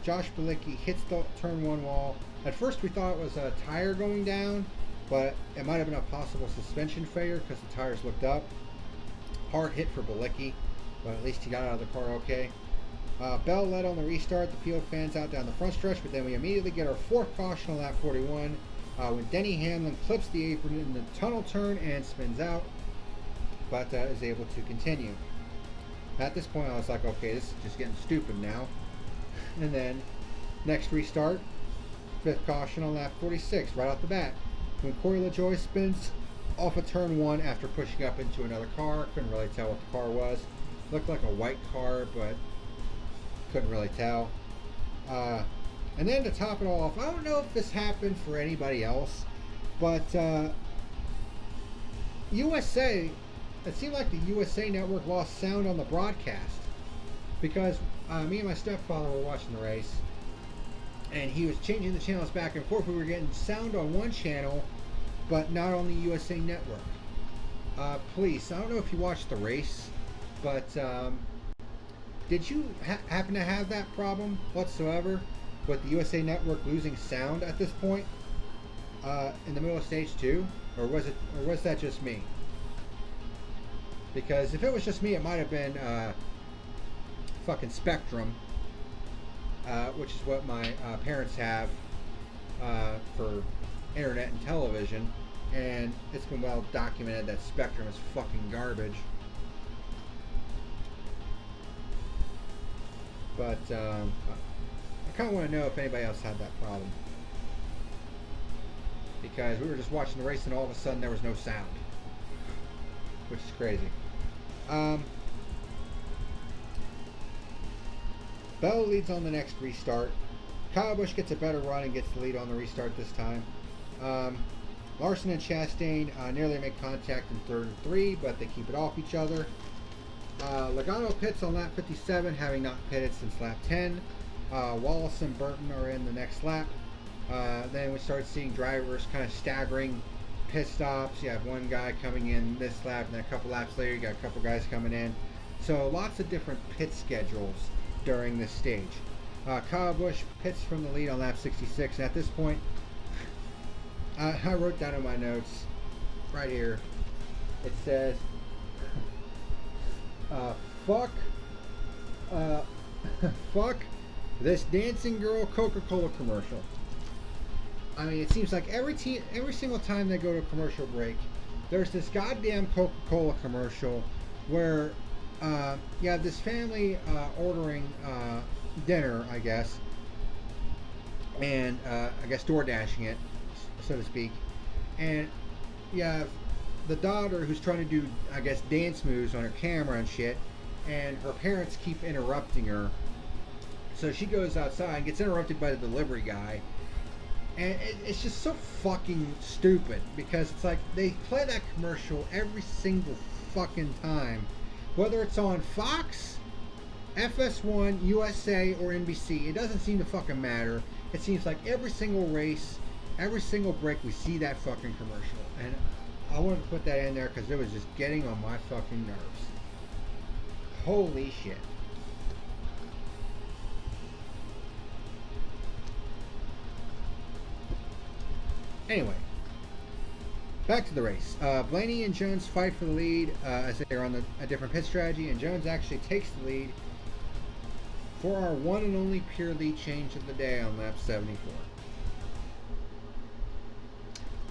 Josh Bilicki hits the turn 1 wall. At first we thought it was a tire going down, but it might have been a possible suspension failure because the tires looked up. Hard hit for Bilicki, but at least he got out of the car okay. Bell led on the restart. The field fans out down the front stretch, but then we immediately get our fourth caution on lap 41 when Denny Hamlin clips the apron in the tunnel turn and spins out, but is able to continue. At this point I was like, okay, this is just getting stupid now. And then next restart, fifth caution on lap 46 right off the bat when Corey LaJoie spins off of turn 1 after pushing up into another car. Couldn't really tell what the car was. Looked like a white car, but couldn't really tell. And then to top it all off, I don't know if this happened for anybody else, but USA, it seemed like the USA Network lost sound on the broadcast because me and my stepfather were watching the race and he was changing the channels back and forth. We were getting sound on one channel but not on the USA Network. Police, I don't know if you watched the race, but did you happen to have that problem whatsoever with the USA Network losing sound at this point in the middle of stage 2, or was that just me? Because if it was just me, it might have been fucking Spectrum, which is what my parents have for internet and television, and it's been well documented that Spectrum is fucking garbage. But I kind of want to know if anybody else had that problem, because we were just watching the race and all of a sudden there was no sound, which is crazy. Bell leads on the next restart. Kyle Busch gets a better run and gets the lead on the restart this time. Larson and Chastain nearly make contact in third and 3, but they keep it off each other. Logano pits on lap 57, having not pitted since lap 10. Wallace and Burton are in the next lap. Then we start seeing drivers kind of staggering pit stops. You have one guy coming in this lap, and then a couple laps later you got a couple guys coming in. So lots of different pit schedules during this stage. Kyle Busch pits from the lead on lap 66, and at this point I wrote down in my notes right here, It says, fuck, fuck this dancing girl Coca-Cola commercial. I mean, it seems like every single time they go to a commercial break, there's this goddamn Coca-Cola commercial where you have this family ordering dinner, I guess, and I guess door dashing it, so to speak, and you have the daughter who's trying to do, I guess, dance moves on her camera and shit, and her parents keep interrupting her, so she goes outside and gets interrupted by the delivery guy, and it's just so fucking stupid, because it's like they play that commercial every single fucking time, whether it's on Fox, FS1, USA, or NBC. It doesn't seem to fucking matter. It seems like every single race, every single break, we see that fucking commercial. And I wanted to put that in there because it was just getting on my fucking nerves. Holy shit. Anyway, back to the race. Blaney and Jones fight for the lead as they're on a different pit strategy, and Jones actually takes the lead for our one and only pure lead change of the day on lap 74.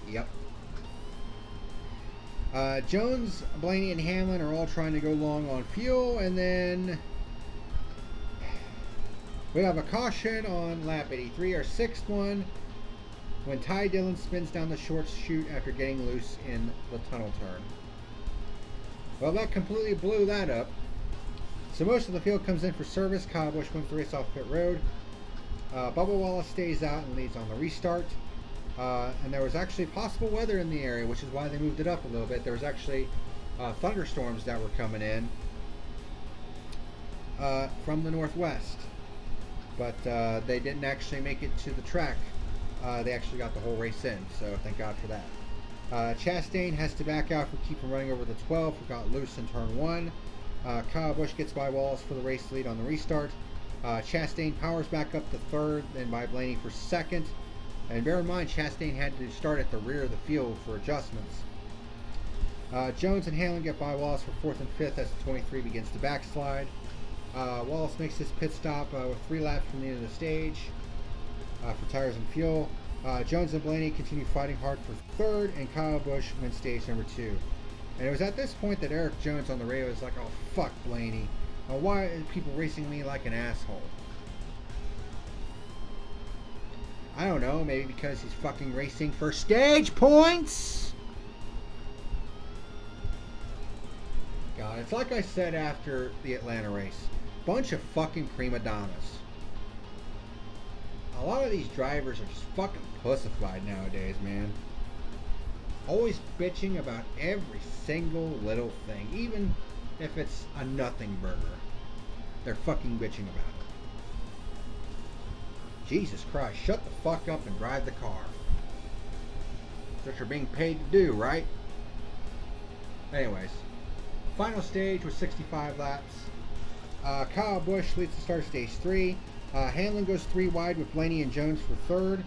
Yep. Jones, Blaney, and Hamlin are all trying to go long on fuel, and then we have a caution on lap 83, our sixth one, when Ty Dillon spins down the short chute after getting loose in the tunnel turn. Well, that completely blew that up. So most of the field comes in for service. Kyle Busch wins the race off pit road. Bubba Wallace stays out and leads on the restart. And there was actually possible weather in the area, which is why they moved it up a little bit. There was actually thunderstorms that were coming in from the northwest. But they didn't actually make it to the track. They actually got the whole race in, so thank God for that. Chastain has to back out for keeping running over the 12, who got loose in turn 1. Kyle Busch gets by Wallace for the race lead on the restart. Chastain powers back up to third, then by Blaney for second. And bear in mind, Chastain had to start at the rear of the field for adjustments. Jones and Hamlin get by Wallace for fourth and fifth as the 23 begins to backslide. Wallace makes his pit stop with 3 laps from the end of the stage for tires and fuel. Jones and Blaney continue fighting hard for third, and Kyle Busch wins stage number 2. And it was at this point that Eric Jones on the radio was like, "Oh, fuck Blaney. Why are people racing me like an asshole?" I don't know, maybe because he's fucking racing for stage points? God, it's like I said after the Atlanta race. Bunch of fucking prima donnas. A lot of these drivers are just fucking pussified nowadays, man. Always bitching about every single little thing, even if it's a nothing burger. They're fucking bitching about it. Jesus Christ, shut the fuck up and drive the car. That's what you're being paid to do, right? Anyways, final stage was 65 laps. Kyle Busch leads the start of stage 3. Hamlin goes 3 wide with Blaney and Jones for third.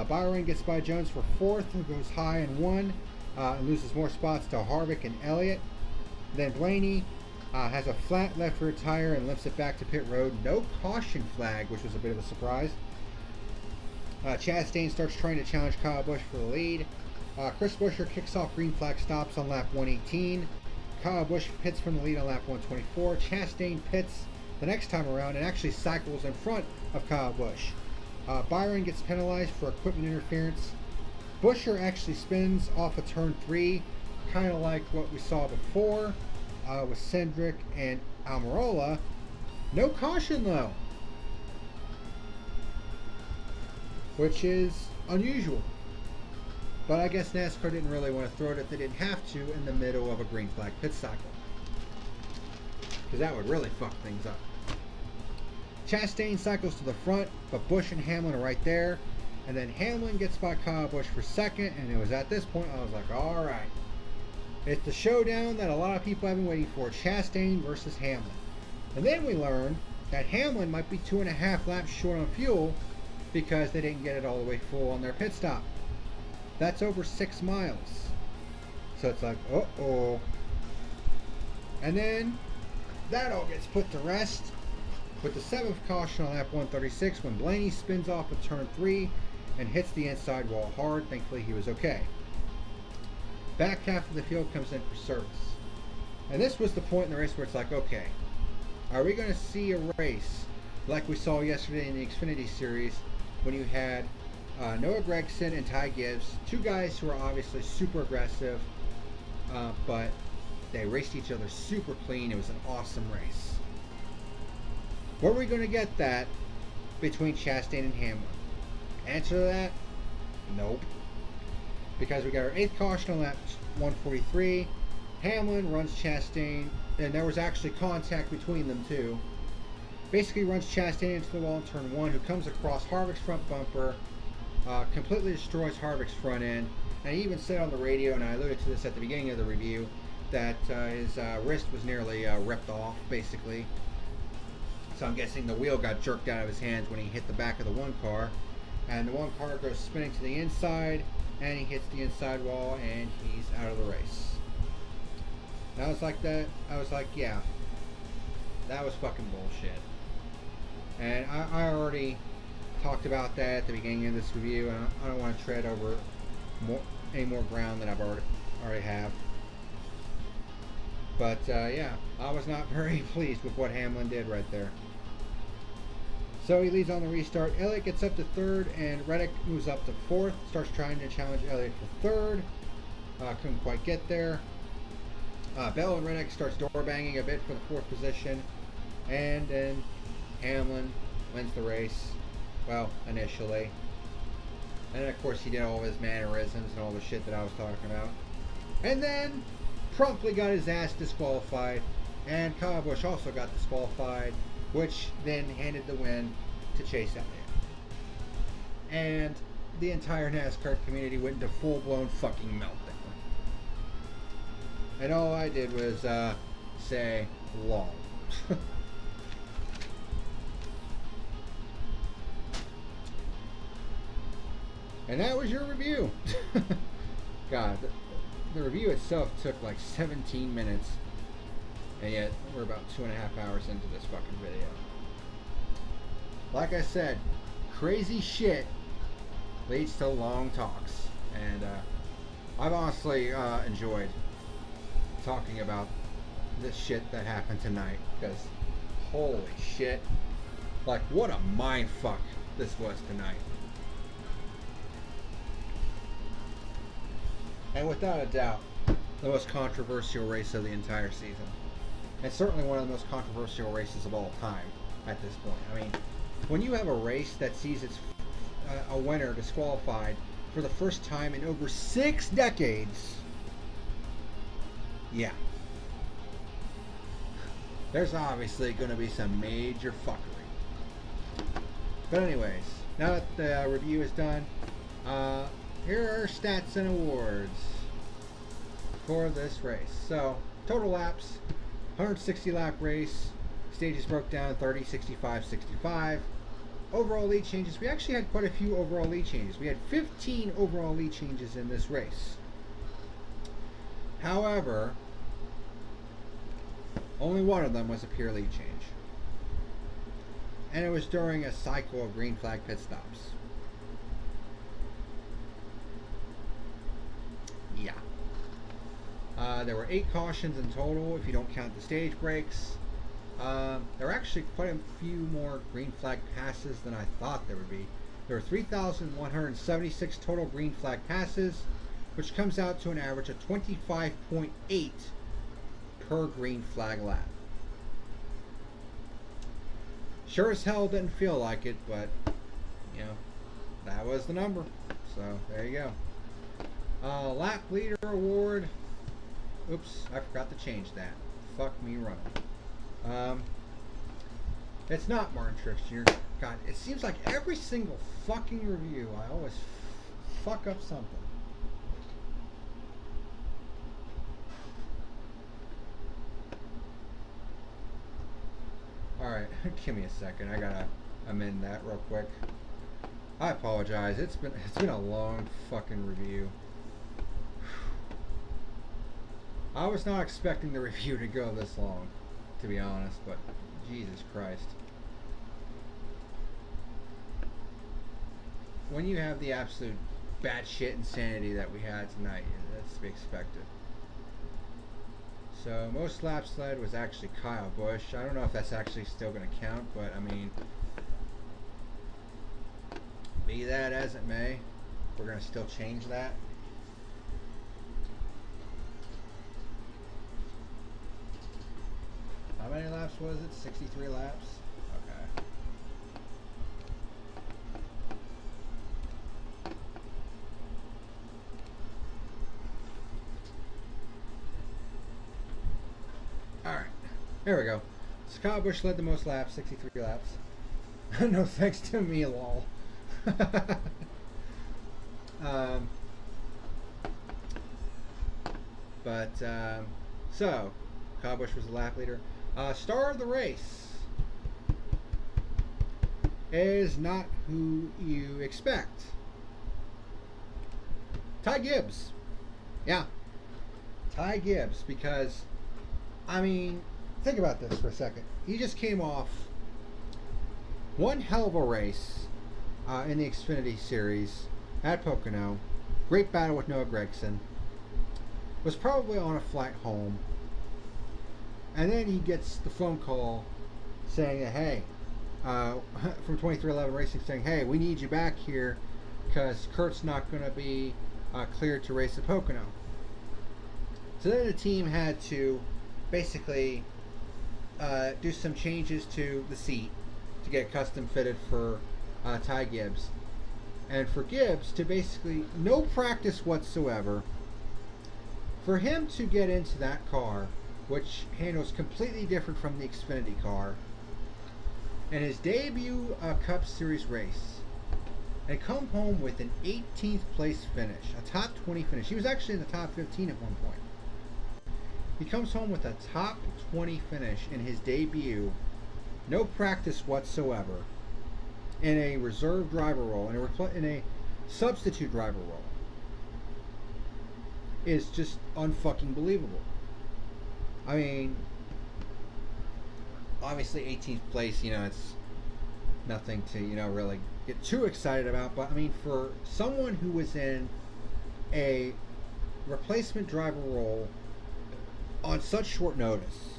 Byron gets by Jones for fourth and goes high in 1 and loses more spots to Harvick and Elliott. Then Blaney has a flat left rear tire and lifts it back to pit road. No caution flag, which was a bit of a surprise. Chastain starts trying to challenge Kyle Busch for the lead. Chris Buescher kicks off green flag stops on lap 118. Kyle Busch pits from the lead on lap 124. Chastain pits the next time around and actually cycles in front of Kyle Busch. Byron gets penalized for equipment interference. Buescher actually spins off of turn 3, kind of like what we saw before with Cindric and Almirola. No caution though, which is unusual. But I guess NASCAR didn't really want to throw it if they didn't have to in the middle of a green flag pit cycle, because that would really fuck things up. Chastain cycles to the front, but Busch and Hamlin are right there. And then Hamlin gets by Kyle Busch for second, and it was at this point I was like, alright. It's the showdown that a lot of people have been waiting for, Chastain versus Hamlin. And then we learn that Hamlin might be 2.5 laps short on fuel because they didn't get it all the way full on their pit stop. That's over 6 miles. So it's like, uh-oh. And then that all gets put to rest with the 7th caution on lap 136 when Blaney spins off of turn 3 and hits the inside wall hard. Thankfully he was okay. Back half of the field comes in for service. And this was the point in the race where it's like, okay, are we going to see a race like we saw yesterday in the Xfinity Series when you had Noah Gregson and Ty Gibbs, two guys who are obviously super aggressive, but they raced each other super clean. It was an awesome race. Were we going to get that between Chastain and Hamlin? Answer to that, nope. Because we got our 8th caution on lap 143. Hamlin runs Chastain, and there was actually contact between them too. Basically runs Chastain into the wall in turn 1, who comes across Harvick's front bumper, completely destroys Harvick's front end, and he even said on the radio, and I alluded to this at the beginning of the review, that his wrist was nearly ripped off, basically. So I'm guessing the wheel got jerked out of his hands when he hit the back of the one car, and the one car goes spinning to the inside, and he hits the inside wall, and he's out of the race. And I was like that. I was like, yeah, that was fucking bullshit. And I already talked about that at the beginning of this review, and I don't want to tread over any more ground than I've already have. But yeah, I was not very pleased with what Hamlin did right there. So he leads on the restart. Elliott gets up to 3rd, and Reddick moves up to 4th. Starts trying to challenge Elliott for 3rd. Couldn't quite get there. Bell and Reddick starts door banging a bit for the 4th position, and then Hamlin wins the race. Well, initially. And then of course he did all of his mannerisms and all the shit that I was talking about. And then promptly got his ass disqualified, and Kyle Busch also got disqualified, which then handed the win to Chase Elliott. And the entire NASCAR community went into full-blown fucking meltdown. And all I did was say, lol. And that was your review. God, the review itself took like 17 minutes, and yet we're about 2.5 hours into this fucking video. Like I said, crazy shit leads to long talks, and I've honestly enjoyed talking about this shit that happened tonight, because holy shit, like what a mind fuck this was tonight. And without a doubt, the most controversial race of the entire season. And certainly one of the most controversial races of all time at this point. I mean, when you have a race that sees its a winner disqualified for the first time in over 6 decades, yeah. There's obviously going to be some major fuckery. But anyways, now that the review is done, here are stats and awards for this race. So, total laps, 160 lap race, stages broke down 30, 65, 65. Overall lead changes, we actually had quite a few overall lead changes. We had 15 overall lead changes in this race. However, only one of them was a pure lead change. And it was during a cycle of green flag pit stops. Yeah. There were 8 cautions in total if you don't count the stage breaks. There were actually quite a few more green flag passes than I thought there would be. There were 3,176 total green flag passes, which comes out to an average of 25.8 per green flag lap. Sure as hell didn't feel like it, but you know, that was the number. So there you go. Lap leader award. Oops, I forgot to change that. Fuck me running. It's not Martin Truex Jr. God, it seems like every single fucking review I always fuck up something. Alright, give me a second. I gotta amend that real quick. I apologize. It's been a long fucking review. I was not expecting the review to go this long, to be honest, but Jesus Christ. When you have the absolute batshit insanity that we had tonight, that's to be expected. So, most laps led was actually Kyle Busch. I don't know if that's actually still going to count, but I mean, be that as it may, we're going to still change that. How many laps was it? 63 laps? Okay. Alright. There we go. So Kyle Busch led the most laps, 63 laps. No thanks to me, lol. So, Kyle Busch was the lap leader. Star of the race is not who you expect. Ty Gibbs. Yeah. Ty Gibbs, because, I mean, think about this for a second. He just came off one hell of a race in the Xfinity Series at Pocono. Great battle with Noah Gregson. Was probably on a flight home. And then he gets the phone call saying that, hey, from 2311 Racing saying, hey, we need you back here because Kurt's not going to be cleared to race at Pocono. So then the team had to basically do some changes to the seat to get custom fitted for Ty Gibbs. And for Gibbs to basically no practice whatsoever, for him to get into that car, which handles completely different from the Xfinity car, in his debut Cup Series race, and come home with an 18th place finish, a top 20 finish. He was actually in the top 15 at one point. He comes home with a top 20 finish in his debut, no practice whatsoever, in a reserve driver role, in a substitute driver role, is just unfucking believable. I mean, obviously 18th place, you know, it's nothing to, you know, really get too excited about, but I mean, for someone who was in a replacement driver role on such short notice,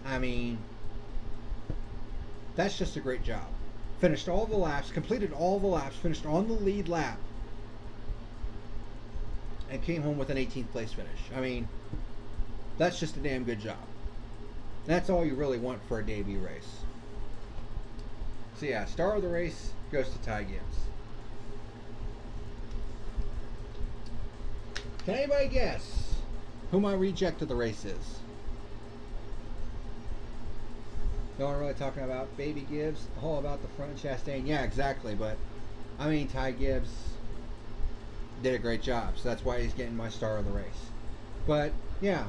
I mean, that's just a great job. Finished all the laps, completed all the laps, finished on the lead lap, and came home with an 18th place finish. I mean, that's just a damn good job. That's all you really want for a debut race. So yeah, star of the race goes to Ty Gibbs. Can anybody guess who my reject of the race is? No one really talking about baby Gibbs, all about the front Chastain. Yeah, exactly, but I mean, Ty Gibbs did a great job, so that's why he's getting my star of the race. But yeah,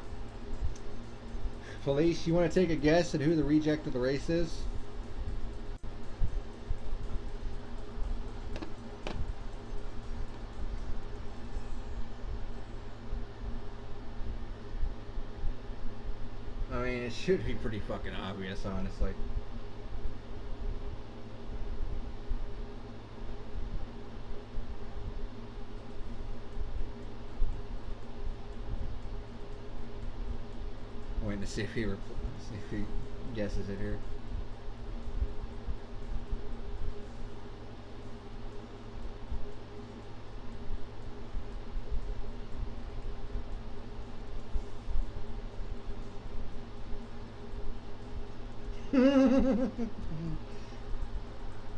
Felice, you want to take a guess at who the reject of the race is? I mean, it should be pretty fucking obvious, honestly. I'm waiting to see if he guesses it here.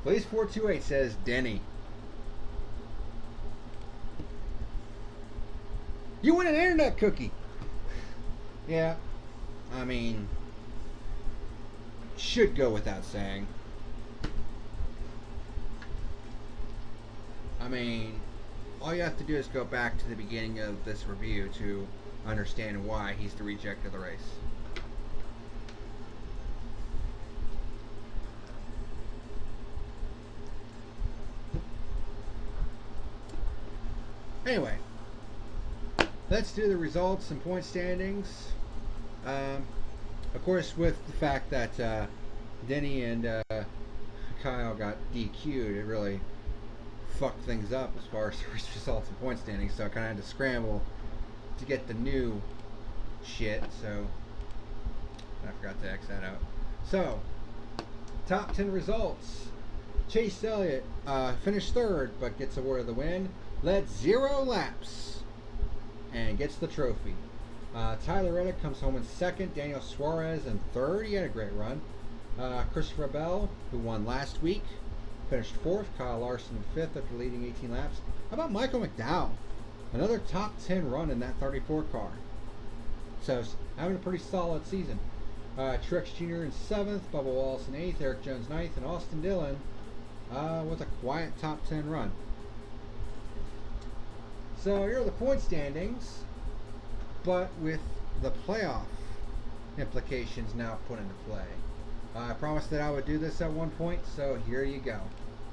Place 428 says Denny. You win an internet cookie. Yeah, I mean, should go without saying. I mean, all you have to do is go back to the beginning of this review to understand why he's the reject of the race. Anyway, let's do the results and point standings. Of course, with the fact that Denny and Kyle got DQ'd, it really fucked things up as far as the results and point standings. So I kind of had to scramble to get the new shit. So I forgot to X that out. So top 10 results. Chase Elliott finished third, but gets awarded the win. Led 0 laps and gets the trophy. Tyler Reddick comes home in second. Daniel Suarez in third. He had a great run. Christopher Bell, who won last week, finished fourth. Kyle Larson in fifth after leading 18 laps. How about Michael McDowell? Another top 10 run in that 34 car. So having a pretty solid season. Truex Jr. in seventh. Bubba Wallace in eighth. Eric Jones ninth. And Austin Dillon with a quiet top 10 run. So here are the point standings, but with the playoff implications now put into play. I promised that I would do this at one point, so here you go.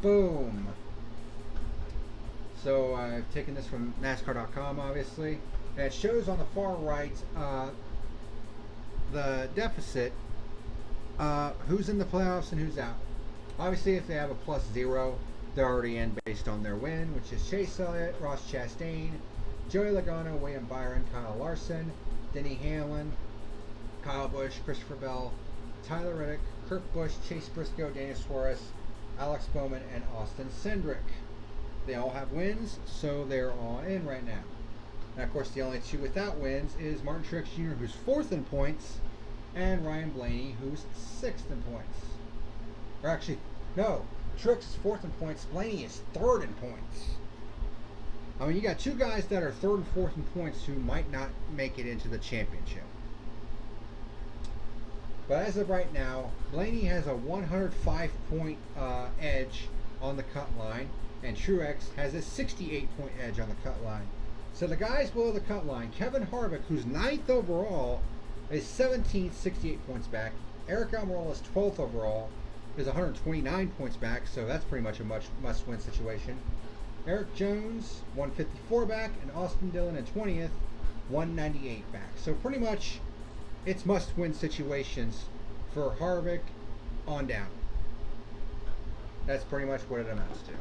Boom! So I've taken this from NASCAR.com, obviously, and it shows on the far right the deficit, who's in the playoffs and who's out. Obviously, if they have a +0, they're already in based on their win, which is Chase Elliott, Ross Chastain, Joey Logano, William Byron, Kyle Larson, Denny Hamlin, Kyle Busch, Christopher Bell, Tyler Reddick, Kurt Busch, Chase Briscoe, Daniel Suarez, Alex Bowman, and Austin Cindric. They all have wins, so they're all in right now. And of course, the only two without wins is Martin Truex Jr., who's 4th in points, and Ryan Blaney, who's 6th in points. Or actually, no, Truex is 4th in points, Blaney is 3rd in points. I mean, you got two guys that are 3rd and 4th in points who might not make it into the championship. But as of right now, Blaney has a 105-point edge on the cut line, and Truex has a 68-point edge on the cut line. So the guys below the cut line, Kevin Harvick, who's 9th overall, is 17th, 68 points back. Eric Almirola is 12th overall, is 129 points back, so that's pretty much a must-win situation. Eric Jones, 154 back, and Austin Dillon in 20th, 198 back. So pretty much it's must-win situations for Harvick on down. That's pretty much what it amounts to.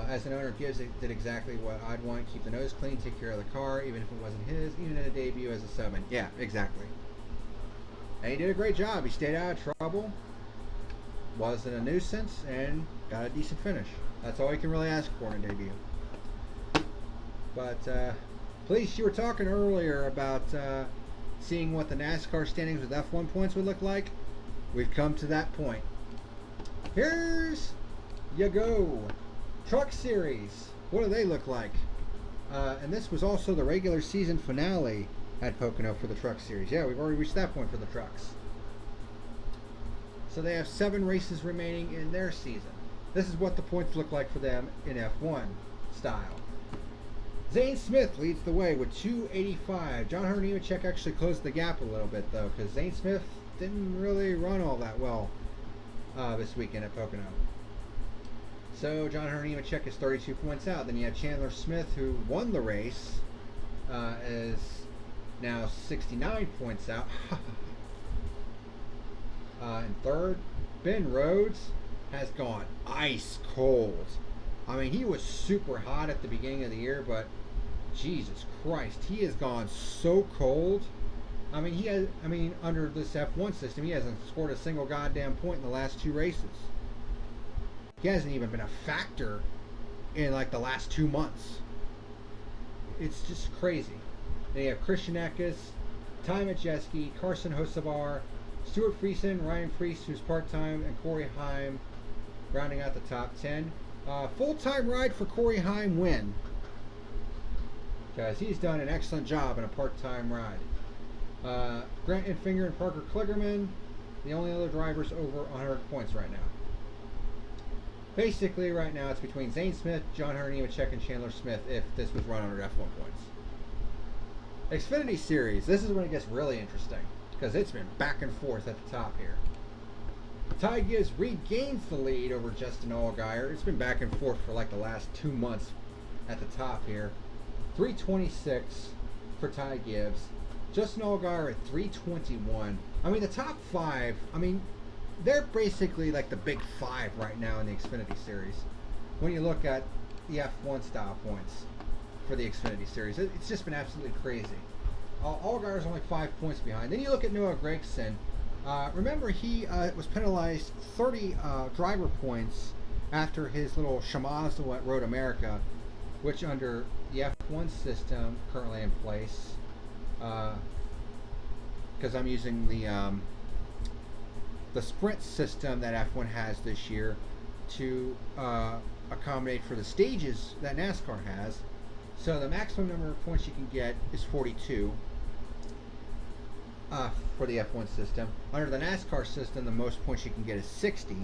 As an owner, Gibbs did exactly what I'd want. Keep the nose clean, take care of the car, even if it wasn't his, even in a debut as a sub-in. Yeah, exactly. And he did a great job. He stayed out of trouble, wasn't a nuisance, and got a decent finish. That's all you can really ask for in a debut. But, please, you were talking earlier about seeing what the NASCAR standings with F1 points would look like. We've come to that point. Here's you go. Truck Series. What do they look like? And this was also the regular season finale at Pocono for the Truck Series. Yeah, we've already reached that point for the trucks. So they have 7 races remaining in their season. This is what the points look like for them in F1 style. Zane Smith leads the way with 285. John Hunter Nemechek actually closed the gap a little bit, though, because Zane Smith didn't really run all that well this weekend at Pocono. So John Hunter Nemechek is 32 points out. Then you have Chandler Smith, who won the race, is now 69 points out. In third, Ben Rhodes has gone ice cold. I mean, he was super hot at the beginning of the year, but Jesus Christ, he has gone so cold. I mean, under this F1 system, he hasn't scored a single goddamn point in the last 2 races. He hasn't even been a factor in like the last 2 months. It's just crazy. Then you have Christian Eckes, Ty Majeski, Carson Hocevar, Stuart Friesen, Ryan Preece, who's part-time, and Corey Heim rounding out the top 10. Full-time ride for Corey Heim win, because he's done an excellent job in a part-time ride. Grant Enfinger and Parker Kligerman, the only other drivers over 100 points right now. Basically, right now, it's between Zane Smith, John Hunter Nemechek, and Chandler Smith if this was run under F1 points. Xfinity Series. This is when it gets really interesting, because it's been back and forth at the top here. Ty Gibbs regains the lead over Justin Allgaier. It's been back and forth for like the last 2 months at the top here. 326 for Ty Gibbs. Justin Allgaier at 321. I mean, the top 5, I mean, they're basically like the big 5 right now in the Xfinity Series. When you look at the F1 style points for the Xfinity Series, it's just been absolutely crazy. Allgaier's only 5 points behind. Then you look at Noah Gregson. Remember, he was penalized 30 driver points after his little schmozzle at Road America, which under the F1 system currently in place, because I'm using the sprint system that F1 has this year to accommodate for the stages that NASCAR has. So the maximum number of points you can get is 42. For the F1 system. Under the NASCAR system, the most points you can get is 60,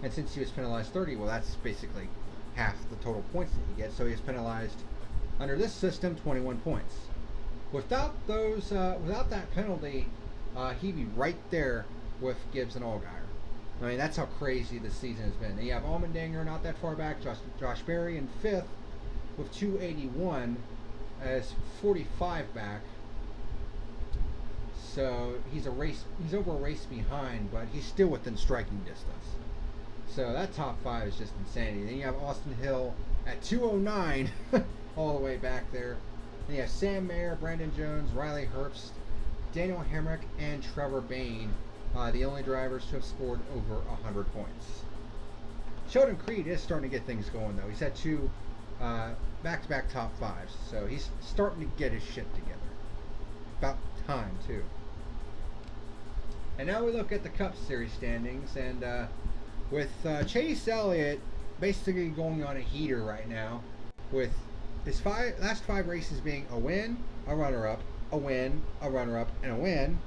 and since he was penalized 30, well, that's basically half the total points that you get. So he was penalized under this system 21 points. Without those, without that penalty, he'd be right there with Gibbs and Allgaier. I mean, that's how crazy this season has been. Then you have Allmendinger not that far back, Josh Berry in 5th with 281 as 45 back. So he's over a race behind, but he's still within striking distance. So that top 5 is just insanity. Then you have Austin Hill at 209, all the way back there. Then you have Sam Mayer, Brandon Jones, Riley Herbst, Daniel Hemrick, and Trevor Bayne, the only drivers to have scored over 100 points. Sheldon Creed is starting to get things going, though. He's had 2 back-to-back top 5s, so he's starting to get his shit together. About time, too. And now we look at the Cup Series standings, and with Chase Elliott basically going on a heater right now, with his last 5 races being a win, a runner-up, a win, a runner-up, and a win.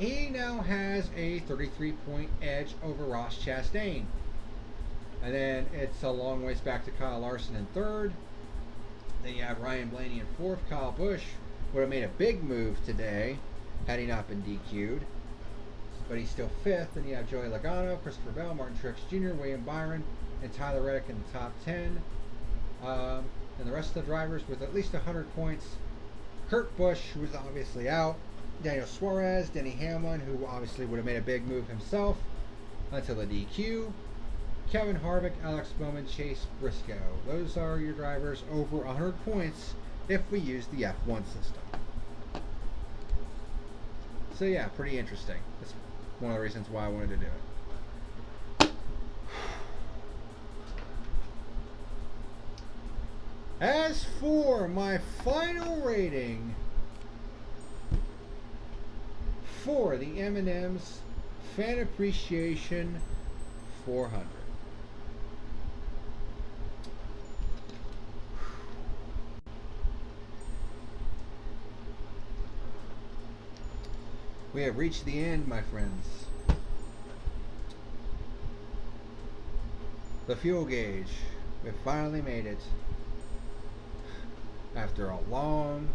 He now has a 33-point edge over Ross Chastain. And then it's a long ways back to Kyle Larson in 3rd. Then you have Ryan Blaney in 4th. Kyle Busch would have made a big move today had he not been DQ'd. But he's still 5th. Then you have Joey Logano, Christopher Bell, Martin Truex Jr., William Byron, and Tyler Reddick in the top 10. And the rest of the drivers with at least 100 points. Kurt Busch, who was obviously out. Daniel Suarez, Denny Hamlin, who obviously would have made a big move himself until the DQ. Kevin Harvick, Alex Bowman, Chase Briscoe. Those are your drivers over 100 points if we use the F1 system. So yeah, pretty interesting. That's one of the reasons why I wanted to do it. As for my final rating for the M&M's Fan Appreciation 400. We have reached the end, my friends. The fuel gauge. We finally made it. After a long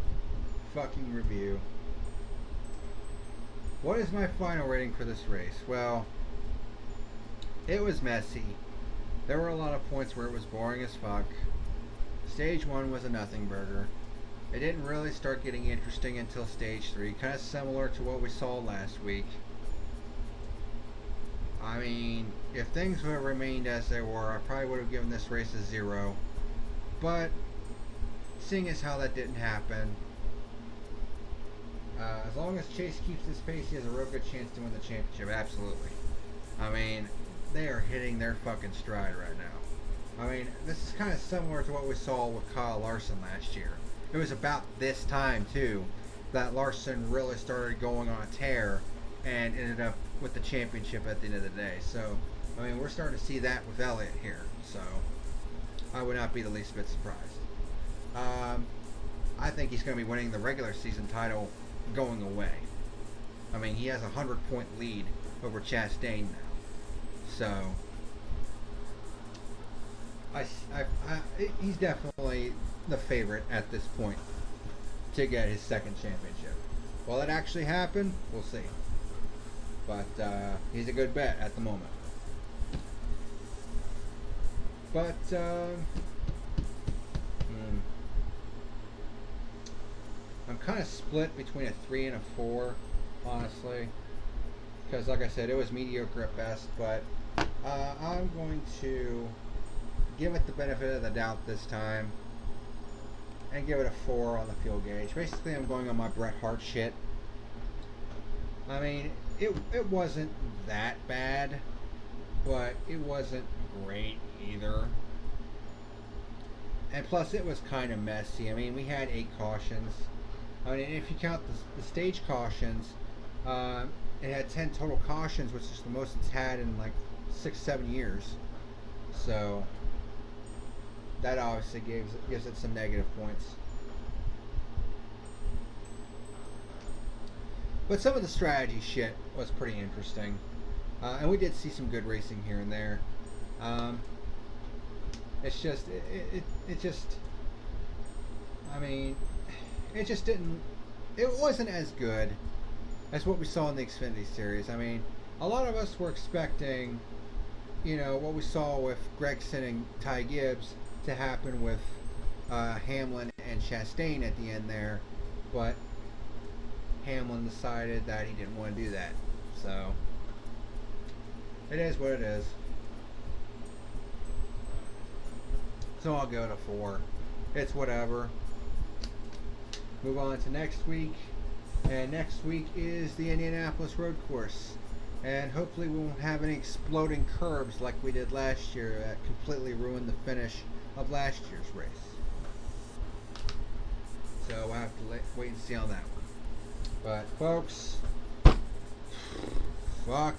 fucking review. What is my final rating for this race? Well, it was messy. There were a lot of points where it was boring as fuck. Stage 1 was a nothing burger. It didn't really start getting interesting until stage 3, kind of similar to what we saw last week. I mean, if things would have remained as they were, I probably would have given this race a 0. But, seeing as how that didn't happen, as long as Chase keeps his pace, he has a real good chance to win the championship, absolutely. I mean, they are hitting their fucking stride right now. I mean, this is kind of similar to what we saw with Kyle Larson last year. It was about this time, too, that Larson really started going on a tear and ended up with the championship at the end of the day. So, I mean, we're starting to see that with Elliott here. So, I would not be the least bit surprised. I think he's going to be winning the regular season title going away. I mean, he has a 100-point lead over Chastain now. So, he's definitely the favorite at this point to get his second championship. Will it actually happen? We'll see. but he's a good bet at the moment. But I'm kind of split between a 3 and a 4, honestly, because like I said, it was mediocre at best. But I'm going to give it the benefit of the doubt this time and give it a 4 on the fuel gauge. Basically, I'm going on my Bret Hart shit. I mean, it wasn't that bad, but it wasn't great either. And plus, it was kind of messy. I mean, we had 8 cautions. I mean, if you count the stage cautions, it had 10 total cautions, which is the most it's had in like 6-7 years. So that obviously gives it some negative points. But some of the strategy shit was pretty interesting, and we did see some good racing here and there. It's just it just, I mean, it just didn't. It wasn't as good as what we saw in the Xfinity Series. I mean, a lot of us were expecting, you know, what we saw with Gregson and Ty Gibbs to happen with Hamlin and Chastain at the end there, but Hamlin decided that he didn't want to do that. So it is what it is. So I'll go to 4. It's whatever. Move on to next week. And next week is the Indianapolis Road Course. And hopefully we won't have any exploding curbs like we did last year that completely ruined the finish of last year's race. So we'll have to wait and see on that one. But folks, fuck.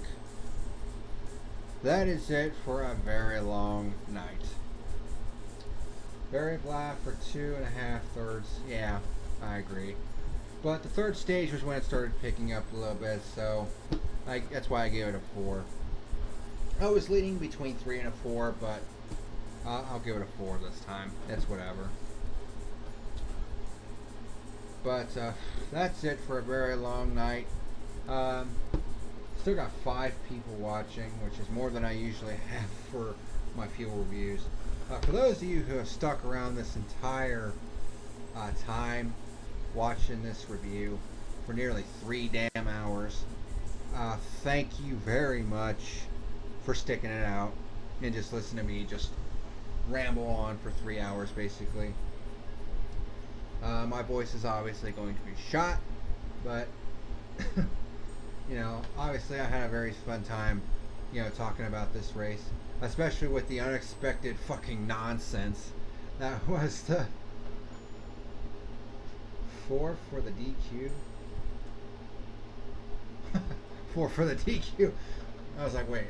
That is it for a very long night. Very blah for 2.5 thirds. Yeah, I agree. But the third stage was when it started picking up a little bit, so that's why I gave it a 4. I was leaning between 3 and a 4, but I'll give it a 4 this time. It's whatever. But that's it for a very long night. Still got 5 people watching, which is more than I usually have for my fuel reviews. For those of you who have stuck around this entire time watching this review for nearly 3 damn hours, thank you very much for sticking it out and just listening to me just ramble on for 3 hours basically. My voice is obviously going to be shot, but you know, obviously I had a very fun time, you know, talking about this race, especially with the unexpected fucking nonsense that was the 4 for the DQ. 4 for the DQ. I was like, wait,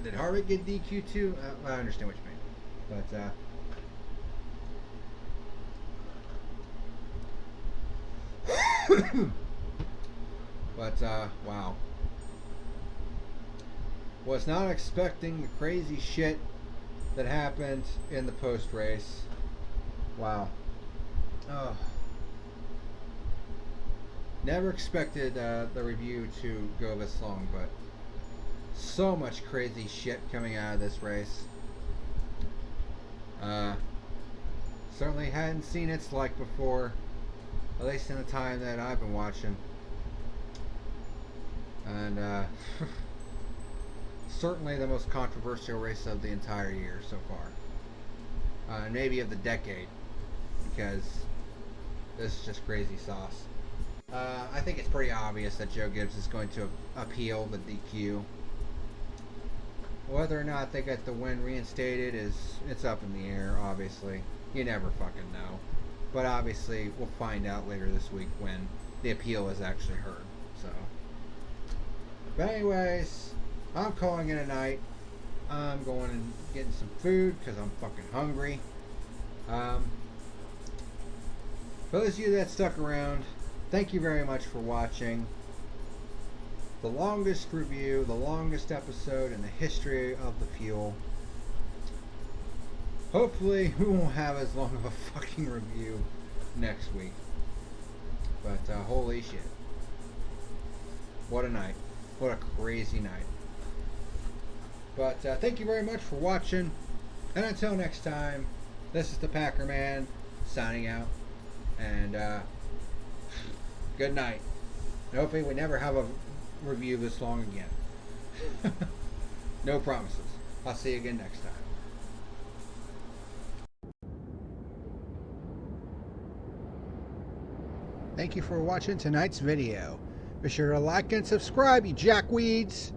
did Harvick get DQ too? I understand what you mean, but wow. Was not expecting the crazy shit that happened in the post race. Wow. Oh. Never expected the review to go this long, but so much crazy shit coming out of this race. Certainly hadn't seen its like before, at least in the time that I've been watching. And certainly the most controversial race of the entire year so far. Maybe of the decade, because this is just crazy sauce. I think it's pretty obvious that Joe Gibbs is going to appeal the DQ. Whether or not they get the win reinstated it's up in the air, obviously. You never fucking know. But obviously we'll find out later this week when the appeal is actually heard. So, but anyways, I'm calling it a night. I'm going and getting some food because I'm fucking hungry. For those of you that stuck around, thank you very much for watching. The longest review, the longest episode in the history of the fuel. Hopefully we won't have as long of a fucking review next week. But holy shit. What a night. What a crazy night. But thank you very much for watching. And until next time, this is the Packer Man signing out. And good night. And hopefully we never have a review this long again. No promises. I'll see you again next time. Thank you for watching tonight's video. Be sure to like and subscribe, you jackweeds.